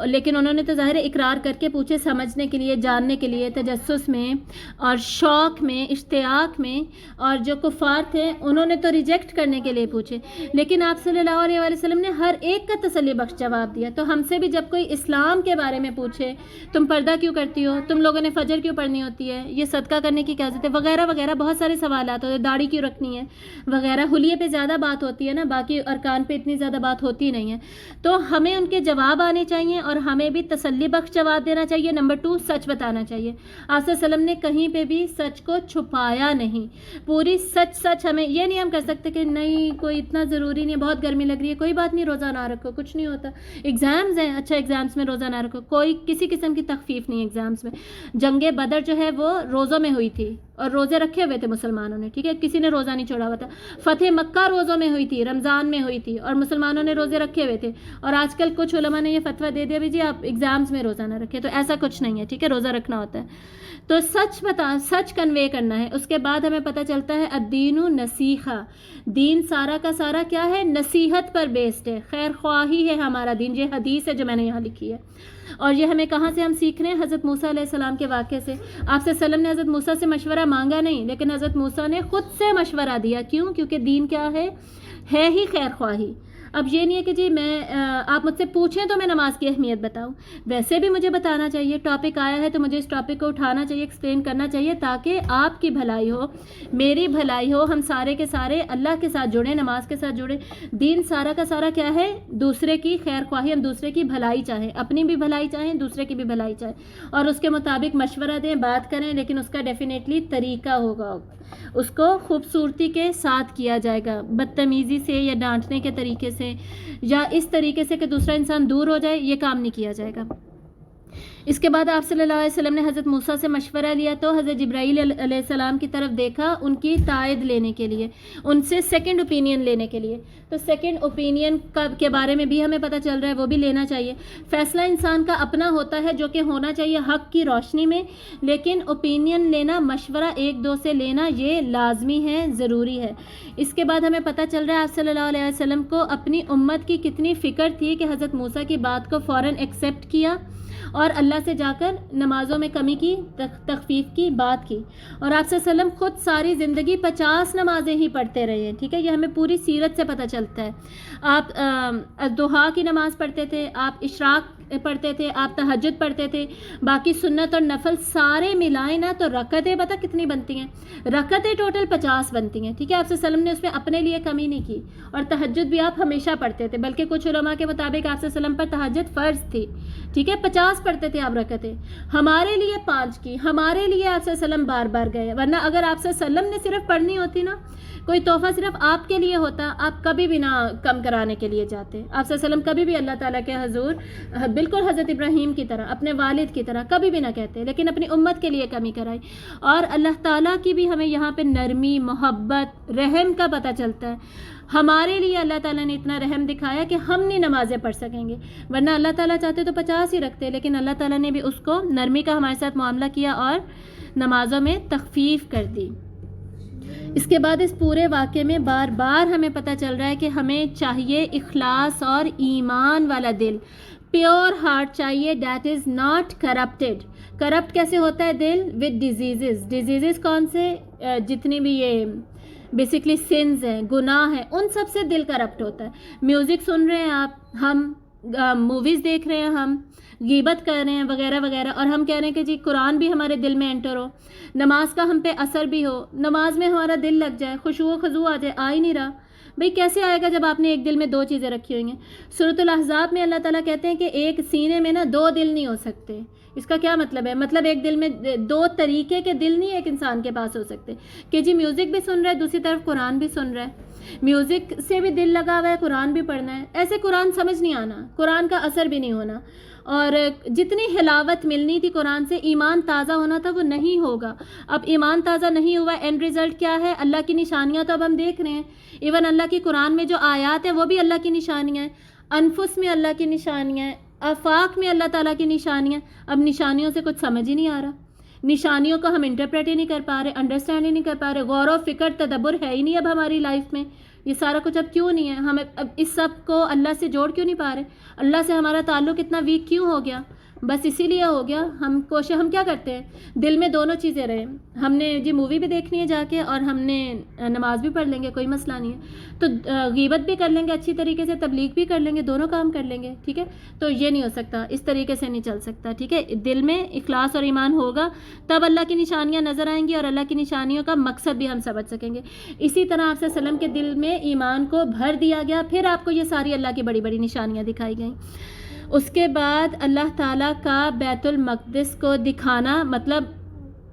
لیکن انہوں نے تو ظاہر اقرار کر کے پوچھے، سمجھنے کے لیے، جاننے کے لیے، تجسس میں اور شوق میں، اشتیاق میں. اور جو کفار تھے انہوں نے تو ریجیکٹ کرنے کے لیے پوچھے، لیکن آپ صلی اللہ علیہ وآلہ وسلم نے ہر ایک کا تسلی بخش جواب دیا. تو ہم سے بھی جب کوئی اسلام کے بارے میں پوچھے، تم پردہ کیوں کرتی ہو، تم لوگوں نے فجر کیوں پڑھنی ہوتی ہے، یہ صدقہ کرنے کی کیا ضرورت ہے، وغیرہ وغیرہ بہت سارے سوالات ہوتے ہیں، داڑھی کیوں رکھنی ہے وغیرہ. حلیے پہ زیادہ بات ہوتی ہے نا، باقی ارکان پہ اتنی زیادہ بات ہوتی نہیں ہے. تو ہمیں ان کے جواب آنے چاہیے، اور ہمیں بھی تسلی بخش جواب دینا چاہیے. نمبر 2، سچ بتانا چاہیے. آپ صلی اللہ علیہ وسلم نے کہیں پہ بھی سچ کو چھپایا نہیں، پوری سچ. ہمیں یہ نہیں ہم کر سکتے کہ نہیں کوئی اتنا ضروری نہیں ہے، بہت گرمی لگ رہی ہے، کوئی بات نہیں، روزہ نہ رکھو، کچھ نہیں ہوتا، ایگزامز ہیں، اچھا ایگزامز میں روزہ نہ رکھو. کوئی کسی قسم کی تخفیف نہیں ایگزامز میں. جنگ بدر جو ہے وہ روزوں میں ہوئی تھی، اور روزے رکھے ہوئے تھے مسلمانوں نے. ٹھیک ہے، کسی نے روزہ نہیں چھوڑا ہوا تھا. فتح مکہ روزوں میں ہوئی تھی، رمضان میں ہوئی تھی، اور مسلمانوں نے روزے رکھے ہوئے تھے. اور آج کل کچھ علماء نے یہ فتویٰ دے دیا بھی جی آپ ایگزامز میں روزہ نہ رکھیں، تو ایسا کچھ نہیں ہے. ٹھیک ہے، روزہ رکھنا ہوتا ہے. تو سچ کنوے کرنا ہے. اس کے بعد ہمیں پتہ چلتا ہے الدین نصیحہ، دین سارا کا سارا کیا ہے؟ نصیحت پر بیسڈ ہے، خیر خواہی ہے ہمارا دین. یہ حدیث ہے جو میں نے یہاں لکھی ہے. اور یہ ہمیں کہاں سے ہم سیکھ رہے ہیں؟ حضرت موسیٰ علیہ السلام کے واقعے سے. آپ صلی اللہ علیہ وسلم نے حضرت موسیٰ سے مشورہ مانگا نہیں، لیکن حضرت موسیٰ نے خود سے مشورہ دیا. کیوں؟ کیونکہ دین کیا ہے ہی خیر خواہی. اب یہ نہیں ہے کہ جی آپ مجھ سے پوچھیں تو میں نماز کی اہمیت بتاؤں، ویسے بھی مجھے بتانا چاہیے. ٹاپک آیا ہے تو مجھے اس ٹاپک کو اٹھانا چاہیے، ایکسپلین کرنا چاہیے، تاکہ آپ کی بھلائی ہو، میری بھلائی ہو، ہم سارے کے سارے اللہ کے ساتھ جڑیں، نماز کے ساتھ جڑیں. دین سارا کا سارا کیا ہے؟ دوسرے کی خیر خواہی. ہم دوسرے کی بھلائی چاہیں، اپنی بھی بھلائی چاہیں، دوسرے کی بھی بھلائی چاہیں، اور اس کے مطابق مشورہ دیں، بات کریں، لیکن اس کا ڈیفینیٹلی طریقہ ہوگا، اس کو خوبصورتی کے ساتھ کیا جائے گا. بدتمیزی سے یا ڈانٹنے کے طریقے سے یا اس طریقے سے کہ دوسرا انسان دور ہو جائے، یہ کام نہیں کیا جائے گا. اس کے بعد آپ صلی اللہ علیہ وسلم نے حضرت موسیٰ سے مشورہ لیا، تو حضرت جبرائیل علیہ السلام کی طرف دیکھا ان کی تائید لینے کے لیے، ان سے سیکنڈ اوپینین لینے کے لیے. تو سیکنڈ اوپینین کے بارے میں بھی ہمیں پتہ چل رہا ہے، وہ بھی لینا چاہیے. فیصلہ انسان کا اپنا ہوتا ہے، جو کہ ہونا چاہیے حق کی روشنی میں، لیکن اوپینین لینا، مشورہ ایک دو سے لینا، یہ لازمی ہے، ضروری ہے. اس کے بعد ہمیں پتہ چل رہا ہے آپ صلی اللہ علیہ وسلم کو اپنی امت کی کتنی فکر تھی کہ حضرت موسیٰ کی بات کو فوراً ایکسیپٹ کیا اور اللہ سے جا کر نمازوں میں کمی کی، تخفیف کی بات کی. اور آپ صلی اللہ علیہ وسلم خود ساری زندگی 50 نمازیں ہی پڑھتے رہے ہیں. ٹھیک ہے، یہ ہمیں پوری سیرت سے پتہ چلتا ہے. آپ ضحیٰ کی نماز پڑھتے تھے، آپ اشراق پڑھتے تھے، آپ تہجد پڑھتے تھے، باقی سنت اور نفل سارے ملائیں نا تو رکعتیں پتہ کتنی بنتی ہیں؟ رکعتیں ٹوٹل 50 بنتی ہیں. ٹھیک ہے، آپ صلی اللہ علیہ وسلم نے اس میں اپنے لیے کمی نہیں کی. اور تہجد بھی آپ ہمیشہ پڑھتے تھے، بلکہ کچھ علماء کے مطابق آپ صلی اللہ علیہ وسلم پر تہجد فرض تھی. ٹھیک ہے، 50 پڑھتے تھے آپ رکعتیں. ہمارے لیے 5 کی، ہمارے لیے آپ صلی اللہ علیہ وسلم بار بار گئے. ورنہ اگر آپ صلی اللہ علیہ وسلم نے صرف پڑھنی ہوتی نا، کوئی تحفہ صرف آپ کے لیے ہوتا، آپ کبھی بھی نہ کم کرانے کے لیے جاتے. آپ صلی اللہ علیہ وسلم کبھی بھی اللہ تعالیٰ کے حضور بالکل حضرت ابراہیم کی طرح، اپنے والد کی طرح کبھی بھی نہ کہتے، لیکن اپنی امت کے لیے کمی کرائی. اور اللہ تعالیٰ کی بھی ہمیں یہاں پہ نرمی، محبت، رحم کا پتہ چلتا ہے. ہمارے لیے اللہ تعالیٰ نے اتنا رحم دکھایا کہ ہم نہیں نمازیں پڑھ سکیں گے، ورنہ اللہ تعالیٰ چاہتے تو 50 ہی رکھتے، لیکن اللہ تعالیٰ نے بھی اس کو نرمی کا ہمارے ساتھ معاملہ کیا اور نمازوں میں تخفیف کر دی. اس کے بعد اس پورے واقعے میں بار بار ہمیں پتہ چل رہا ہے کہ ہمیں چاہیے اخلاص اور ایمان والا دل، پیور ہارٹ چاہیے، that is not corrupted. Corrupt کیسے ہوتا ہے دل؟ With diseases. ڈیزیزز کون سے؟ جتنی بھی یہ بیسکلی سنز ہیں، گناہ ہیں، ان سب سے دل کرپٹ ہوتا ہے. میوزک سن رہے ہیں آپ، ہم موویز دیکھ رہے ہیں، ہم غیبت کر رہے ہیں وغیرہ وغیرہ، اور ہم کہہ رہے ہیں کہ جی قرآن بھی ہمارے دل میں انٹر ہو، نماز کا ہم پہ اثر بھی ہو، نماز میں ہمارا دل لگ جائے، خشوع و خضوع آ جائے. آ ہی نہیں رہا. بھئی کیسے آئے گا جب آپ نے ایک دل میں 2 چیزیں رکھی ہوئی ہیں؟ سورۃ الاحزاب میں اللہ تعالیٰ کہتے ہیں کہ ایک سینے میں نا 2 دل نہیں ہو سکتے. اس کا کیا مطلب ہے؟ مطلب ایک دل میں 2 طریقے کے دل نہیں ایک انسان کے پاس ہو سکتے کہ جی میوزک بھی سن رہا ہے، دوسری طرف قرآن بھی سن رہا ہے. میوزک سے بھی دل لگا ہوا ہے، قرآن بھی پڑھنا ہے. ایسے قرآن سمجھ نہیں آنا، قرآن کا اثر بھی نہیں ہونا، اور جتنی حلاوت ملنی تھی قرآن سے، ایمان تازہ ہونا تھا، وہ نہیں ہوگا. اب ایمان تازہ نہیں ہوا، اینڈ رزلٹ کیا ہے؟ اللہ کی نشانیاں تو اب ہم دیکھ رہے ہیں. ایون اللہ کی قرآن میں جو آیات ہیں وہ بھی اللہ کی نشانیاں ہیں، انفس میں اللہ کی نشانیاں ہیں، آفاق میں اللہ تعالیٰ کی نشانیاں. اب نشانیوں سے کچھ سمجھ ہی نہیں آ رہا، نشانیوں کو ہم انٹرپریٹ ہی نہیں کر پا رہے، انڈرسٹینڈ ہی نہیں کر پا رہے، غور و فکر تدبر ہے ہی نہیں اب ہماری لائف میں. یہ سارا کچھ اب کیوں نہیں ہے؟ ہمیں اب اس سب کو اللہ سے جوڑ کیوں نہیں پا رہے؟ اللہ سے ہمارا تعلق اتنا ویک کیوں ہو گیا؟ بس اسی لیے ہو گیا. ہم کیا کرتے ہیں؟ دل میں دونوں چیزیں رہیں. ہم نے جی مووی بھی دیکھنی ہے جا کے، اور ہم نے نماز بھی پڑھ لیں گے، کوئی مسئلہ نہیں ہے. تو غیبت بھی کر لیں گے اچھی طریقے سے، تبلیغ بھی کر لیں گے، دونوں کام کر لیں گے. ٹھیک ہے، تو یہ نہیں ہو سکتا، اس طریقے سے نہیں چل سکتا. ٹھیک ہے، دل میں اخلاص اور ایمان ہوگا تب اللہ کی نشانیاں نظر آئیں گی، اور اللہ کی نشانیوں کا مقصد بھی ہم سمجھ سکیں گے. اسی طرح آپ صلی اللہ علیہ وسلم کے دل میں ایمان کو بھر دیا گیا، پھر آپ کو یہ ساری اللہ کی بڑی بڑی نشانیاں دکھائی گئیں. اس کے بعد اللہ تعالیٰ کا بیت المقدس کو دکھانا، مطلب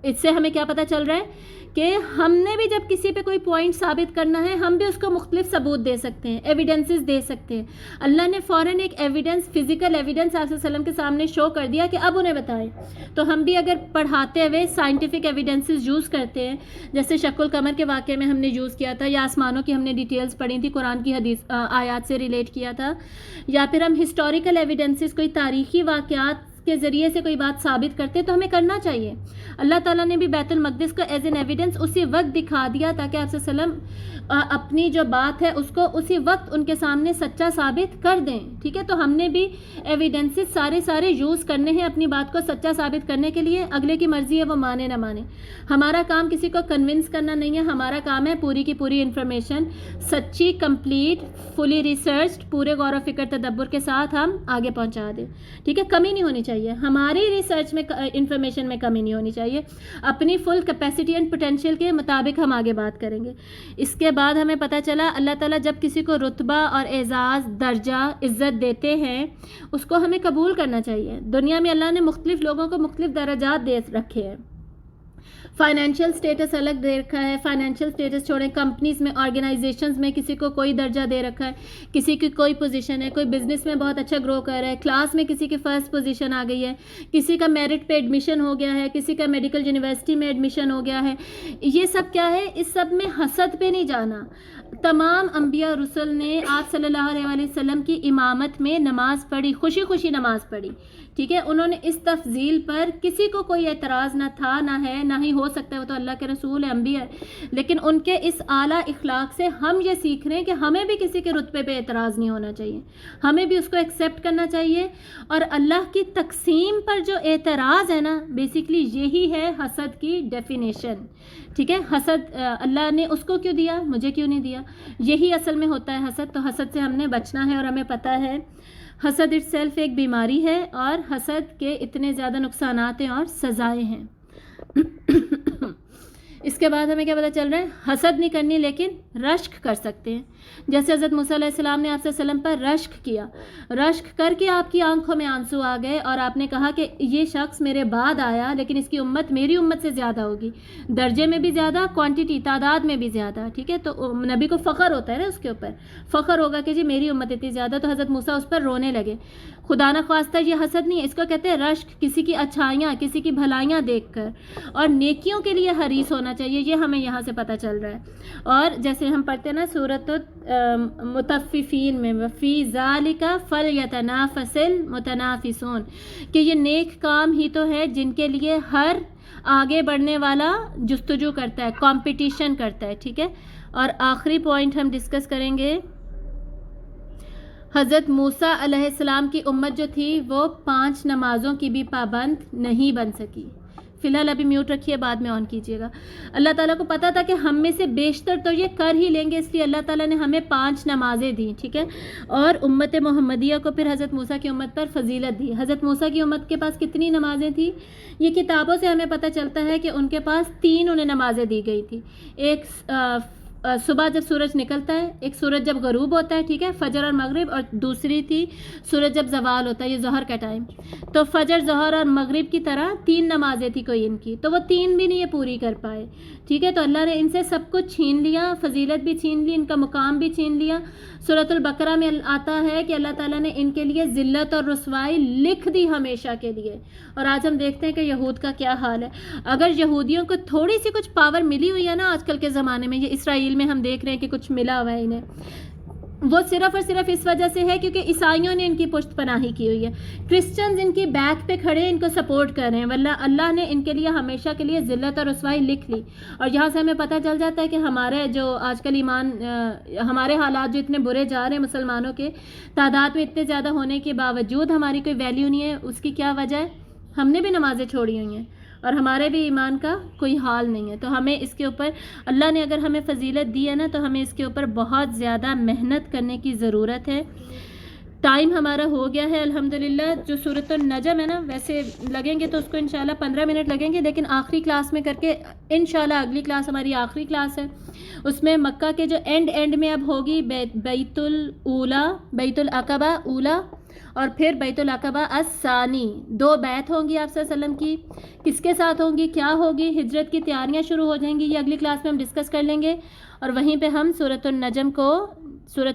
اس سے ہمیں کیا پتہ چل رہا ہے کہ ہم نے بھی جب کسی پہ کوئی پوائنٹ ثابت کرنا ہے، ہم بھی اس کو مختلف ثبوت دے سکتے ہیں، ایویڈنسز دے سکتے ہیں. اللہ نے فوراً ایک ایویڈنس، فزیکل ایویڈنس آپ صلی اللہ علیہ وسلم کے سامنے شو کر دیا کہ اب انہیں بتائیں. تو ہم بھی اگر پڑھاتے ہوئے سائنٹیفک ایویڈنسز یوز کرتے ہیں، جیسے شق القمر کے واقعے میں ہم نے یوز کیا تھا، یا آسمانوں کی ہم نے ڈیٹیلز پڑھی تھی، قرآن کی حدیث آیات سے ریلیٹ کیا تھا، یا پھر ہم ہسٹوریکل ایویڈنسز، کوئی تاریخی واقعات کے ذریعے سے کوئی بات ثابت کرتے، تو ہمیں کرنا چاہیے. اللہ تعالیٰ نے بھی بیت المقدس کو ایز این ایویڈنس اسی وقت دکھا دیا تاکہ آپ صلی اللہ علیہ وسلم اپنی جو بات ہے اس کو اسی وقت ان کے سامنے سچا ثابت کر دیں. ٹھیک ہے، تو ہم نے بھی ایویڈنسز سارے یوز کرنے ہیں اپنی بات کو سچا ثابت کرنے کے لیے. اگلے کی مرضی ہے وہ مانے نہ مانے، ہمارا کام کسی کو کنونس کرنا نہیں ہے. ہمارا کام ہے پوری کی پوری انفارمیشن سچی، کمپلیٹ، فلی ریسرچڈ، پورے غور و فکر تدبر کے ساتھ ہم آگے پہنچا دیں. ٹھیک ہے، کمی نہیں ہونی چاہیے، ہماری ریسرچ میں انفارمیشن میں کمی نہیں ہونی چاہیے. اپنی فل کیپیسٹی اینڈ پوٹینشیل کے مطابق ہم آگے بات کریں گے. اس کے بعد ہمیں پتہ چلا اللہ تعالیٰ جب کسی کو رتبہ اور اعزاز، درجہ، عزت دیتے ہیں اس کو ہمیں قبول کرنا چاہیے. دنیا میں اللہ نے مختلف لوگوں کو مختلف درجات دے رکھے ہیں. فائنینشیل سٹیٹس الگ دے رکھا ہے. فائنینشیل سٹیٹس چھوڑیں، کمپنیز میں، آرگنائزیشنز میں کسی کو کوئی درجہ دے رکھا ہے، کسی کی کوئی پوزیشن ہے، کوئی بزنس میں بہت اچھا گرو کر رہا ہے، کلاس میں کسی کی فرسٹ پوزیشن آ گئی ہے، کسی کا میرٹ پہ ایڈمیشن ہو گیا ہے، کسی کا میڈیکل یونیورسٹی میں ایڈمیشن ہو گیا ہے. یہ سب کیا ہے؟ اس سب میں حسد پہ نہیں جانا. تمام انبیاء رسول نے آپ صلی اللہ علیہ وسلم کی امامت میں نماز پڑھی، خوشی خوشی نماز پڑھی، ٹھیک ہے. انہوں نے اس تفضیل پر کسی کو کوئی اعتراض نہ تھا، نہ ہے، نہ ہی ہو سکتا ہے، وہ تو اللہ کے رسول ہیں، انبیاء ہے. لیکن ان کے اس اعلیٰ اخلاق سے ہم یہ سیکھ رہے ہیں کہ ہمیں بھی کسی کے رتبے پہ اعتراض نہیں ہونا چاہیے، ہمیں بھی اس کو ایکسیپٹ کرنا چاہیے. اور اللہ کی تقسیم پر جو اعتراض ہے نا، بیسیکلی یہی ہے حسد کی ڈیفینیشن، ٹھیک ہے. حسد اللہ نے اس کو کیوں دیا، مجھے کیوں نہیں دیا، یہی اصل میں ہوتا ہے حسد. تو حسد سے ہم نے بچنا ہے، اور ہمیں پتہ ہے حسد اٹ سیلف ایک بیماری ہے، اور حسد کے اتنے زیادہ نقصانات ہیں اور سزائیں ہیں. اس کے بعد ہمیں کیا پتہ چل رہا ہے، حسد نہیں کرنی لیکن رشک کر سکتے ہیں. جیسے حضرت موسیٰ علیہ السلام نے آپ صلی اللہ علیہ وسلم پر رشک کیا، رشک کر کے آپ کی آنکھوں میں آنسو آ گئے، اور آپ نے کہا کہ یہ شخص میرے بعد آیا لیکن اس کی امت میری امت سے زیادہ ہوگی، درجے میں بھی زیادہ، کوانٹیٹی تعداد میں بھی زیادہ، ٹھیک ہے. تو نبی کو فخر ہوتا ہے نا، اس کے اوپر فخر ہوگا کہ جی میری امت اتنی زیادہ. تو حضرت موسیٰ اس پر رونے لگے. خدا نہ خواستہ یہ حسد نہیں ہے، اس کو کہتے ہیں رشک، کسی کی اچھائیاں، کسی کی بھلائیاں دیکھ کر، اور نیکیوں کے لیے حریص ہونا چاہیے. یہ ہمیں یہاں سے پتہ چل رہا ہے. اور جیسے ہم پڑھتے ہیں نا سورۃ مطففین میں، فی ذالک فلیتنافس المتنافسون، کہ یہ نیک کام ہی تو ہے جن کے لیے ہر آگے بڑھنے والا جستجو کرتا ہے، کمپٹیشن کرتا ہے، ٹھیک ہے. اور آخری پوائنٹ ہم ڈسکس کریں گے، حضرت موسیٰ علیہ السلام کی امت جو تھی وہ 5 نمازوں کی بھی پابند نہیں بن سکی. فی الحال ابھی میوٹ رکھیے، بعد میں آن کیجیے گا. اللہ تعالیٰ کو پتہ تھا کہ ہم میں سے بیشتر تو یہ کر ہی لیں گے، اس لیے اللہ تعالیٰ نے ہمیں 5 نمازیں دیں، ٹھیک ہے. اور امت محمدیہ کو پھر حضرت موسیٰ کی امت پر فضیلت دی. حضرت موسیٰ کی امت کے پاس کتنی نمازیں تھیں؟ یہ کتابوں سے ہمیں پتہ چلتا ہے کہ ان کے پاس 3 انہیں نمازیں دی گئی تھی. ایک صبح جب سورج نکلتا ہے، ایک سورج جب غروب ہوتا ہے، ٹھیک ہے، فجر اور مغرب، اور دوسری تھی سورج جب زوال ہوتا ہے، یہ ظہر کا ٹائم. تو فجر، ظہر اور مغرب کی طرح 3 نمازیں تھی کوئی ان کی، تو وہ 3 بھی نہیں یہ پوری کر پائے، ٹھیک ہے. تو اللہ نے ان سے سب کچھ چھین لیا، فضیلت بھی چھین لی، ان کا مقام بھی چھین لیا. سورۃ البقرہ میں آتا ہے کہ اللہ تعالیٰ نے ان کے لیے ذلت اور رسوائی لکھ دی ہمیشہ کے لیے. اور آج ہم دیکھتے ہیں کہ یہود کا کیا حال ہے. اگر یہودیوں کو تھوڑی سی کچھ پاور ملی ہوئی ہے نا آج کل کے زمانے میں، یہ اسرائیل میں ہم دیکھ رہے ہیں کہ کچھ ملا ہوا ہے انہیں، وہ صرف اور صرف اس وجہ سے ہے کیونکہ عیسائیوں نے ان کی پشت پناہی کی ہوئی ہے. کرسچنز ان کی بیک پہ کھڑے ان کو سپورٹ کر رہے ہیں، واللہ اللہ نے ان کے لیے ہمیشہ کے لیے ذلت اور رسوائی لکھ لی. اور یہاں سے ہمیں پتہ چل جاتا ہے کہ ہمارے جو آج کل ہمارے حالات جو اتنے برے جا رہے ہیں، مسلمانوں کے تعداد میں اتنے زیادہ ہونے کے باوجود ہماری کوئی ویلیو نہیں ہے. اس کی کیا وجہ ہے؟ ہم نے بھی نمازیں چھوڑی ہوئی ہیں، اور ہمارے بھی ایمان کا کوئی حال نہیں ہے. تو ہمیں اس کے اوپر اللہ نے اگر ہمیں فضیلت دی ہے نا، تو ہمیں اس کے اوپر بہت زیادہ محنت کرنے کی ضرورت ہے. ٹائم ہمارا ہو گیا ہے الحمدللہ. جو سورۃ النجم ہے نا، ویسے لگیں گے تو اس کو انشاءاللہ 15 منٹ لگیں گے، لیکن آخری کلاس میں کر کے انشاءاللہ اگلی کلاس ہماری آخری کلاس ہے. اس میں مکہ کے جو اینڈ میں اب ہوگی بیت العقبہ اولا اور پھر بیت العقبہ الثانی، 2 بیعت ہوں گی آپ صلی اللہ علیہ وسلم کی. کس کے ساتھ ہوں گی، کیا ہوگی، ہجرت کی تیاریاں شروع ہو جائیں گی، یہ اگلی کلاس میں ہم ڈسکس کر لیں گے. اور وہیں پہ ہم سورۃ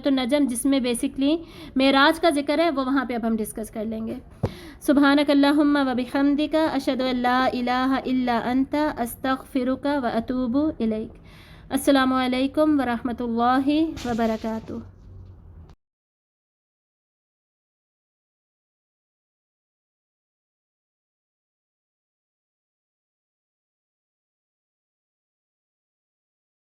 النجم جس میں بیسکلی معراج کا ذکر ہے، وہ وہاں پہ اب ہم ڈسکس کر لیں گے. سبحانک اللہم و بحمدک، اشہد ان لا الہ الا انت، استغفرک و اتوب الیک. السلام علیکم ورحمۃ اللہ وبرکاتہ.